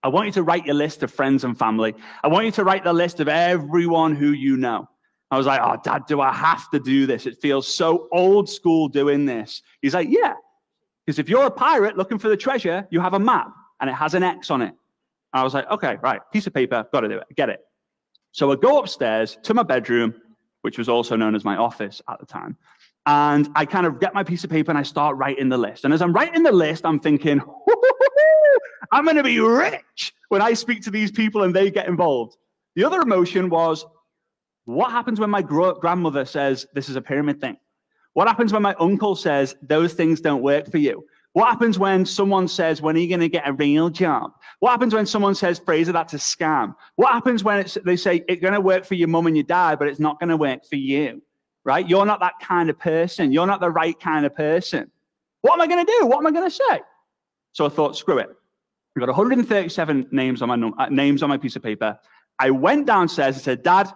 I want you to write your list of friends and family. I want you to write the list of everyone who you know. I was like, oh, Dad, do I have to do this? It feels so old school doing this. He's like, yeah, because if you're a pirate looking for the treasure, you have a map and it has an X on it. I was like, okay, right, piece of paper, got to do it, get it. So I go upstairs to my bedroom, which was also known as my office at the time, and I kind of get my piece of paper and I start writing the list. And as I'm writing the list, I'm thinking, I'm going to be rich when I speak to these people and they get involved. The other emotion was, what happens when my grandmother says this is a pyramid thing? What happens when my uncle says those things don't work for you? What happens when someone says, when are you going to get a real job? What happens when someone says, Fraser, that's a scam? What happens when they say it's going to work for your mum and your dad, but it's not going to work for you, right? You're not that kind of person. You're not the right kind of person. What am I going to do? What am I going to say? So I thought, screw it. I've got 137 names on my piece of paper. I went downstairs and said, Dad,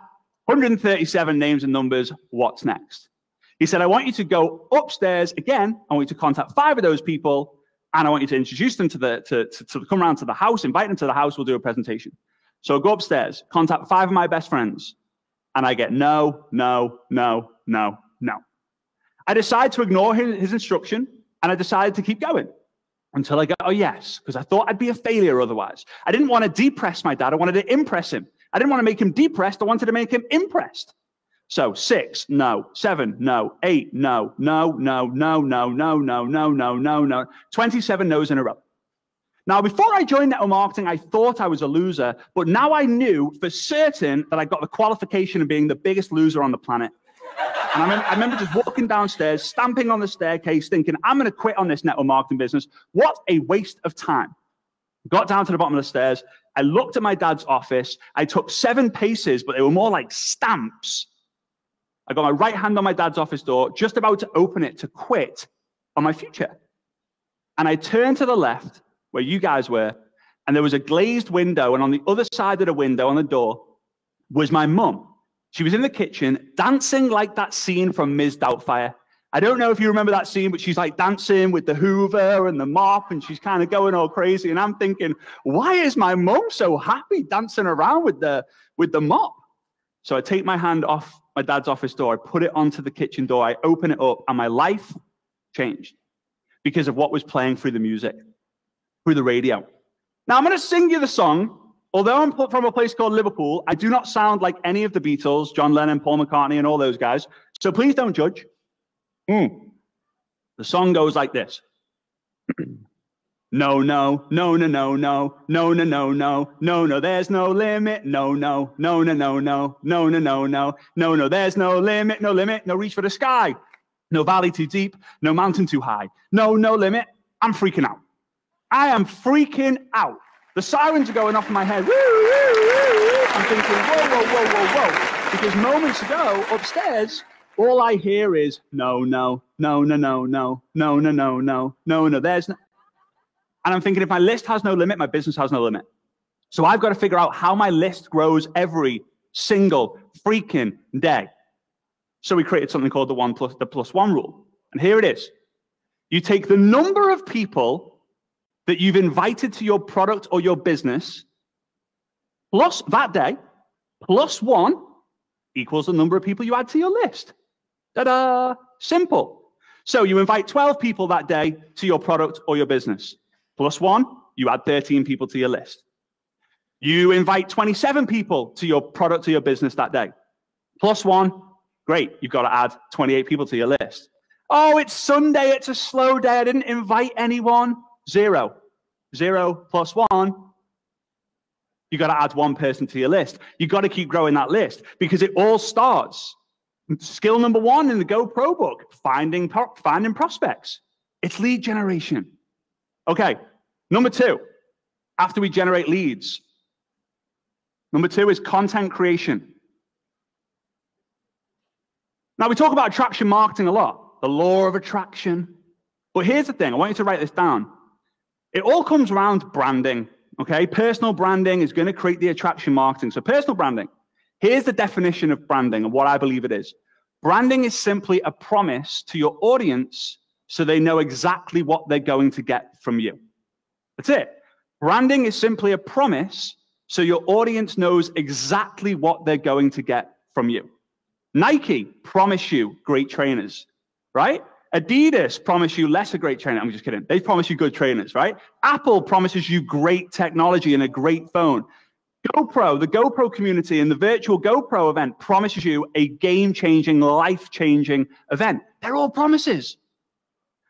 137 names and numbers, what's next? He said, I want you to go upstairs again. I want you to contact 5 of those people, and I want you to introduce them to come around to the house, invite them to the house, we'll do a presentation. So I go upstairs, contact 5 of my best friends, and I get no, no, no, no, no. I decide to ignore his instruction, and I decided to keep going until I got a yes, because I thought I'd be a failure otherwise. I didn't want to depress my dad, I wanted to impress him. I didn't want to make him depressed, I wanted to make him impressed. So 6, no. 7, no. 8, no. No, no, no, no, no, no, no, no, no, no. 27 no's in a row. Now, before I joined network marketing, I thought I was a loser, but now I knew for certain that I got the qualification of being the biggest loser on the planet. And I remember just walking downstairs, stamping on the staircase, thinking, I'm going to quit on this network marketing business. What a waste of time. Got down to the bottom of the stairs. I looked at my dad's office. I took 7 paces, but they were more like stamps. I got my right hand on my dad's office door, just about to open it to quit on my future. And I turned to the left, where you guys were, and there was a glazed window, and on the other side of the window, on the door, was my mum. She was in the kitchen, dancing like that scene from Ms. Doubtfire. I don't know if you remember that scene, but she's like dancing with the Hoover and the mop, and she's kind of going all crazy. And I'm thinking, why is my mum so happy dancing around with the mop? So I take my hand off my dad's office door, I put it onto the kitchen door, I open it up, and my life changed because of what was playing through the music, through the radio. Now I'm going to sing you the song. Although I'm from a place called Liverpool, I do not sound like any of the Beatles, John Lennon, Paul McCartney, and all those guys. So please don't judge. The song goes like this. No, no, no, no, no, no, no, no, no, no, no, no, there's no limit. No, no, no, no, no, no, no, no, no, no, no, no, there's no limit, no limit, no reach for the sky. No valley too deep, no mountain too high. No, no limit. I'm freaking out. I am freaking out. The sirens are going off in my head. Woo, woo, woo, woo. I'm thinking, whoa, whoa, whoa, whoa, whoa. Because moments ago, upstairs, all I hear is no, no, no, no, no, no, no, no, no, no, no, no, there's no. And I'm thinking, if my list has no limit, my business has no limit. So I've got to figure out how my list grows every single freaking day. So we created something called the plus one rule. And here it is. You take the number of people that you've invited to your product or your business, plus that day, plus 1 equals the number of people you add to your list. Ta-da! Simple. So you invite 12 people that day to your product or your business. Plus 1, you add 13 people to your list. You invite 27 people to your product or your business that day. Plus 1, great, you've got to add 28 people to your list. Oh, it's Sunday, it's a slow day, I didn't invite anyone. 0. 0 plus 1. You got to add 1 person to your list. You got to keep growing that list because it all starts. Skill number 1 in the Go Pro book, finding prospects. It's lead generation. Okay, number 2, after we generate leads. Number 2 is content creation. Now, we talk about attraction marketing a lot, the law of attraction. But here's the thing, I want you to write this down. It all comes around branding, okay? Personal branding is going to create the attraction marketing. So personal branding, here's the definition of branding and what I believe it is. Branding is simply a promise to your audience so they know exactly what they're going to get from you. That's it. Branding is simply a promise so your audience knows exactly what they're going to get from you. Nike promise you great trainers, right? Adidas promise you lesser great trainers. I'm just kidding. They promise you good trainers, right? Apple promises you great technology and a great phone. GoPro, the GoPro community and the virtual GoPro event promises you a game-changing, life-changing event. They're all promises.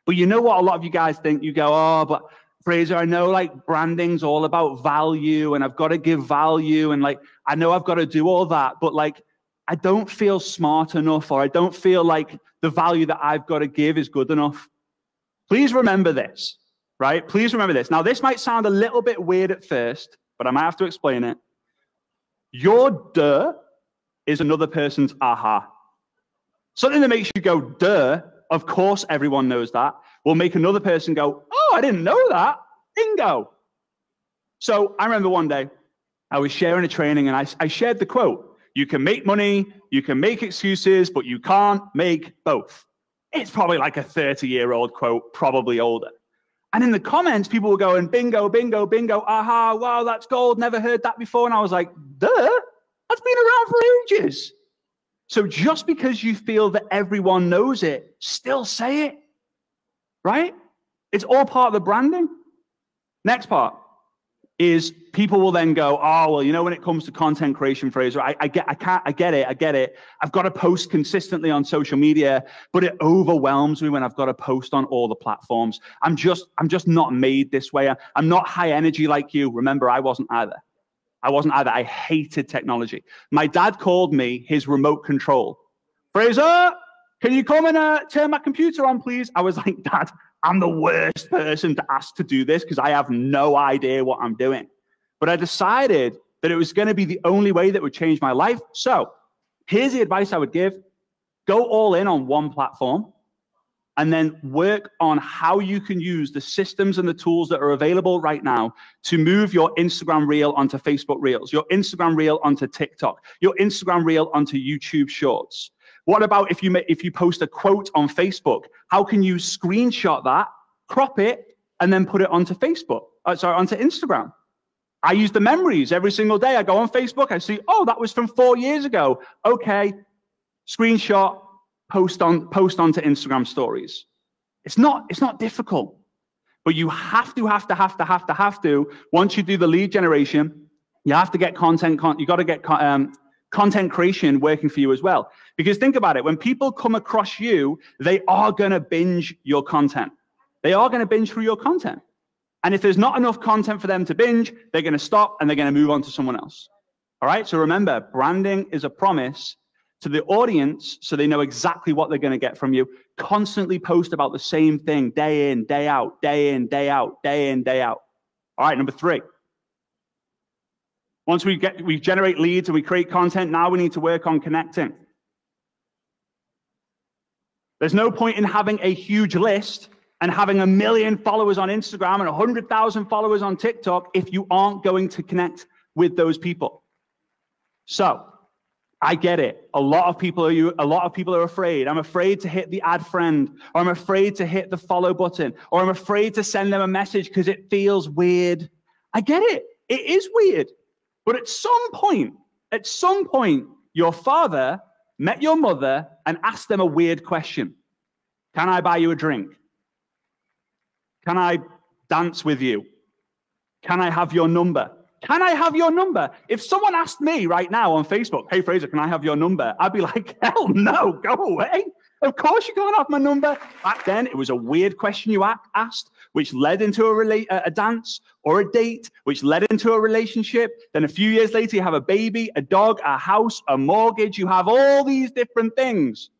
But you know what a lot of you guys think? You go, oh, but Fraser, I know like branding's all about value and I've got to give value and like, I know I've got to do all that, but like, I don't feel smart enough or I don't feel like the value that I've got to give is good enough. Please remember this, right? Please remember this. Now, this might sound a little bit weird at first, but I might have to explain it. Your duh is another person's aha. Something that makes you go, duh, of course everyone knows that, will make another person go, oh, I didn't know that. Bingo. So I remember one day I was sharing a training and I shared the quote, you can make money, you can make excuses, but you can't make both. It's probably like a 30-year-old quote, probably older. And in the comments, people were going, bingo, bingo, bingo, aha, wow, that's gold, never heard that before. And I was like, duh, that's been around for ages. So just because you feel that everyone knows it, still say it, right? It's all part of the branding. Next part is people will then go, oh, well, you know, when it comes to content creation, Fraser, I get it. I've got to post consistently on social media, but it overwhelms me when I've got to post on all the platforms. I'm just not made this way. I'm not high energy like you. Remember, I wasn't either. I hated technology. My dad called me his remote control. Fraser, can you come and turn my computer on, please? I was like, Dad, I'm the worst person to ask to do this because I have no idea what I'm doing. But I decided that it was going to be the only way that would change my life. So here's the advice I would give. Go all in on one platform and then work on how you can use the systems and the tools that are available right now to move your Instagram reel onto Facebook Reels, your Instagram reel onto TikTok, your Instagram reel onto YouTube Shorts. What about if you post a quote on Facebook? How can you screenshot that, crop it, and then put it onto onto Instagram? I use the memories every single day. I go on Facebook, I see, oh, that was from 4 years ago. Okay, screenshot, post onto Instagram stories. It's not difficult, but you have to, once you do the lead generation, you have to get you got to get content creation working for you as well. Because think about it, when people come across you, they are going to binge your content. They are going to binge through your content. And if there's not enough content for them to binge, they're going to stop and they're going to move on to someone else. All right, so remember, branding is a promise to the audience so they know exactly what they're going to get from you. Constantly post about the same thing day in, day out, day in, day out, day in, day out. All right, number 3. Once we generate leads and we create content, now we need to work on connecting. There's no point in having a huge list and having 1 million followers on Instagram and 100,000 followers on TikTok if you aren't going to connect with those people. So I get it. A lot of people are afraid. I'm afraid to hit the add friend, or I'm afraid to hit the follow button, or I'm afraid to send them a message because it feels weird. I get it. It is weird. But at some point, your father met your mother and asked them a weird question. Can I buy you a drink? Can I dance with you? Can I have your number? Can I have your number? If someone asked me right now on Facebook, hey, Fraser, can I have your number? I'd be like, hell no, go away. Of course you can't have my number. Back then, it was a weird question you asked, which led into a dance or a date, which led into a relationship. Then a few years later, you have a baby, a dog, a house, a mortgage. You have all these different things.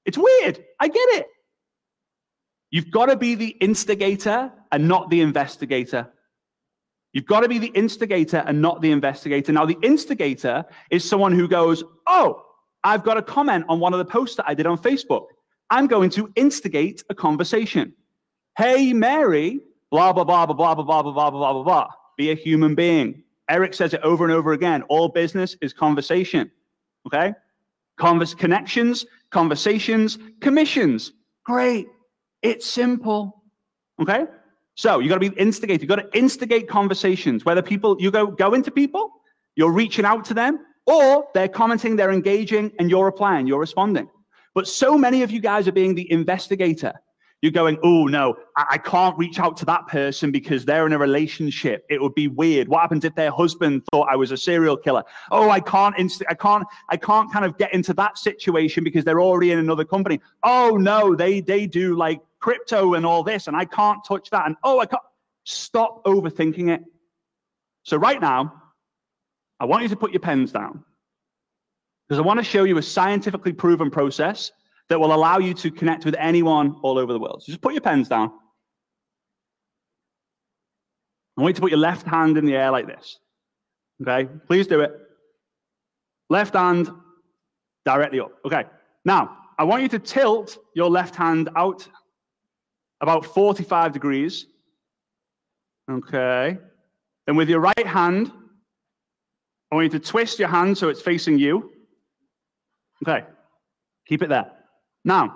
It's weird. I get it. You've got to be the instigator and not the investigator. You've got to be the instigator and not the investigator. Now, the instigator is someone who goes, oh, I've got a comment on one of the posts that I did on Facebook. I'm going to instigate a conversation. Hey, Mary, blah, blah, blah, blah, blah, blah, blah, blah, blah, blah, blah. Be a human being. Eric says it over and over again. All business is conversation. Okay? Connections, conversations, commissions. Great. It's simple. Okay? So you got to be instigated. You got to instigate conversations. Whether people, you go into people, you're reaching out to them, or they're commenting, they're engaging, and you're replying, you're responding. But so many of you guys are being the investigator. You're going, oh no, I can't reach out to that person because they're in a relationship. It would be weird. What happens if their husband thought I was a serial killer? Oh, I can't kind of get into that situation because they're already in another company. Oh no, they do like crypto and all this, and I can't touch that. And oh, I can't. Stop overthinking it. So right now, I want you to put your pens down because I want to show you a scientifically proven process that will allow you to connect with anyone all over the world. So just put your pens down. I want you to put your left hand in the air like this. Okay? Please do it. Left hand directly up. Okay. Now, I want you to tilt your left hand out about 45 degrees. Okay. Then with your right hand, I want you to twist your hand so it's facing you. Okay. Keep it there. Now,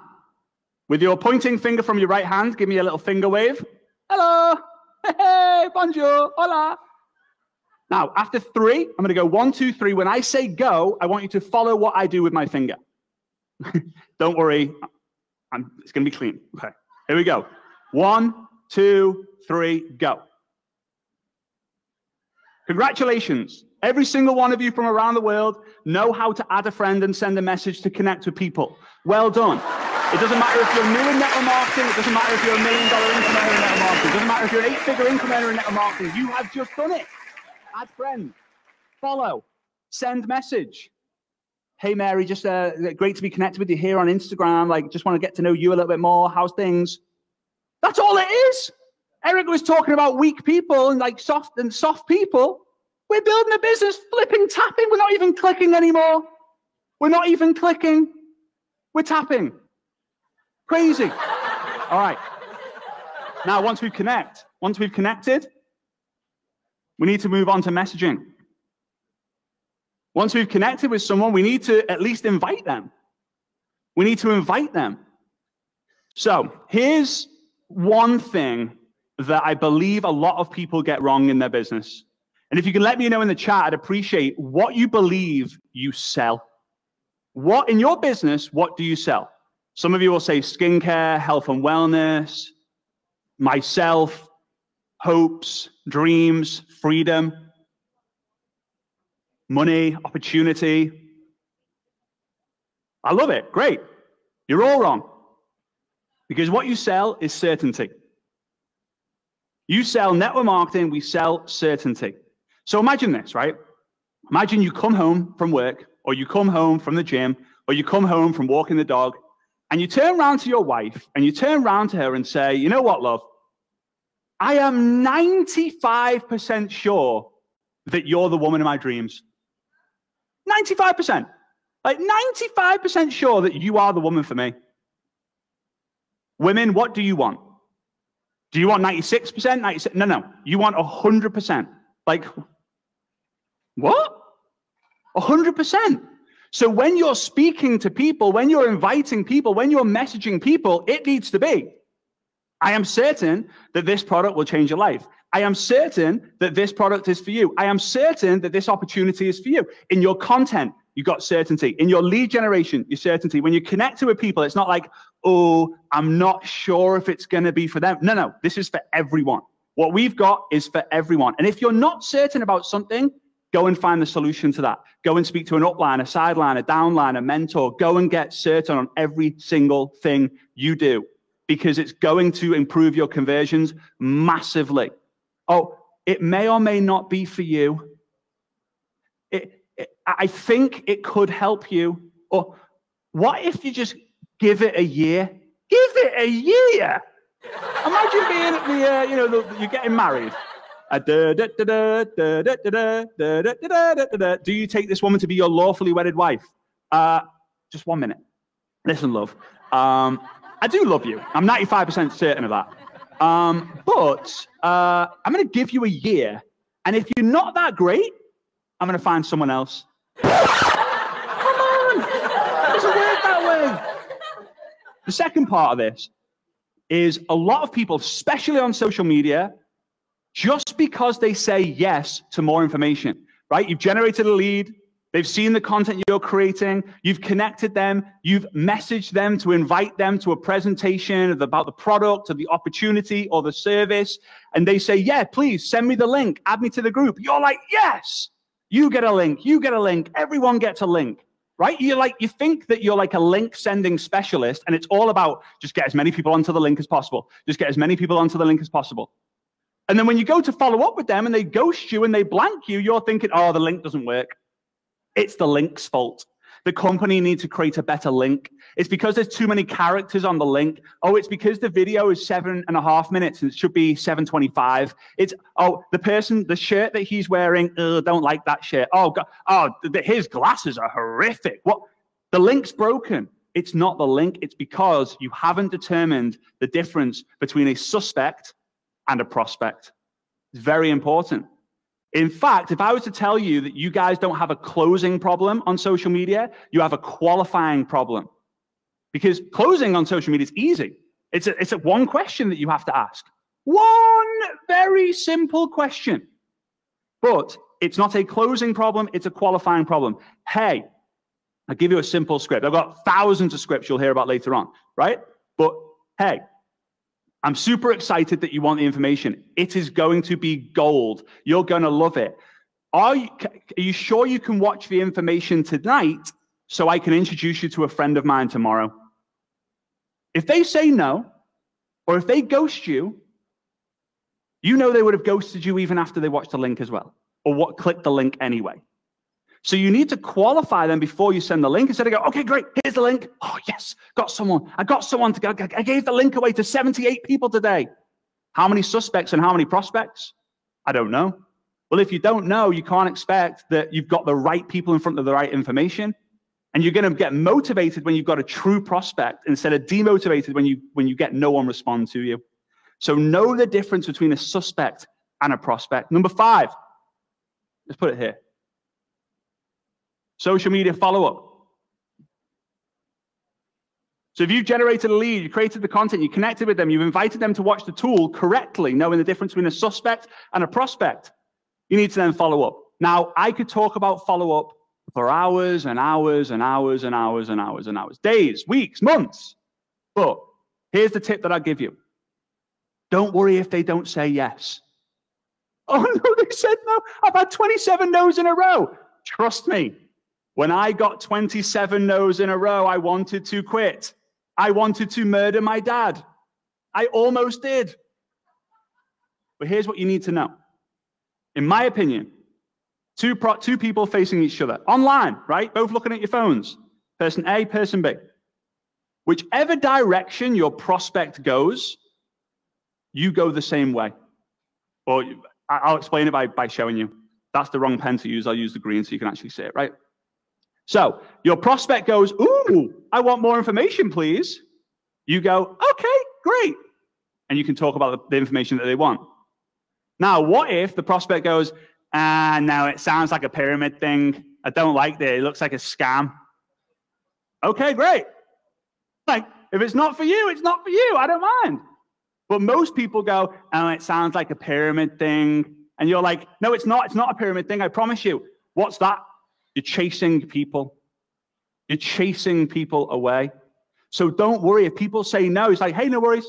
with your pointing finger from your right hand, give me a little finger wave. Hello. Hey, bonjour. Hola. Now, after 3, I'm going to go 1, 2, 3. When I say go, I want you to follow what I do with my finger. Don't worry. It's going to be clean. Okay. Here we go. 1, 2, 3, go. Congratulations. Every single one of you from around the world know how to add a friend and send a message to connect with people. Well done. It doesn't matter if you're new in network marketing. It doesn't matter if you're $1 million income earner in network marketing. It doesn't matter if you're an 8-figure income earner in network marketing. You have just done it. Add friend. Follow. Send message. Hey, Mary, just great to be connected with you here on Instagram. Like, just want to get to know you a little bit more. How's things? That's all it is. Eric was talking about weak people and like soft people. We're building a business, flipping, tapping. We're not even clicking anymore. We're not even clicking. We're tapping. Crazy. All right. Now, once we've connected, we need to move on to messaging. Once we've connected with someone, we need to at least invite them. We need to invite them. So here's one thing that I believe a lot of people get wrong in their business. And if you can let me know in the chat, I'd appreciate what you believe you sell. What in your business, what do you sell? Some of you will say skincare, health and wellness, myself, hopes, dreams, freedom, money, opportunity. I love it. Great. You're all wrong. Because what you sell is certainty. You sell network marketing, we sell certainty. So imagine this, right? Imagine you come home from work, or you come home from the gym, or you come home from walking the dog, and you turn around to your wife, and you turn around to her and say, you know what, love? I am 95% sure that you're the woman of my dreams. 95%. Like 95% sure that you are the woman for me. Women, what do you want? Do you want 96%? 96? No. You want 100%. Like, what? 100%. So when you're speaking to people, when you're inviting people, when you're messaging people, it needs to be, I am certain that this product will change your life. I am certain that this product is for you. I am certain that this opportunity is for you. In your content, you've got certainty. In your lead generation, your certainty. When you connect with people, it's not like, oh, I'm not sure if it's going to be for them. No, this is for everyone. What we've got is for everyone. And if you're not certain about something, go and find the solution to that. Go and speak to an upline, a sideline, a downline, a mentor. Go and get certain on every single thing you do, because it's going to improve your conversions massively. Oh, it may or may not be for you. I think it could help you. Or what if you just give it a year? Give it a year. Imagine being at the, you're getting married. Do you take this woman to be your lawfully wedded wife? Just 1 minute. Listen, love. I do love you. I'm 95% certain of that. But I'm going to give you a year. And if you're not that great, I'm going to find someone else. Come on. It doesn't work that way. The second part of this is a lot of people, especially on social media, just because they say yes to more information, right? You've generated a lead, they've seen the content you're creating, you've connected them, you've messaged them to invite them to a presentation about the product or the opportunity or the service, and they say, yeah, please send me the link, add me to the group. You're like, yes, you get a link, everyone gets a link, right? You think that you're like a link sending specialist, and it's all about just get as many people onto the link as possible. Just get as many people onto the link as possible. And then when you go to follow up with them and they ghost you and they blank you, you're thinking, oh, the link doesn't work. It's the link's fault. The company needs to create a better link. It's because there's too many characters on the link. Oh, it's because the video is 7.5 minutes and it should be 7:25. It's, oh, the shirt that he's wearing, don't like that shirt. Oh, God, his glasses are horrific. What? The link's broken. It's not the link. It's because you haven't determined the difference between a suspect and a prospect. It's very important. In fact, if I was to tell you that you guys don't have a closing problem on social media, you have a qualifying problem. Because closing on social media is easy. It's a one question that you have to ask. One very simple question. But it's not a closing problem, it's a qualifying problem. Hey, I'll give you a simple script. I've got thousands of scripts you'll hear about later on, right? But hey, I'm super excited that you want the information. It is going to be gold. You're going to love it. Are you sure you can watch the information tonight so I can introduce you to a friend of mine tomorrow? If they say no, or if they ghost you, you know they would have ghosted you even after they watched the link as well, or clicked the link anyway. So you need to qualify them before you send the link instead of go, okay, great, here's the link. Oh, yes, got someone. I got someone to go. I gave the link away to 78 people today. How many suspects and how many prospects? I don't know. Well, if you don't know, you can't expect that you've got the right people in front of the right information. And you're going to get motivated when you've got a true prospect instead of demotivated when you get no one respond to you. So know the difference between a suspect and a prospect. Number 5, let's put it here. Social media follow-up. So if you've generated a lead, you created the content, you connected with them, you've invited them to watch the tool correctly, knowing the difference between a suspect and a prospect, you need to then follow up. Now, I could talk about follow-up for hours and hours and hours and hours and hours and hours, days, weeks, months. But here's the tip that I give you. Don't worry if they don't say yes. Oh, no, they said no. I've had 27 no's in a row. Trust me. When I got 27 no's in a row, I wanted to quit. I wanted to murder my dad. I almost did. But here's what you need to know. In my opinion, two people facing each other, online, right? Both looking at your phones. Person A, person B. Whichever direction your prospect goes, you go the same way. Or I'll explain it by showing you. That's the wrong pen to use. I'll use the green so you can actually see it, right? So your prospect goes, ooh, I want more information, please. You go, okay, great. And you can talk about the information that they want. Now, what if the prospect goes, no, it sounds like a pyramid thing. I don't like that. It looks like a scam. Okay, great. Like, if it's not for you, it's not for you. I don't mind. But most people go, oh, it sounds like a pyramid thing. And you're like, no, it's not. It's not a pyramid thing. I promise you. What's that? You're chasing people. You're chasing people away. So don't worry. If people say no, it's like, hey, no worries.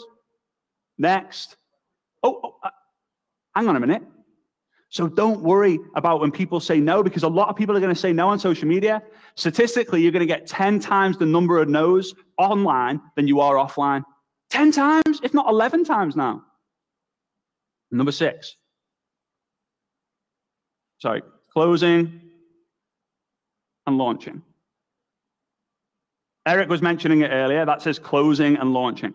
Next. Hang on a minute. So don't worry about when people say no, because a lot of people are going to say no on social media. Statistically, you're going to get 10 times the number of no's online than you are offline. 10 times, if not 11 times now. Number 6. Sorry, closing and launching. Eric was mentioning it earlier. That says closing and launching.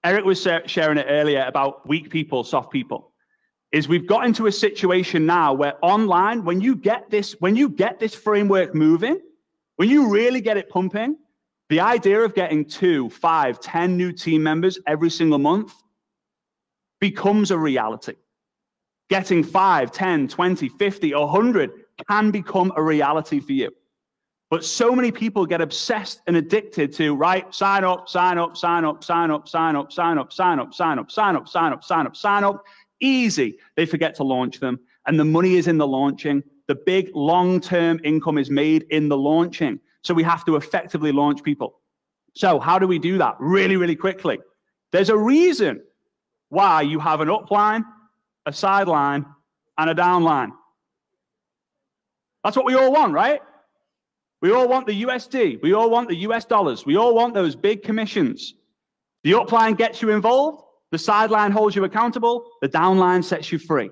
Eric was sharing it earlier about weak people, soft people. Is we've got into a situation now where online, when you get this framework moving, when you really get it pumping, the idea of getting 2, 5, 10 new team members every single month becomes a reality. Getting 5, 10, 20, 50, 100 can become a reality for you. But so many people get obsessed and addicted to, right, sign up, sign up, sign up, sign up, sign up, sign up, sign up, sign up, sign up, sign up, sign up, sign up. Easy. They forget to launch them. And the money is in the launching. The big long-term income is made in the launching. So we have to effectively launch people. So how do we do that? Really, really quickly. There's a reason why you have an upline, a sideline, and a downline. That's what we all want, right? We all want the USD. We all want the US dollars. We all want those big commissions. The upline gets you involved. The sideline holds you accountable. The downline sets you free.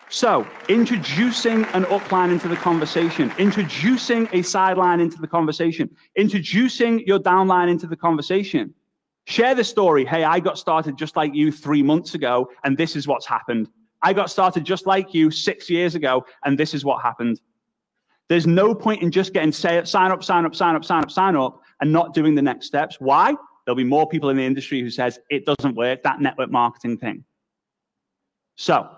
So introducing an upline into the conversation, introducing a sideline into the conversation, introducing your downline into the conversation. Share the story. Hey, I got started just like you 3 months ago, and this is what's happened. I got started just like you 6 years ago, and this is what happened. There's no point in just getting sign up, sign up, sign up, sign up, sign up, and not doing the next steps. Why? There'll be more people in the industry who says it doesn't work, that network marketing thing. So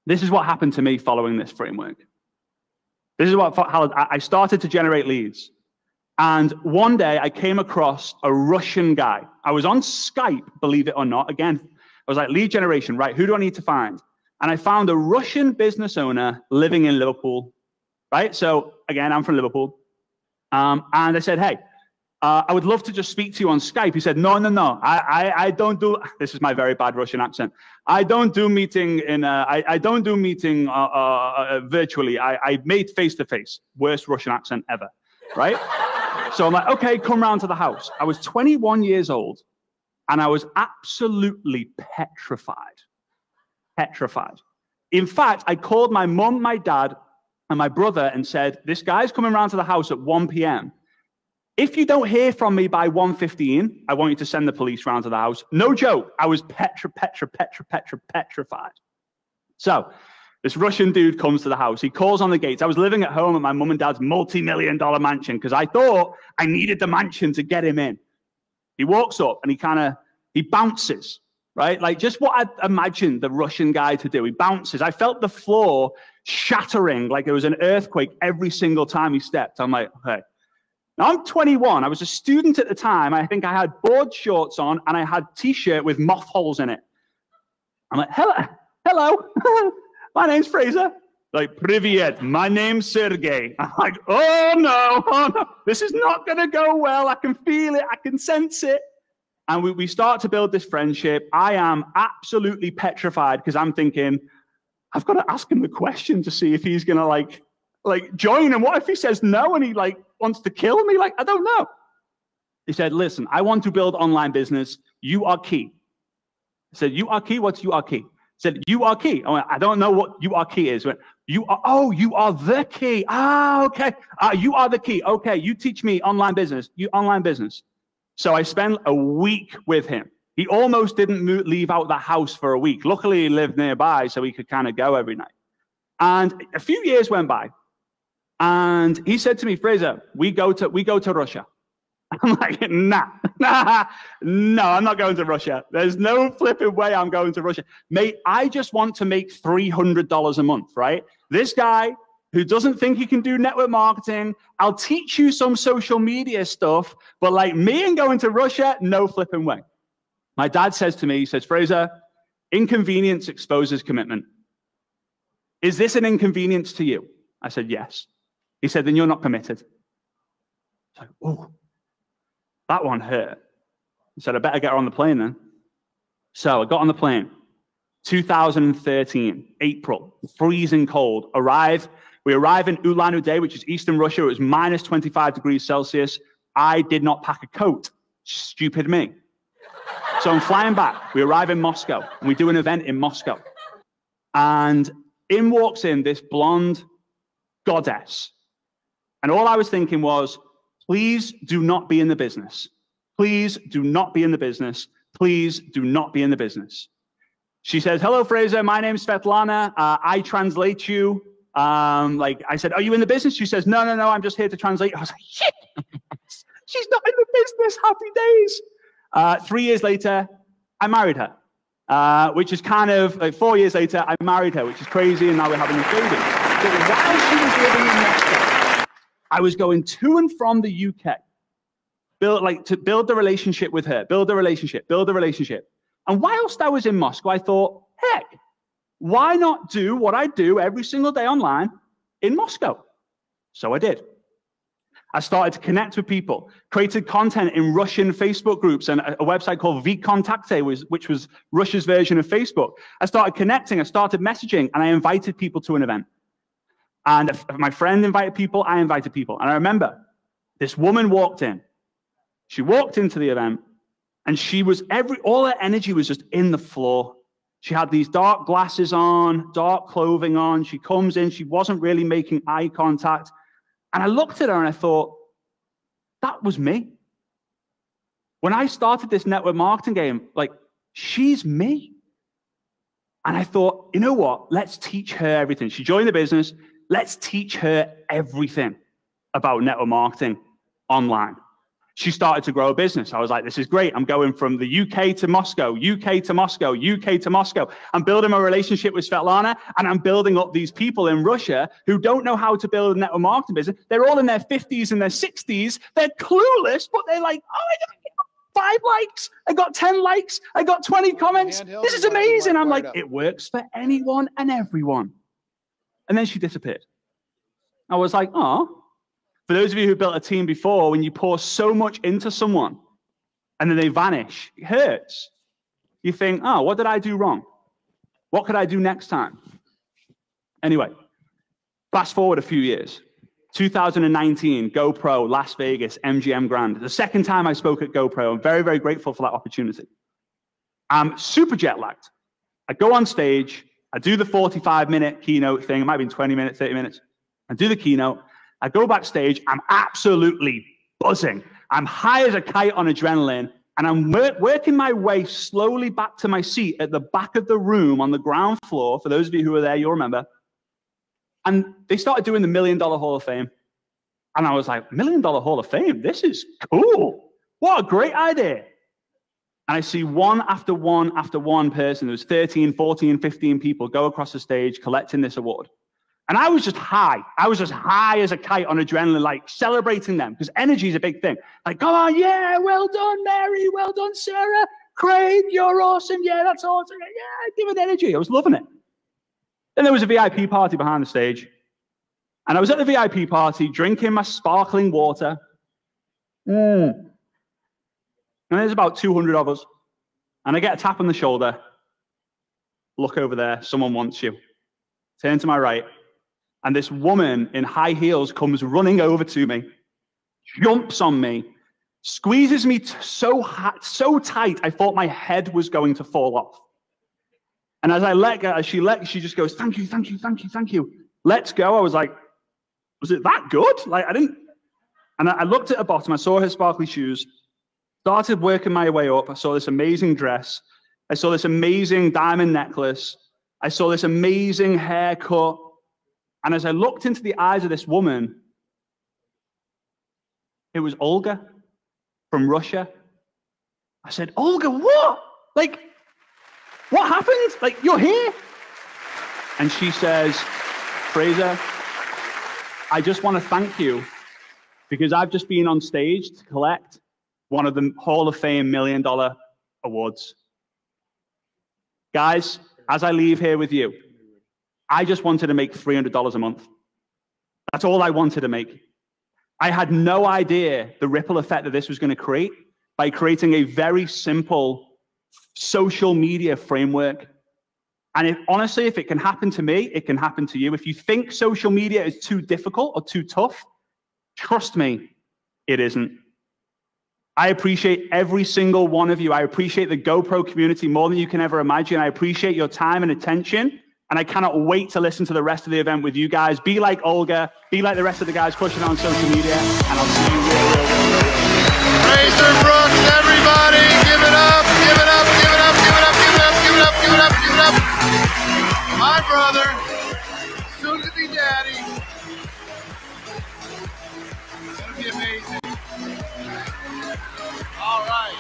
this is what happened to me following this framework. This is how I started to generate leads. And one day I came across a Russian guy. I was on Skype, believe it or not. Again, I was like, lead generation, right? Who do I need to find? And I found a Russian business owner living in Liverpool, right? So again, I'm from Liverpool. And I said, hey, I would love to just speak to you on Skype. He said, no. I don't do, this is my very bad Russian accent. I don't do meeting I don't do meeting virtually. I made face-to-face. Worst Russian accent ever, right? So I'm like, okay, come round to the house. I was 21 years old and I was absolutely petrified. Petrified. In fact, I called my mum, my dad, and my brother and said, this guy's coming round to the house at 1 p.m. If you don't hear from me by 1:15, I want you to send the police round to the house. No joke. I was petrified. So this Russian dude comes to the house. He calls on the gates. I was living at home at my mum and dad's multi-million-dollar mansion because I thought I needed the mansion to get him in. He walks up and he bounces, right? Like just what I'd imagined the Russian guy to do. He bounces. I felt the floor shattering like it was an earthquake every single time he stepped. I'm like, okay. Now I'm 21. I was a student at the time. I think I had board shorts on and I had a t-shirt with moth holes in it. I'm like, hello. My name's Fraser. Like, Privyet, my name's Sergey. I'm like, oh no, this is not going to go well. I can feel it. I can sense it. And we start to build this friendship. I am absolutely petrified because I'm thinking, I've got to ask him the question to see if he's going to like join. And what if he says no and he wants to kill me? Like, I don't know. He said, listen, I want to build online business. You are key. I said, you are key? What's you are key? Said, you are key. I went, I don't know what you are key is. Went, you are the key. Ah, okay. You are the key. Okay, you teach me online business. Online business. So I spent a week with him. He almost didn't leave out the house for a week. Luckily, he lived nearby, so he could kind of go every night. And a few years went by, and he said to me, Fraser, we go to Russia. I'm like, no, I'm not going to Russia. There's no flipping way I'm going to Russia. Mate, I just want to make $300 a month, right? This guy who doesn't think he can do network marketing, I'll teach you some social media stuff, but like me and going to Russia, no flipping way. My dad says to me, he says, Fraser, inconvenience exposes commitment. Is this an inconvenience to you? I said, yes. He said, then you're not committed. I was like, oh. That one hurt. He said, I better get her on the plane then. So I got on the plane. 2013, April, freezing cold. We arrive in Ulan-Ude, which is Eastern Russia. It was minus 25 degrees Celsius. I did not pack a coat. Stupid me. So I'm flying back. We arrive in Moscow, and we do an event in Moscow. And in walks in this blonde goddess. And all I was thinking was, please do not be in the business. Please do not be in the business. Please do not be in the business. She says, hello, Fraser. My name's Svetlana. I translate you. I said, are you in the business? She says, no, I'm just here to translate. I was like, shit, she's not in the business. Happy days. 3 years later, I married her, which is kind of like 4 years later, I married her, which is crazy. And now we're having a baby. But while she was living in Moscow, I was going to and from the UK, to build the relationship with her, build the relationship. And whilst I was in Moscow, I thought, heck, why not do what I do every single day online in Moscow? So I did. I started to connect with people, created content in Russian Facebook groups and a website called VKontakte, which was Russia's version of Facebook. I started connecting, I started messaging, and I invited people to an event. And if my friend invited people, I invited people. And I remember this woman walked in. She walked into the event, and all her energy was just in the floor. She had these dark glasses on, dark clothing on. She comes in, she wasn't really making eye contact. And I looked at her and I thought, that was me. When I started this network marketing game, like, she's me. And I thought, you know what? Let's teach her everything. She joined the business. Let's teach her everything about network marketing online. She started to grow a business. I was like, this is great. I'm going from the UK to Moscow, UK to Moscow, UK to Moscow. I'm building a relationship with Svetlana, and I'm building up these people in Russia who don't know how to build a network marketing business. They're all in their 50s and their 60s. They're clueless, but they're like, oh, I got 5 likes. I got 10 likes. I got 20 comments. This is amazing. I'm like, it works for anyone and everyone. And then she disappeared. I was like, oh. For those of you who built a team before, when you pour so much into someone and then they vanish, it hurts. You think, oh, what did I do wrong? What could I do next time? Anyway, fast forward a few years. 2019, GoPro, Las Vegas, MGM Grand. The second time I spoke at GoPro. I'm very, very grateful for that opportunity. I'm super jet lagged. I go on stage. I do the 45-minute keynote thing. It might have been 20 minutes, 30 minutes. I do the keynote. I go backstage, I'm absolutely buzzing. I'm high as a kite on adrenaline, and I'm working my way slowly back to my seat at the back of the room on the ground floor. For those of you who were there, you'll remember. And they started doing the $1 Million Hall of Fame. And I was like, $1 Million Hall of Fame? This is cool. What a great idea. And I see one after one after one person, there was 13, 14, 15 people go across the stage collecting this award. And I was just high. I was just high as a kite on adrenaline, like celebrating them, because energy is a big thing. Like, come on, yeah, well done, Mary, well done, Sarah, Craig, you're awesome, yeah, that's awesome, yeah, give it energy. I was loving it. Then there was a VIP party behind the stage, and I was at the VIP party drinking my sparkling water. And there's about 200 of us, and I get a tap on the shoulder. Look over there, someone wants you. Turn to my right. And this woman in high heels comes running over to me, jumps on me, squeezes me so tight, I thought my head was going to fall off. And as I let go, she just goes, thank you, thank you, thank you, thank you. Let's go. I was like, was it that good? Like, and I looked at her bottom, I saw her sparkly shoes, started working my way up. I saw this amazing dress. I saw this amazing diamond necklace. I saw this amazing haircut. And as I looked into the eyes of this woman, it was Olga from Russia. I said, Olga, what? Like, what happened? Like, you're here? And she says, Fraser, I just want to thank you because I've just been on stage to collect one of the Hall of Fame $1 Million awards. Guys, as I leave here with you, I just wanted to make $300 a month. That's all I wanted to make. I had no idea the ripple effect that this was going to create by creating a very simple social media framework. And honestly, if it can happen to me, it can happen to you. If you think social media is too difficult or too tough, trust me, it isn't. I appreciate every single one of you. I appreciate the GoPro community more than you can ever imagine. I appreciate your time and attention. And I cannot wait to listen to the rest of the event with you guys. Be like Olga. Be like the rest of the guys pushing on social media. And I'll see you real. Fraser Brooks, everybody. Give it up. Give it up. Give it up. Give it up. Give it up. Give it up. Give it up. Give it up. My brother. Soon to be daddy. It's going to be amazing. All right.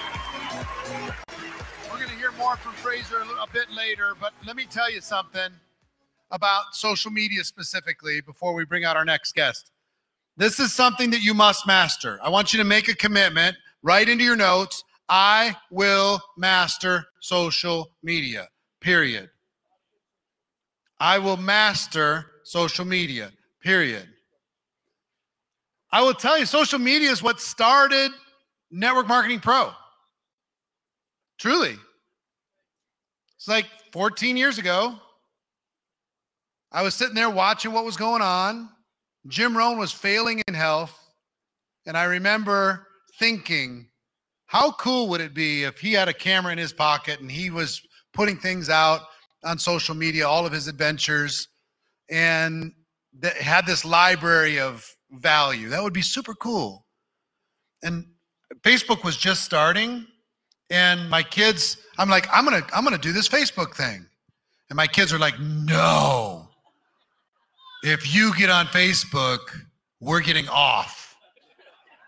We're going to hear more from Fraser a bit later, but let me tell you something about social media specifically before we bring out our next guest. This is something that you must master. I want you to make a commitment, write into your notes, I will master social media, period. I will master social media, period. I will tell you, social media is what started Network Marketing Pro. Truly. It's like 14 years ago. I was sitting there watching what was going on. Jim Rohn was failing in health. And I remember thinking, how cool would it be if he had a camera in his pocket and he was putting things out on social media, all of his adventures, and that had this library of value. That would be super cool. And Facebook was just starting, and my kids, I'm like, I'm gonna do this Facebook thing. And my kids are like, no. If you get on Facebook, we're getting off.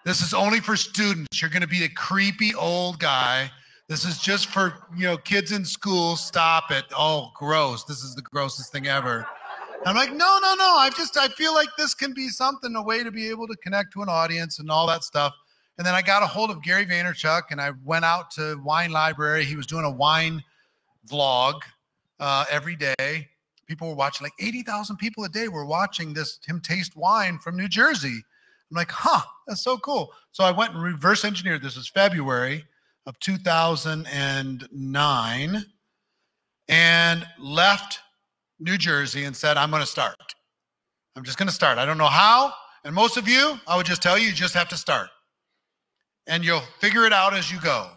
This is only for students. You're gonna be a creepy old guy. This is just for, kids in school. Stop it. Oh, gross. This is the grossest thing ever. I'm like, no. I feel like this can be something, a way to be able to connect to an audience and all that stuff. And then I got a hold of Gary Vaynerchuk, and I went out to Wine Library. He was doing a wine vlog every day. People were watching, like 80,000 people a day were watching him taste wine from New Jersey. I'm like, that's so cool. So I went and reverse engineered. This was February of 2009, and left New Jersey and said, I'm going to start. I'm just going to start. I don't know how. And most of you, I would just tell you, you just have to start. And you'll figure it out as you go.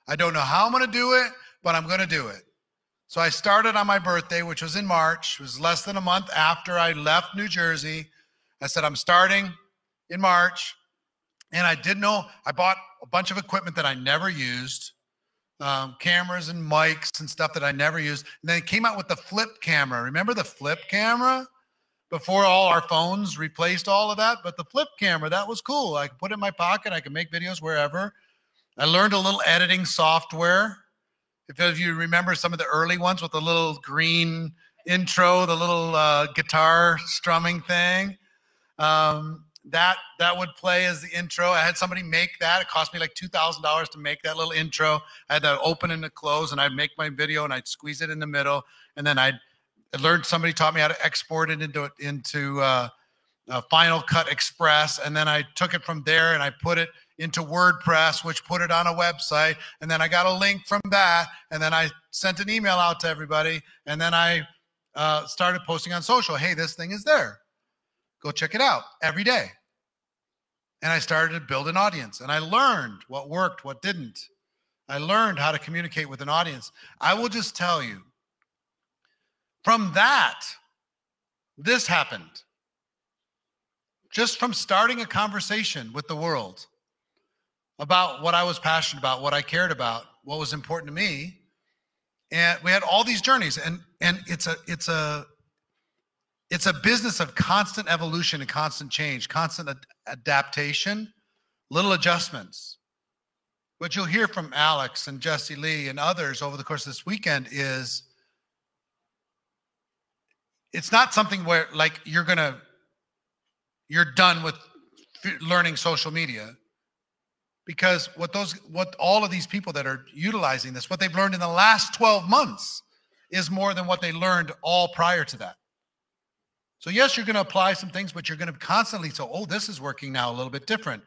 I don't know how I'm going to do it, but I'm going to do it. So I started on my birthday, which was in March. It was less than a month after I left New Jersey. I said, I'm starting in March. And I didn't know, I bought a bunch of equipment that I never used, cameras and mics and stuff that I never used. And then it came out with the flip camera. Remember the flip camera? Before all our phones replaced all of that, but the flip camera, that was cool. I could put it in my pocket. I could make videos wherever. I learned a little editing software. If you remember some of the early ones with the little green intro, the little guitar strumming thing, that would play as the intro. I had somebody make that. It cost me like $2,000 to make that little intro. I had to open and to close, and I'd make my video and I'd squeeze it in the middle, and then somebody taught me how to export it into Final Cut Express, and then I took it from there and I put it into WordPress, which put it on a website, and then I got a link from that, and then I sent an email out to everybody, and then I started posting on social. Hey, this thing is there. Go check it out every day. And I started to build an audience, and I learned what worked, what didn't. I learned how to communicate with an audience. I will just tell you, from that, this happened. Just from starting a conversation with the world about what I was passionate about, what I cared about, what was important to me. And we had all these journeys, and it's a business of constant evolution and constant change, constant adaptation, little adjustments. What you'll hear from Alex and Jesse Lee and others over the course of this weekend is, it's not something where like you're done with learning social media, because what all of these people that are utilizing this, what they've learned in the last 12 months is more than what they learned all prior to that. So yes, you're going to apply some things, but you're going to constantly say, oh, this is working now a little bit different.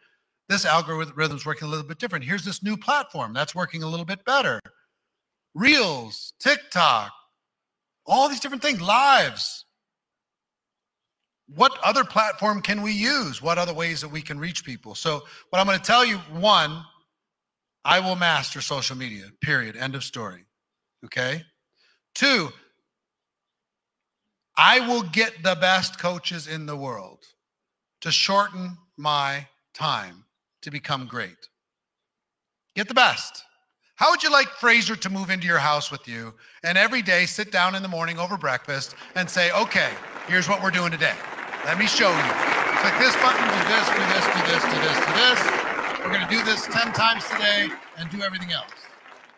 This algorithm's working a little bit different. Here's this new platform that's working a little bit better. Reels, TikTok, all these different things, lives. What other platform can we use? What other ways that we can reach people? So what I'm going to tell you, one, I will master social media, period, end of story, okay? Two, I will get the best coaches in the world to shorten my time to become great. Get the best. How would you like Fraser to move into your house with you and every day sit down in the morning over breakfast and say, okay, here's what we're doing today. Let me show you. Click this button, do this, do this, do this, do this, do this. We're going to do this 10 times today and do everything else.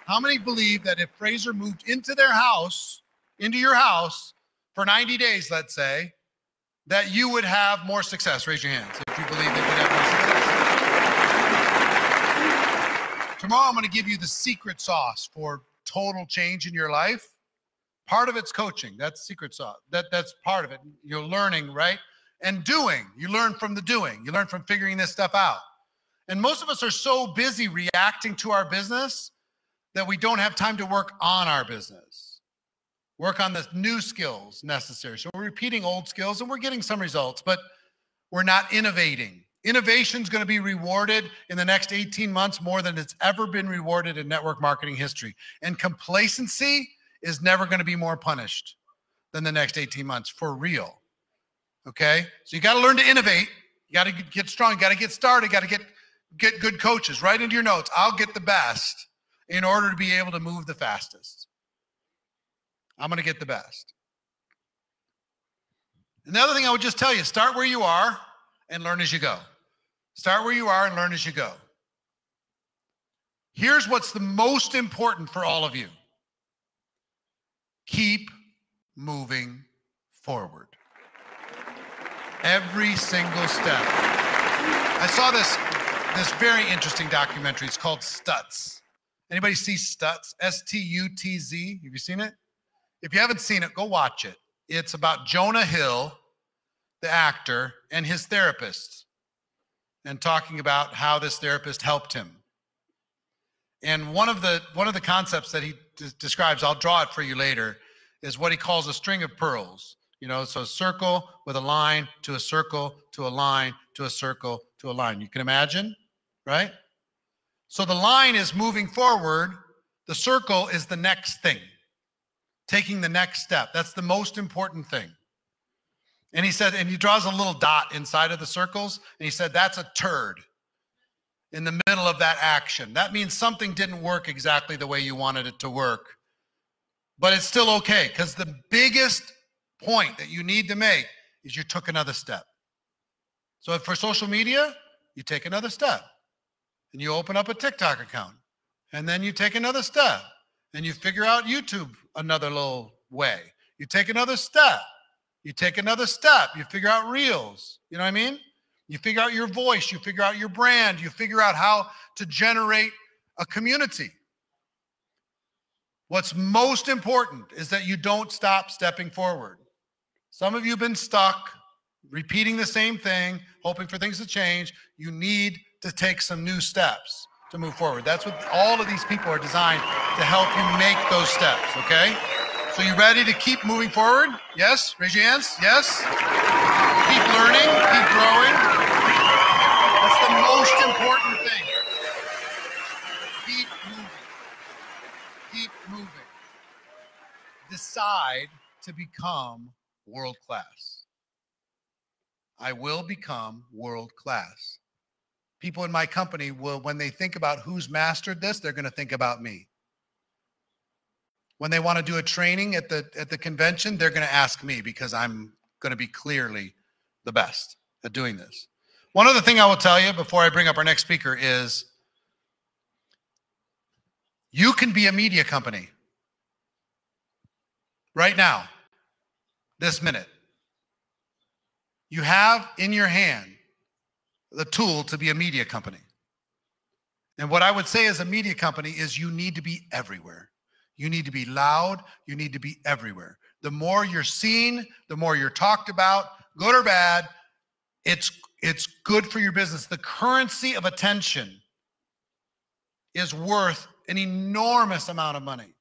How many believe that if Fraser moved into their house, into your house for 90 days, let's say, that you would have more success? Raise your hands if you believe that you'd have more success. Tomorrow I'm going to give you the secret sauce for total change in your life. Part of it's coaching. That's secret sauce. That's part of it. You're learning, right? And doing. You learn from the doing. You learn from figuring this stuff out. And most of us are so busy reacting to our business that we don't have time to work on our business. Work on the new skills necessary. So we're repeating old skills and we're getting some results, but we're not innovating. Innovation is going to be rewarded in the next 18 months more than it's ever been rewarded in network marketing history. And complacency is never going to be more punished than the next 18 months, for real. Okay? So you got to learn to innovate. You got to get strong. You got to get started. You got to get good coaches. Write into your notes, I'll get the best in order to be able to move the fastest. I'm going to get the best. And the other thing I would just tell you, start where you are and learn as you go. Start where you are and learn as you go. Here's what's the most important for all of you. Keep moving forward. Every single step. I saw this very interesting documentary. It's called Stutz. Anybody see Stutz? S-T-U-T-Z. Have you seen it? If you haven't seen it, go watch it. It's about Jonah Hill, the actor, and his therapist, and talking about how this therapist helped him. And one of the concepts that he describes, I'll draw it for you later, is what he calls a string of pearls. You know, so a circle with a line to a circle to a line to a circle to a line. You can imagine, right? So the line is moving forward. The circle is the next thing, taking the next step. That's the most important thing. And he said, and he draws a little dot inside of the circles, and he said, that's a turd in the middle of that action. That means something didn't work exactly the way you wanted it to work, but it's still okay, because the biggest point that you need to make is you took another step. So if for social media, you take another step and you open up a TikTok account, and then you take another step and you figure out YouTube another little way. You take another step. You take another step. You figure out Reels. You know what I mean? You figure out your voice. You figure out your brand. You figure out how to generate a community. What's most important is that you don't stop stepping forward. Some of you have been stuck, repeating the same thing, hoping for things to change. You need to take some new steps to move forward. That's what all of these people are designed to help you make those steps, okay? So you ready to keep moving forward? Yes? Raise your hands. Yes? Keep learning, keep growing. That's the most important thing. Keep moving. Keep moving. Decide to become world class. I will become world class. People in my company will, when they think about who's mastered this, they're going to think about me. When they want to do a training at the convention, they're going to ask me, because I'm going to be clearly the best at doing this. One other thing I will tell you before I bring up our next speaker is you can be a media company right now, this minute. You have in your hand the tool to be a media company. And what I would say as a media company is you need to be everywhere. You need to be loud. You need to be everywhere. The more you're seen, the more you're talked about, good or bad, it's good for your business. The currency of attention is worth an enormous amount of money.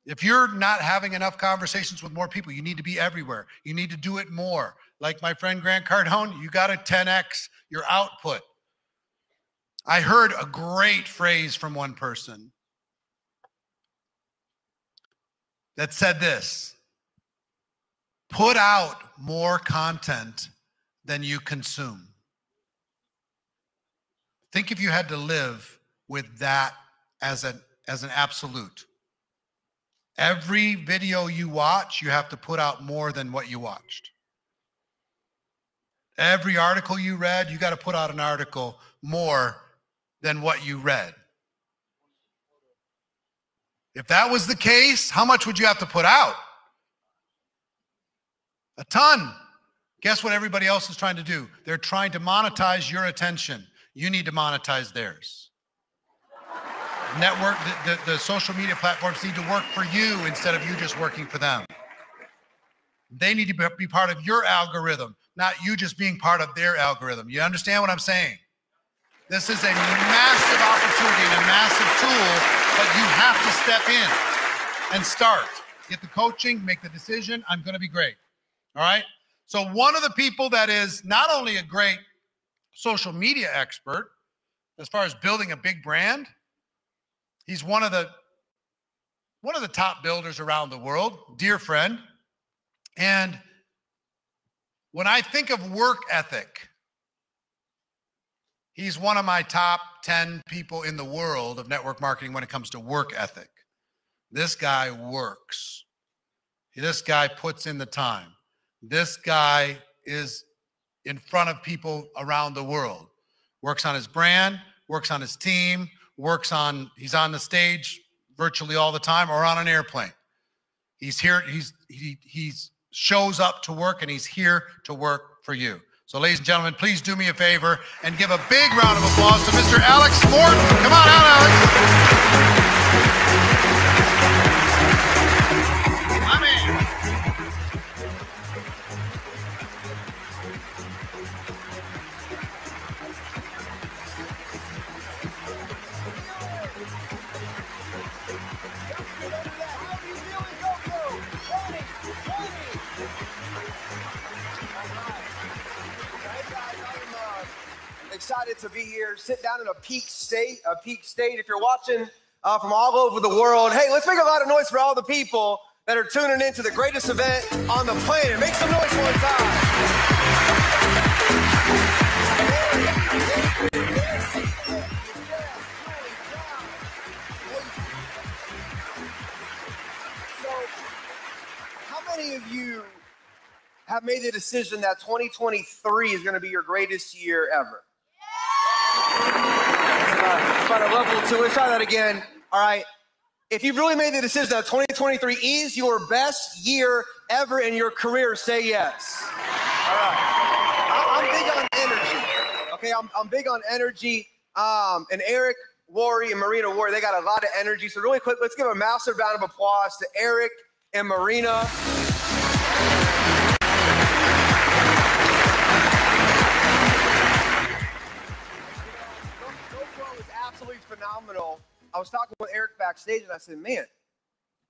If you're not having enough conversations with more people, you need to be everywhere. You need to do it more. Like my friend Grant Cardone, you got to 10x your output. I heard a great phrase from one person that said this: put out more content than you consume. Think if you had to live with that as an absolute. Every video you watch, you have to put out more than what you watched. Every article you read, you got to put out an article more than what you read. If that was the case, how much would you have to put out? A ton. Guess what everybody else is trying to do? They're trying to monetize your attention. You need to monetize theirs. Network, the social media platforms need to work for you instead of you just working for them. They need to be part of your algorithm, not you just being part of their algorithm. You understand what I'm saying? This is a massive opportunity and a massive tool, but you have to step in and start. Get the coaching, make the decision. I'm going to be great. All right? So one of the people that is not only a great social media expert as far as building a big brand, he's one of the top builders around the world, dear friend. And when I think of work ethic, he's one of my top 10 people in the world of network marketing when it comes to work ethic. This guy works. This guy puts in the time. This guy is in front of people around the world. Works on his brand, works on his team, he's on the stage virtually all the time or on an airplane. He's here, he shows up to work and he's here to work for you. So ladies and gentlemen, please do me a favor and give a big round of applause to Mr. Alex Morton. Come on out, Alex. My man. Excited to be here. Sit down in a peak state. If you're watching from all over the world, hey, let's make a lot of noise for all the people that are tuning into the greatest event on the planet. Make some noise one time. So, how many of you have made the decision that 2023 is going to be your greatest year ever? About a level two. Let's try that again. All right. If you've really made the decision that 2023 is your best year ever in your career, say yes. All right. I'm big on energy. Okay, I'm big on energy. And Eric Worre and Marina Worre, they got a lot of energy. So really quick, let's give a massive round of applause to Eric and Marina. Phenomenal. I was talking with Eric backstage and I said, man,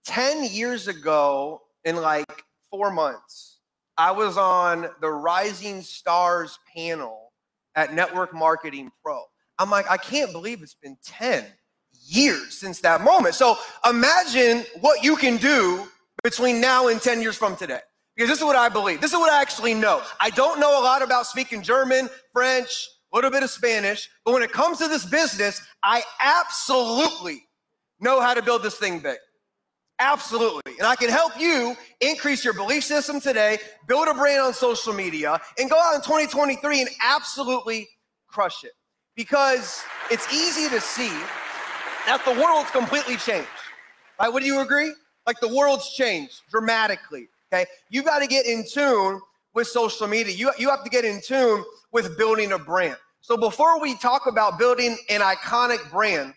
10 years ago in like 4 months, I was on the Rising Stars panel at Network Marketing Pro. I'm like, I can't believe it's been 10 years since that moment. So imagine what you can do between now and 10 years from today. Because this is what I believe. This is what I actually know. I don't know a lot about speaking German, French, a little bit of Spanish, but when it comes to this business, I absolutely know how to build this thing big. Absolutely. And I can help you increase your belief system today, build a brand on social media, and go out in 2023 and absolutely crush it. Because it's easy to see that the world's completely changed. Right? Would you agree? Like the world's changed dramatically. Okay? You got to get in tune with social media. You have to get in tune with building a brand. So before we talk about building an iconic brand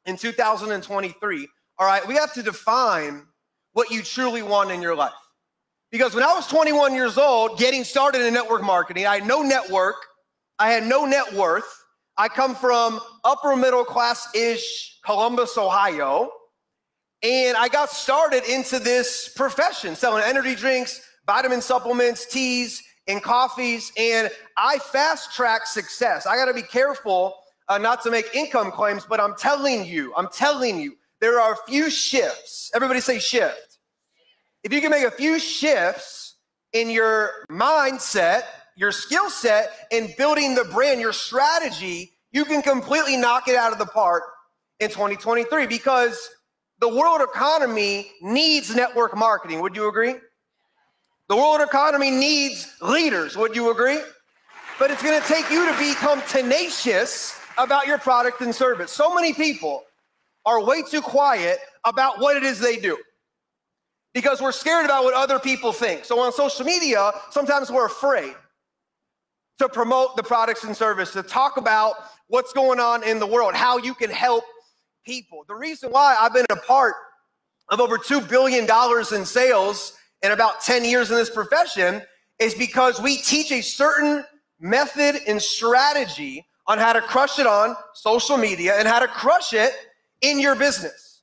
in 2023, all right, we have to define what you truly want in your life. Because when I was 21 years old, getting started in network marketing, I had no network, I had no net worth. I come from upper middle class-ish Columbus, Ohio, and I got started into this profession, selling energy drinks, vitamin supplements, teas, and coffees, and I fast-track success. I gotta be careful not to make income claims, but I'm telling you, there are a few shifts. Everybody say shift. If you can make a few shifts in your mindset, your skill set, in building the brand, your strategy, you can completely knock it out of the park in 2023 because the world economy needs network marketing. Would you agree? The world economy needs leaders. Would you agree? But it's going to take you to become tenacious about your product and service. So many people are way too quiet about what it is they do. because we're scared about what other people think. So on social media, sometimes we're afraid to promote the products and services, to talk about what's going on in the world, how you can help people. The reason why I've been a part of over $2 billion in sales in about 10 years in this profession is because we teach a certain method and strategy on how to crush it on social media and how to crush it in your business.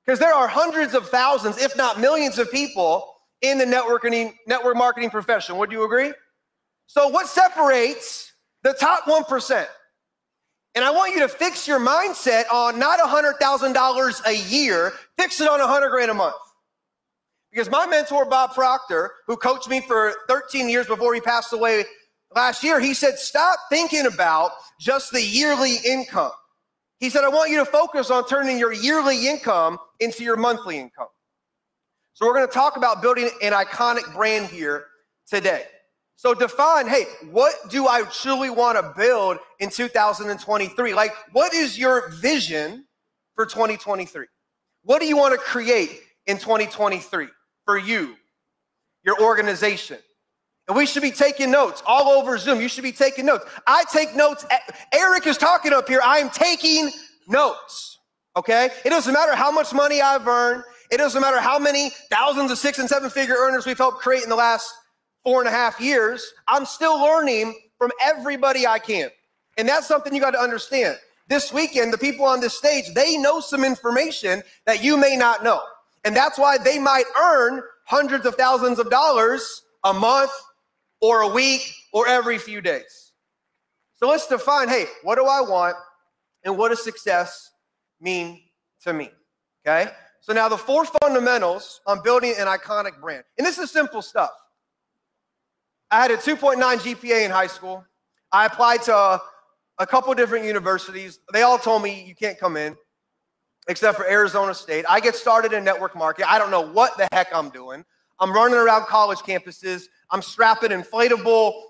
Because there are hundreds of thousands, if not millions of people in the network marketing profession. Would you agree? So what separates the top 1%? And I want you to fix your mindset on not $100,000 a year, fix it on $100,000 a month. Because my mentor, Bob Proctor, who coached me for 13 years before he passed away last year, he said, stop thinking about just the yearly income. He said, I want you to focus on turning your yearly income into your monthly income. So we're going to talk about building an iconic brand here today. So define, hey, what do I truly want to build in 2023? Like, what is your vision for 2023? What do you want to create in 2023 for you, your organization? And we should be taking notes all over Zoom. You should be taking notes. I take notes. Eric is talking up here. I am taking notes, okay? It doesn't matter how much money I've earned. It doesn't matter how many thousands of 6- and 7-figure earners we've helped create in the last 4.5 years. I'm still learning from everybody I can. And that's something you got to understand. This weekend, the people on this stage, they know some information that you may not know. And that's why they might earn hundreds of thousands of dollars a month or a week or every few days. So let's define, hey, what do I want and what does success mean to me? Okay? So now the 4 fundamentals on building an iconic brand. And this is simple stuff. I had a 2.9 GPA in high school. I applied to a couple different universities. They all told me you can't come in, except for Arizona State. I get started in network marketing. I don't know what the heck I'm doing. I'm running around college campuses. I'm strapping inflatable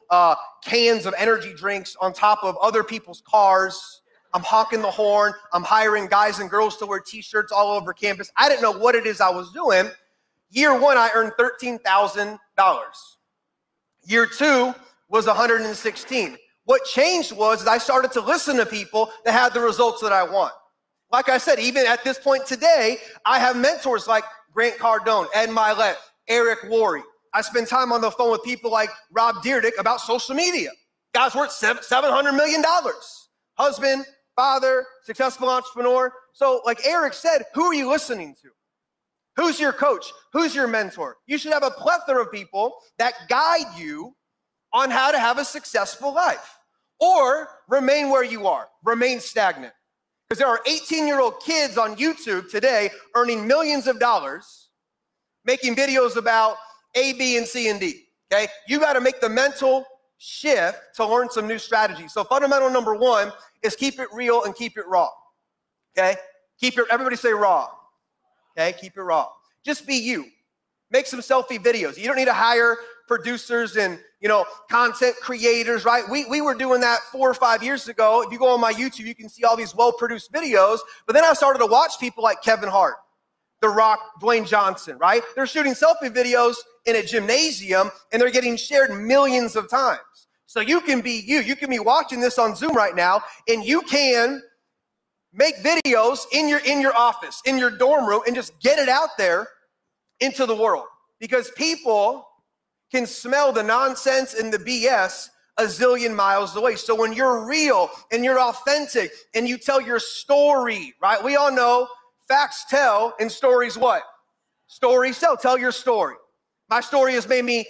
cans of energy drinks on top of other people's cars. I'm honking the horn. I'm hiring guys and girls to wear t-shirts all over campus. I didn't know what it is I was doing. Year 1, I earned $13,000. Year 2 was $116,000. What changed was I started to listen to people that had the results that I want. Like I said, even at this point today, I have mentors like Grant Cardone, Ed Milet, Eric Worre. I spend time on the phone with people like Rob Dyrdek about social media. Guy's worth $700 million. Husband, father, successful entrepreneur. So like Eric said, who are you listening to? Who's your coach? Who's your mentor? You should have a plethora of people that guide you on how to have a successful life or remain where you are, remain stagnant. Because there are 18-year-old kids on YouTube today earning millions of dollars, making videos about A, B, and C, and D, okay? You got to make the mental shift to learn some new strategies. So fundamental number 1 is keep it real and keep it raw, okay? Everybody say raw. Okay, keep it raw. Just be you. Make some selfie videos. You don't need to hire producers and, content creators, right? We were doing that 4 or 5 years ago. If you go on my YouTube, you can see all these well-produced videos. But then I started to watch people like Kevin Hart, The Rock, Dwayne Johnson, right? They're shooting selfie videos in a gymnasium, and they're getting shared millions of times. So you can be you. You can be watching this on Zoom right now, and you can make videos in your office, in your dorm room, and just get it out there into the world. Because people can smell the nonsense and the BS a zillion miles away. So when you're real and you're authentic and you tell your story, right? We all know facts tell and stories what? Stories tell. Tell your story. My story has made me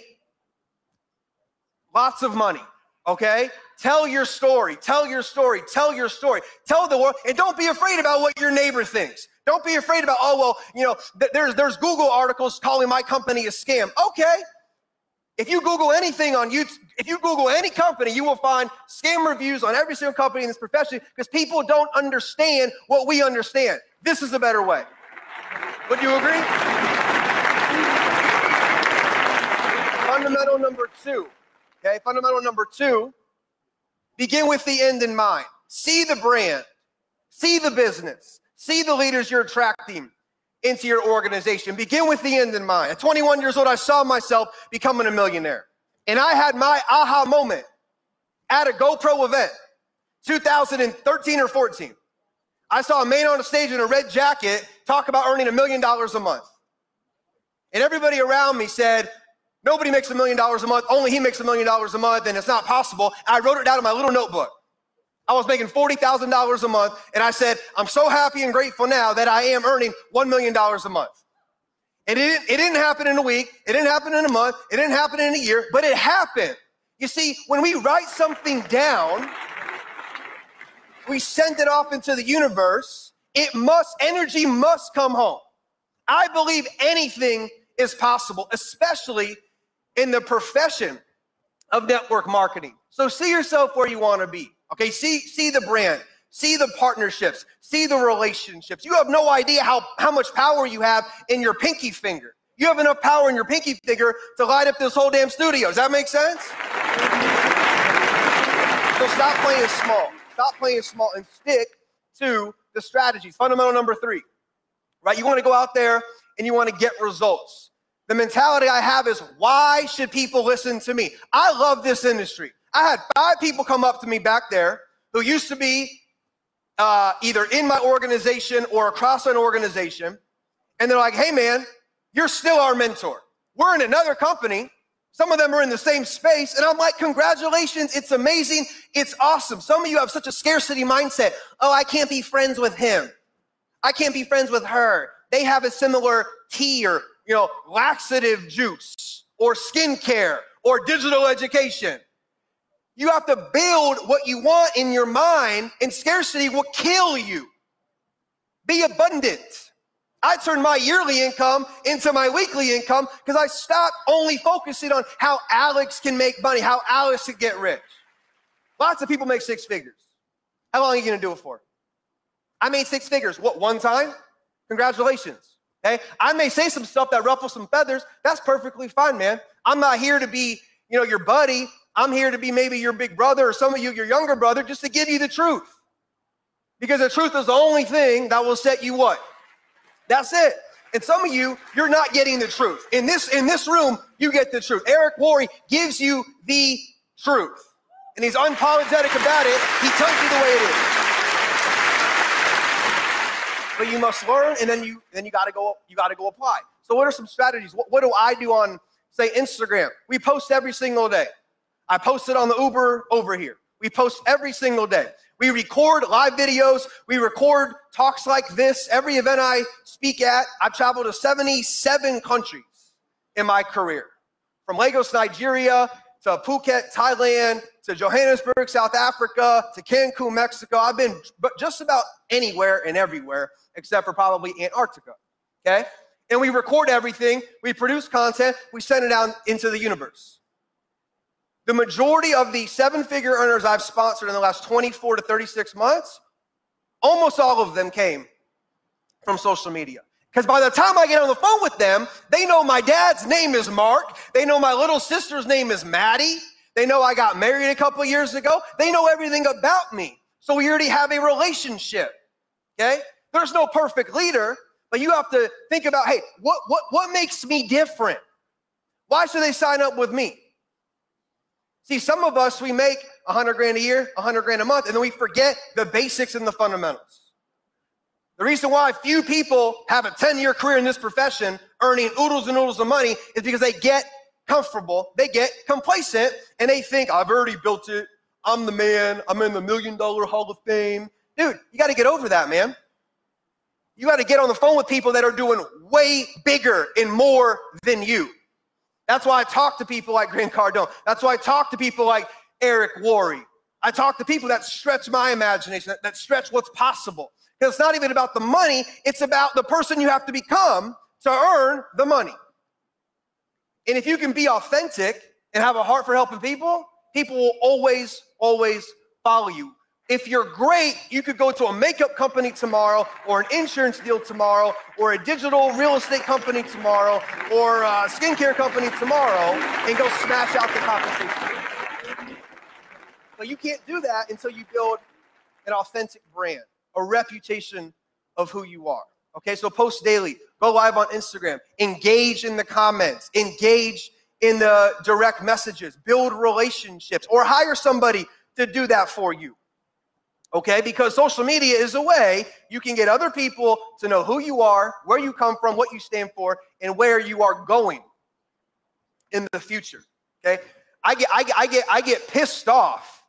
lots of money, okay? Tell your story, tell your story, tell your story. Tell the world, and don't be afraid about what your neighbor thinks. Don't be afraid about, there's Google articles calling my company a scam. Okay. If you Google anything on YouTube, if you Google any company, you will find scam reviews on every single company in this profession because people don't understand what we understand. This is a better way. Would you agree? Fundamental number 2. Okay, fundamental number 2. Begin with the end in mind. See the brand, see the business, see the leaders you're attracting into your organization. Begin with the end in mind. At 21 years old, I saw myself becoming a millionaire. And I had my aha moment at a GoPro event, 2013 or 14. I saw a man on a stage in a red jacket talk about earning $1 million a month. And everybody around me said, nobody makes $1 million a month, only he makes $1 million a month, and it's not possible. I wrote it down in my little notebook. I was making $40,000 a month, and I said, I'm so happy and grateful now that I am earning $1 million a month. And it didn't happen in a week, it didn't happen in a month, it didn't happen in a year, but it happened. You see, when we write something down, we send it off into the universe, energy must come home. I believe anything is possible, especially in the profession of network marketing. So see yourself where you want to be. Okay, see the brand, see the partnerships, see the relationships. You have no idea how much power you have in your pinky finger. You have enough power in your pinky finger to light up this whole damn studio. Does that make sense? So stop playing small. Stop playing small and stick to the strategies. Fundamental number 3, right? You want to go out there and you want to get results. The mentality I have is, why should people listen to me? I love this industry. I had 5 people come up to me back there who used to be either in my organization or across an organization. And they're like, hey man, you're still our mentor. We're in another company. Some of them are in the same space. And I'm like, congratulations. It's amazing. It's awesome. Some of you have such a scarcity mindset. Oh, I can't be friends with him. I can't be friends with her. They have a similar tea or, laxative juice or skincare or digital education. You have to build what you want in your mind, and scarcity will kill you. Be abundant. I turned my yearly income into my weekly income because I stopped only focusing on how Alex can make money, how Alex can get rich. Lots of people make 6 figures. How long are you going to do it for? I made 6 figures. What, one time? Congratulations. Okay? I may say some stuff that ruffles some feathers. That's perfectly fine, man. I'm not here to be, your buddy. I'm here to be maybe your big brother, or some of you, your younger brother, just to give you the truth. Because the truth is the only thing that will set you what? That's it. And some of you, you're not getting the truth. In this room, you get the truth. Eric Worre gives you the truth. And he's unapologetic about it. He tells you the way it is. But you must learn, and then you gotta go apply. So what are some strategies? What do I do on, say, Instagram? We post every single day. I post it on the Uber over here. We post every single day. We record live videos. We record talks like this. Every event I speak at, I've traveled to 77 countries in my career. From Lagos, Nigeria, to Phuket, Thailand, to Johannesburg, South Africa, to Cancun, Mexico. I've been just about anywhere and everywhere, except for probably Antarctica, okay? And we record everything. We produce content. We send it out into the universe. The majority of the 7-figure earners I've sponsored in the last 24 to 36 months, almost all of them came from social media. Because by the time I get on the phone with them, they know my dad's name is Mark. They know my little sister's name is Maddie. They know I got married a couple years ago. They know everything about me. So we already have a relationship, okay? There's no perfect leader, but you have to think about, hey, what makes me different? Why should they sign up with me? See, some of us, we make 100 grand a year, 100 grand a month, and then we forget the basics and the fundamentals. The reason why few people have a 10-year career in this profession earning oodles and oodles of money is because they get comfortable, they get complacent, and they think, I've already built it, I'm the man, I'm in the $1 Million Hall of Fame. Dude, you got to get over that, man. You got to get on the phone with people that are doing way bigger and more than you. That's why I talk to people like Grant Cardone. That's why I talk to people like Eric Worre. I talk to people that stretch my imagination, that stretch what's possible. Because it's not even about the money, it's about the person you have to become to earn the money. And if you can be authentic and have a heart for helping people, people will always, always follow you. If you're great, you could go to a makeup company tomorrow, or an insurance deal tomorrow, or a digital real estate company tomorrow, or a skincare company tomorrow, and go smash out the compensation. But you can't do that until you build an authentic brand, a reputation of who you are. Okay, so post daily, go live on Instagram, engage in the comments, engage in the direct messages, build relationships, or hire somebody to do that for you. Okay, because social media is a way you can get other people to know who you are, where you come from, what you stand for, and where you are going in the future. Okay, I get pissed off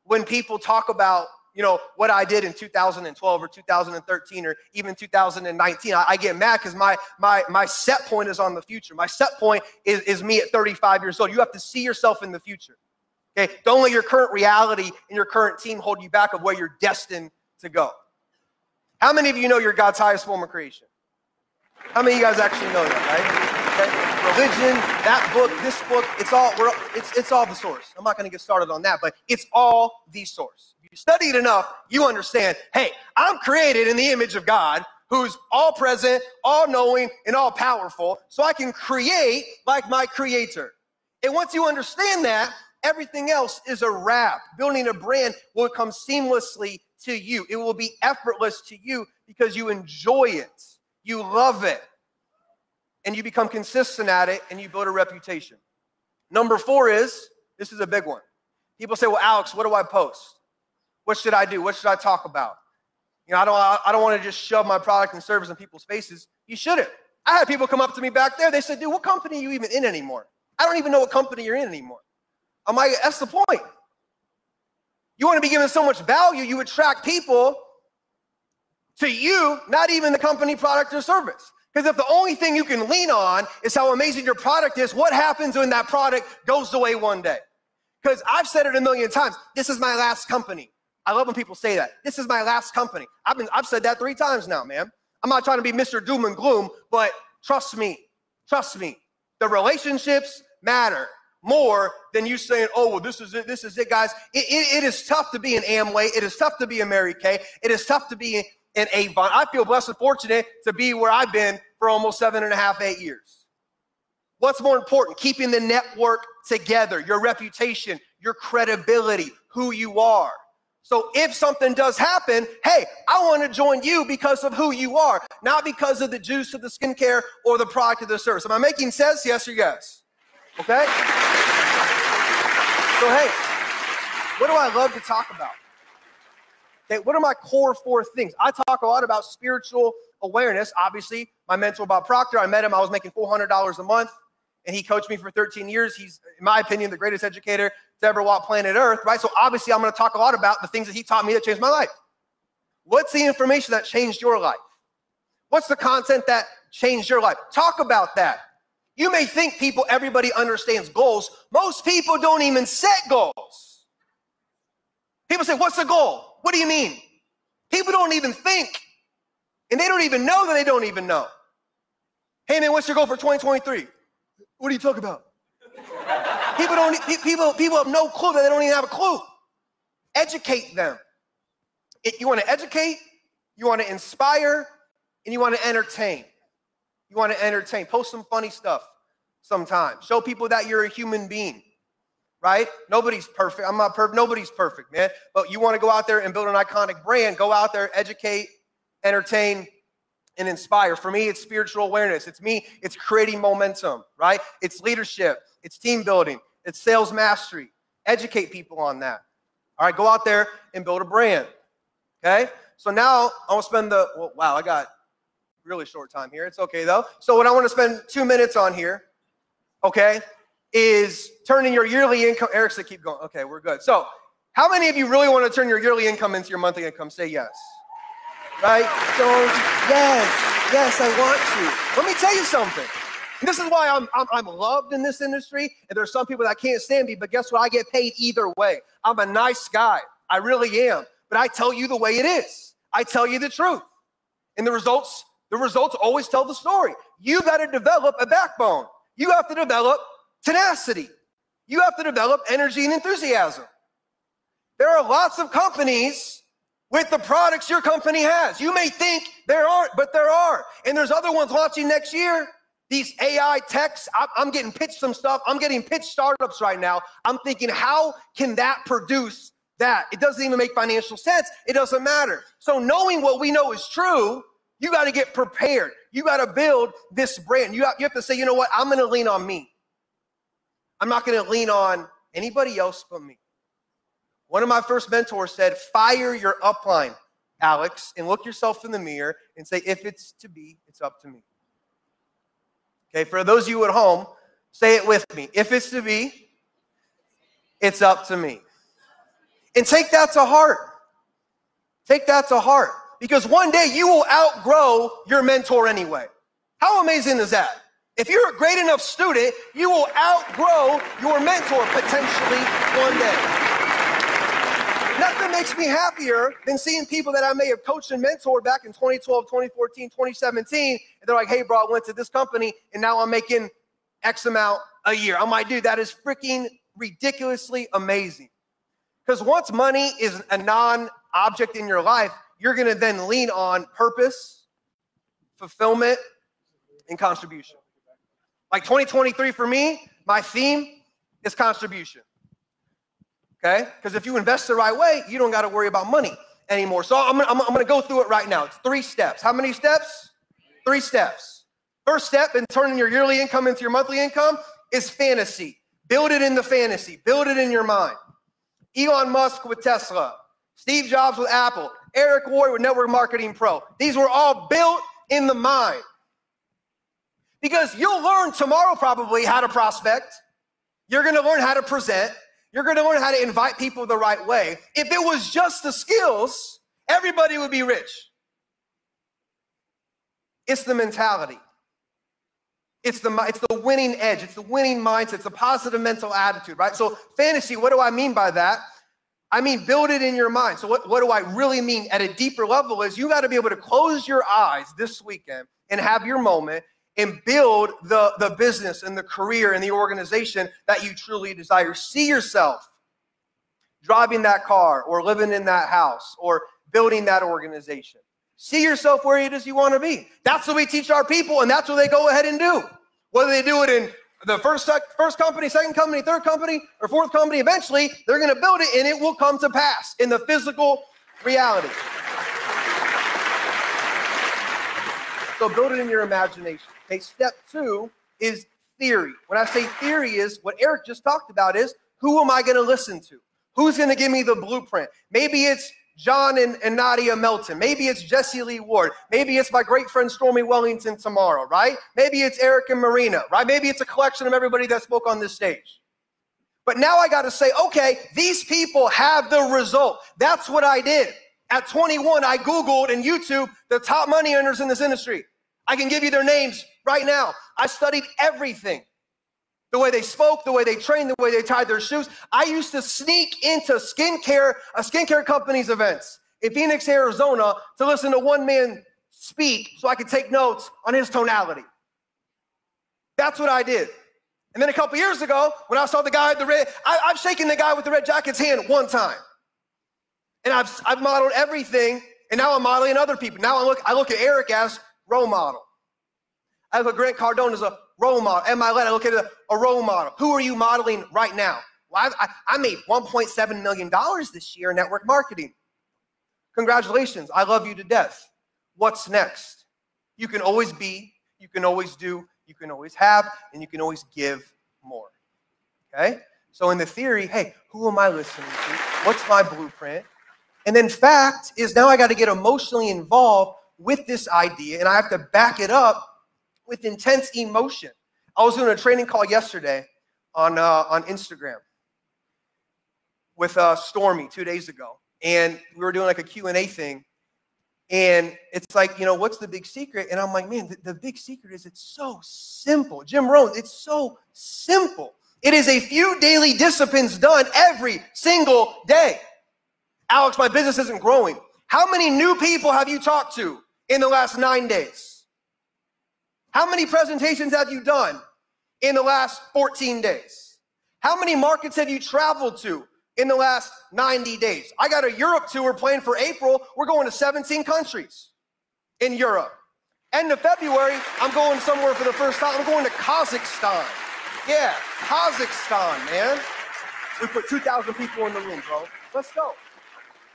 when people talk about, you know, what I did in 2012 or 2013 or even 2019. I get mad because my set point is on the future. My set point is me at 35 years old. You have to see yourself in the future. Okay, don't let your current reality and your current team hold you back of where you're destined to go. How many of you know you're God's highest form of creation? How many of you guys actually know that, right? Okay. Religion, that book, this book, it's all the source. I'm not going to get started on that, but it's all the source. If you study it enough, you understand, hey, I'm created in the image of God, who's all present, all knowing, and all powerful, so I can create like my creator. And once you understand that, everything else is a wrap. Building a brand will come seamlessly to you. It will be effortless to you because you enjoy it. You love it. And you become consistent at it, and you build a reputation. Number 4 is, this is a big one. People say, well, Alex, what do I post? What should I do? What should I talk about? You know, I don't want to just shove my product and service in people's faces. You shouldn't. I had people come up to me back there. They said, dude, what company are you even in anymore? I don't even know what company you're in anymore. I'm like, that's the point. You want to be given so much value, you attract people to you, not even the company, product, or service. Because if the only thing you can lean on is how amazing your product is, what happens when that product goes away one day? Because I've said it a million times, this is my last company. I love when people say that. This is my last company. I've said that 3 times now, man. I'm not trying to be Mr. Doom and Gloom, but trust me, the relationships matter more than you saying, oh, well, this is it, guys. It is tough to be an Amway. It is tough to be a Mary Kay. It is tough to be an Avon. I feel blessed and fortunate to be where I've been for almost 7.5, 8 years. What's more important? Keeping the network together, your reputation, your credibility, who you are. So if something does happen, hey, I want to join you because of who you are, not because of the juice or the skincare or the product or the service. Am I making sense? Yes or yes? Okay? So, hey, what do I love to talk about? Okay, what are my core 4 things? I talk a lot about spiritual awareness. Obviously, my mentor, Bob Proctor, I met him. I was making $400 a month, and he coached me for 13 years. He's, in my opinion, the greatest educator to ever walk planet Earth, right? So, obviously, I'm going to talk a lot about the things that he taught me that changed my life. What's the information that changed your life? What's the content that changed your life? Talk about that. You may think everybody understands goals. Most people don't even set goals. People say, what's the goal? What do you mean? People don't even think. And they don't even know that they don't even know. Hey, man, what's your goal for 2023? What are you talking about? People have no clue that they don't even have a clue. Educate them. You want to educate, you want to inspire, and you want to entertain. You want to entertain. Post some funny stuff sometimes. Show people that you're a human being, right? Nobody's perfect. I'm not perfect. Nobody's perfect, man. But you want to go out there and build an iconic brand. Go out there, educate, entertain, and inspire. For me, it's spiritual awareness. It's me. It's creating momentum, right? It's leadership. It's team building. It's sales mastery. Educate people on that. All right, go out there and build a brand, okay? So now I want to spend wow, I got really short time here. It's okay, though. So what I want to spend 2 minutes on here, okay, is turning your yearly income. Eric said keep going. Okay, we're good. So how many of you really want to turn your yearly income into your monthly income? Say yes. Right? So yes, I want to. Let me tell you something. And this is why I'm loved in this industry, and there's some people that can't stand me, but guess what? I get paid either way. I'm a nice guy. I really am. But I tell you the way it is. I tell you the truth. And the results always tell the story. You got to develop a backbone. You have to develop tenacity. You have to develop energy and enthusiasm. There are lots of companies with the products your company has. You may think there aren't, but there are. And there's other ones launching next year. These AI techs, I'm getting pitched some stuff. I'm getting pitched startups right now. I'm thinking, how can that produce that? It doesn't even make financial sense. It doesn't matter. So knowing what we know is true, You got to get prepared. You got to build this brand. You have to say, you know what? I'm going to lean on me. I'm not going to lean on anybody else but me. One of my first mentors said, fire your upline, Alex, and look yourself in the mirror and say, if it's to be, it's up to me. Okay, for those of you at home, say it with me. If it's to be, it's up to me. And take that to heart. Take that to heart. Because one day you will outgrow your mentor anyway. How amazing is that? If you're a great enough student, you will outgrow your mentor potentially one day. Nothing makes me happier than seeing people that I may have coached and mentored back in 2012, 2014, 2017. And they're like, hey, bro, I went to this company and now I'm making X amount a year. I'm like, dude, that is freaking ridiculously amazing. Because once money is a non-object in your life, you're going to then lean on purpose, fulfillment, and contribution. Like 2023 for me, my theme is contribution. Okay? Because if you invest the right way, you don't got to worry about money anymore. So I'm going to go through it right now. It's 3 steps. How many steps? 3 steps. First step in turning your yearly income into your monthly income is fantasy. Build it in the fantasy. Build it in your mind. Elon Musk with Tesla. Steve Jobs with Apple. Eric Ward with Network Marketing Pro. These were all built in the mind. Because you'll learn tomorrow probably how to prospect. You're going to learn how to present. You're going to learn how to invite people the right way. If it was just the skills, everybody would be rich. It's the mentality. It's the winning edge. It's the winning mindset. It's the positive mental attitude, right? So fantasy, what do I mean by that? I mean, build it in your mind. So what do I really mean at a deeper level is you got to be able to close your eyes this weekend and have your moment and build the business and the career and the organization that you truly desire. See yourself driving that car or living in that house or building that organization. See yourself where it is you want to be. That's what we teach our people, and that's what they go ahead and do. Whether they do it in the first company, second company, third company, or fourth company, eventually they're going to build it, and it will come to pass in the physical reality. So build it in your imagination. Okay, step 2 is theory. When I say theory is, what Eric just talked about is, who am I going to listen to? Who's going to give me the blueprint? Maybe it's John and Nadia Melton. Maybe it's Jesse Lee Ward. Maybe it's my great friend Stormy Wellington tomorrow, right? Maybe it's Eric and Marina, right? Maybe it's a collection of everybody that spoke on this stage. But now I got to say, okay, these people have the result. That's what I did. At 21, I Googled and YouTube the top money earners in this industry. I can give you their names right now. I studied everything. The way they spoke, the way they trained, the way they tied their shoes. I used to sneak into a skincare company's events in Phoenix, Arizona to listen to one man speak so I could take notes on his tonality. That's what I did. And then a couple years ago, when I saw the guy with the red, I've shaken the guy with the red jacket's hand one time. And I've modeled everything, and now I'm modeling other people. Now I look at Eric as role model. I look at Grant Cardone as a role model. And I look at a role model. Who are you modeling right now? Well, I made $1.7 million this year in network marketing. Congratulations. I love you to death. What's next? You can always be, you can always do, you can always have, and you can always give more. Okay? So in the theory, hey, who am I listening to? What's my blueprint? And then fact is now I got to get emotionally involved with this idea, and I have to back it up with intense emotion. I was doing a training call yesterday on Instagram with Stormy 2 days ago, and we were doing like a Q&A thing, and it's like, you know, what's the big secret? And I'm like, man, the big secret is it's so simple. Jim Rohn, it's so simple. It is a few daily disciplines done every single day. Alex, my business isn't growing. How many new people have you talked to in the last 9 days? How many presentations have you done in the last 14 days? How many markets have you traveled to in the last 90 days? I got a Europe tour planned for April. We're going to 17 countries in Europe. End of February, I'm going somewhere for the first time. I'm going to Kazakhstan. Yeah, Kazakhstan, man. We put 2,000 people in the room, bro. Let's go.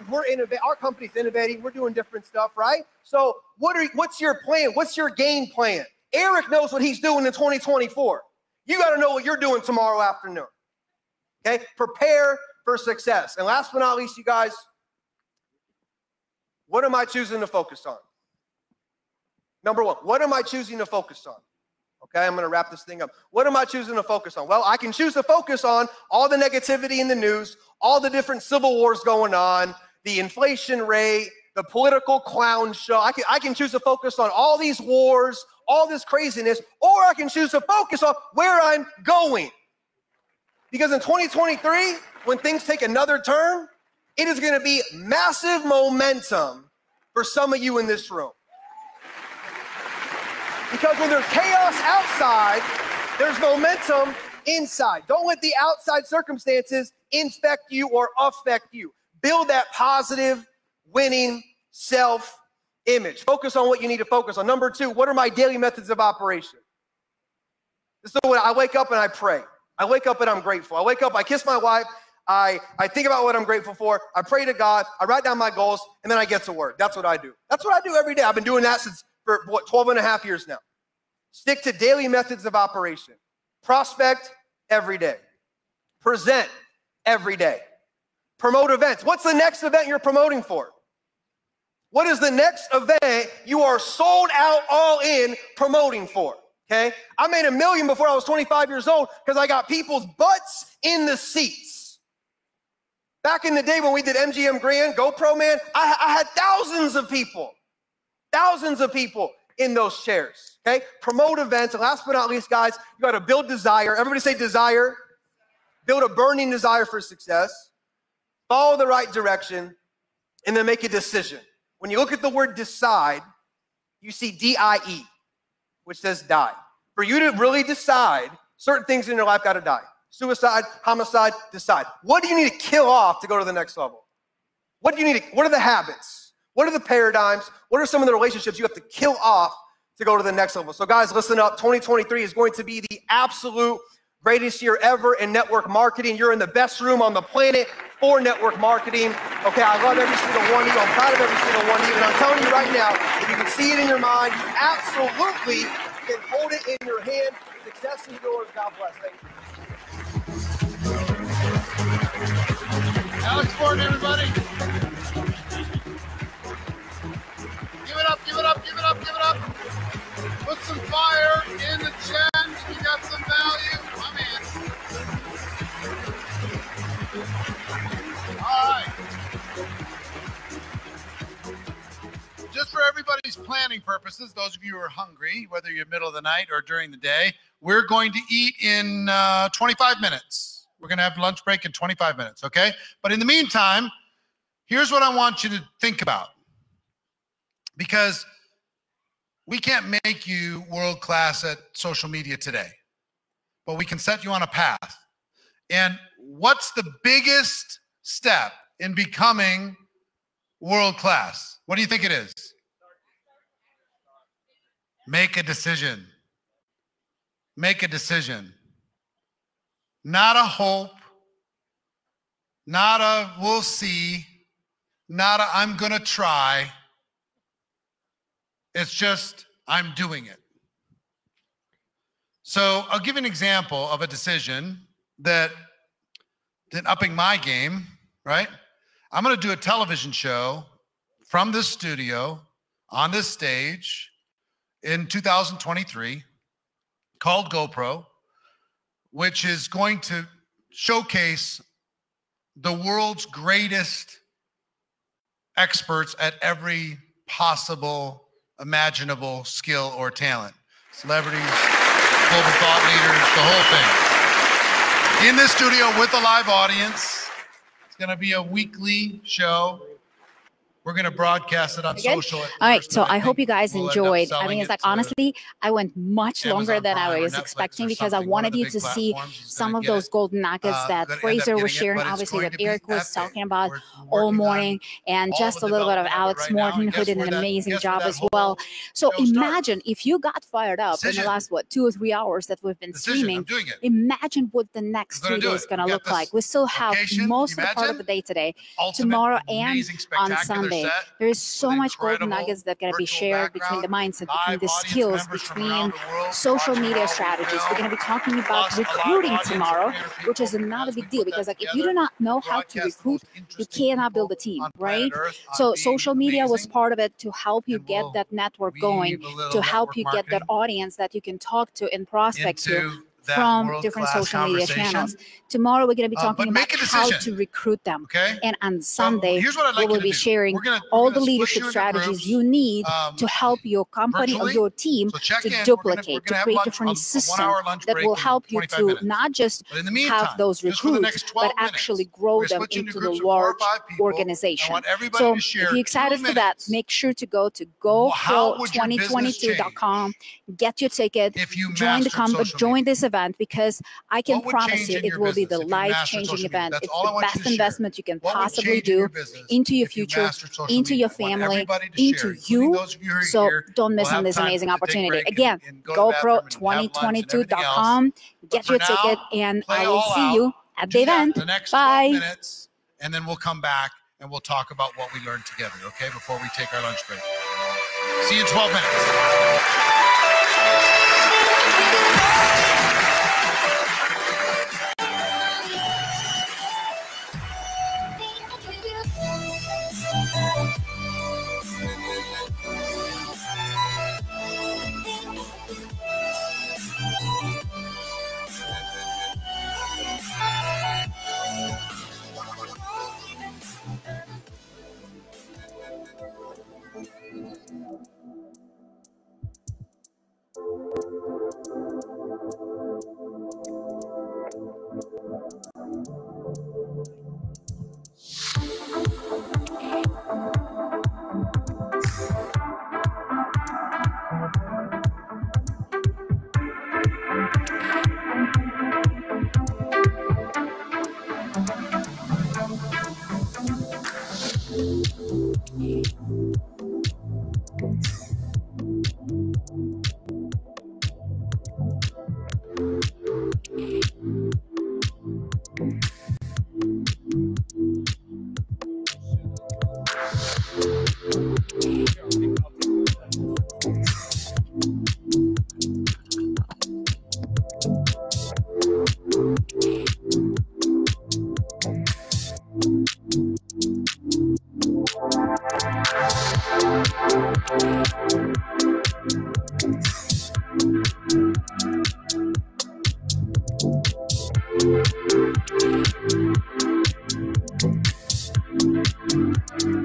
We're innovating. Our company's innovating. We're doing different stuff, right? So what's your plan? What's your game plan? Eric knows what he's doing in 2024. You got to know what you're doing tomorrow afternoon. Okay? Prepare for success. And last but not least, you guys, what am I choosing to focus on? Number one, what am I choosing to focus on? Okay, I'm going to wrap this thing up. What am I choosing to focus on? Well, I can choose to focus on all the negativity in the news, all the different civil wars going on, the inflation rate, the political clown show. I can choose to focus on all these wars, all this craziness, or I can choose to focus on where I'm going. Because in 2023, when things take another turn, it is going to be massive momentum for some of you in this room. Because when there's chaos outside, there's momentum inside. Don't let the outside circumstances infect you or affect you. Build that positive, winning self-image. Focus on what you need to focus on. Number two, what are my daily methods of operation? This is what I wake up and I pray. I wake up and I'm grateful. I wake up, I kiss my wife, I think about what I'm grateful for, I pray to God, I write down my goals, and then I get to work. That's what I do. That's what I do every day. I've been doing that for 12 and a half years now. Stick to daily methods of operation. Prospect every day. Present every day. Promote events. What's the next event you're promoting for? What is the next event you are sold out all in promoting for? Okay? I made $1 million before I was 25 years old because I got people's butts in the seats. Back in the day when we did MGM Grand, GoPro, man, I had thousands of people in those chairs, okay? Promote events. And last but not least, guys, you got to build desire. Everybody say desire. Build a burning desire for success. Follow the right direction, and then make a decision. When you look at the word decide, you see D-I-E, which says die. For you to really decide, certain things in your life got to die. Suicide, homicide, decide. What do you need to kill off to go to the next level? What are the habits? What are the paradigms? What are some of the relationships you have to kill off to go to the next level? So guys, listen up. 2023 is going to be the absolute greatest year ever in network marketing. You're in the best room on the planet for network marketing. Okay, I love every single one of you. I'm proud of every single one of you. And I'm telling you right now, if you can see it in your mind, you absolutely can hold it in your hand. Success is yours. God bless. Thank you. Alex Ford, everybody. Give it up, give it up, give it up, give it up. Put some fire in the chat. We got some value. My man. All right. Just for everybody's planning purposes, those of you who are hungry, whether you're middle of the night or during the day, we're going to eat in 25 minutes. We're going to have lunch break in 25 minutes, okay? But in the meantime, here's what I want you to think about. Because we can't make you world-class at social media today, but we can set you on a path. And what's the biggest step in becoming world-class? What do you think it is? Make a decision. Make a decision. Not a hope, not a we'll see, not a I'm gonna try. It's just, I'm doing it. So I'll give an example of a decision that upping my game, right? I'm going to do a television show from this studio on this stage in 2023 called GoPro, which is going to showcase the world's greatest experts at every possible imaginable skill or talent. Celebrities, global thought leaders, the whole thing. In this studio with a live audience. It's going to be a weekly show. We're going to broadcast it on Good? social. All right, so I hope you guys we'll end up enjoyed. I selling mean, it's it like to honestly, I went much longer Amazon than Prime I or was Netflix expecting or because I something. One of wanted the you big to see platforms is some gonna of get those it. golden nuggets Gonna that end up Fraser getting was it, sharing, but it's obviously going that to be Eric was epic. talking about We're all working on morning, and all just the a little bit of development Alex right now, Morton, and who guess did where an that- amazing guess where job that as well. whole So show starts. imagine if you got fired up in the Decision. last, 2 or 3 hours that we've been Decision. streaming. I'm doing it. Imagine what the next I'm gonna 3 do days it. going to We got look this like. We still have location, most of the part of imagine? the day today, Ultimate, tomorrow, and amazing, on spectacular Sunday. set There is so with much golden incredible nuggets that are going to be virtual shared between the background, mindset, between live the audience skills, members from between around the world social watching media all we strategies. We're film, going to be talking about plus a live recruiting audience of tomorrow, 300 which is people another as we big deal put that because like if you together. do not know how to Broadcast the recruit, most you interesting cannot build a people team, on right? planet Earth on So being social media was amazing, part of it to help you and get we'll that network weave going, a little to help network you get that marketing audience that you can talk to and prospect to into that from different world-class social media conversation. channels. Tomorrow we're going to be talking but about make a how decision, to recruit them. okay? And on Sunday, here's what I'd like we you will to be do. sharing We're gonna all the split leadership you into strategies groups, you need to help your company or virtually. your team So check to in. We're duplicate, gonna to have create lunch, different a systems 1-hour lunch that break will in help you 25 to minutes. not just But in the meantime, have those just for the recruits, next 12 but actually grow we're them switching to into the groups of 4 or large 5 people. organization. I want everybody So to share if you're excited 2 for that, minutes. make sure to go to How would your business GoPro2022.com, get your ticket, if you join mastered social join this event, because I can What would promise change you in it your will be the business if you mastered life-changing social media? event. That's It's all I the want you best to share. investment you can What would possibly change in do your business into your if you future, mastered social into media? your I want family, everybody to into share, including you. those of you who are So here. don't miss We'll on have this time amazing to take a opportunity. break and- Again, and go to the bathroom and have lunch and everything GoPro2022.com, get for your now, ticket, and play I will all see out. you at the Do that event. the next Bye. 12 minutes, and then we'll come back and we'll talk about what we learned together, okay, before we take our lunch break. See you in 12 minutes.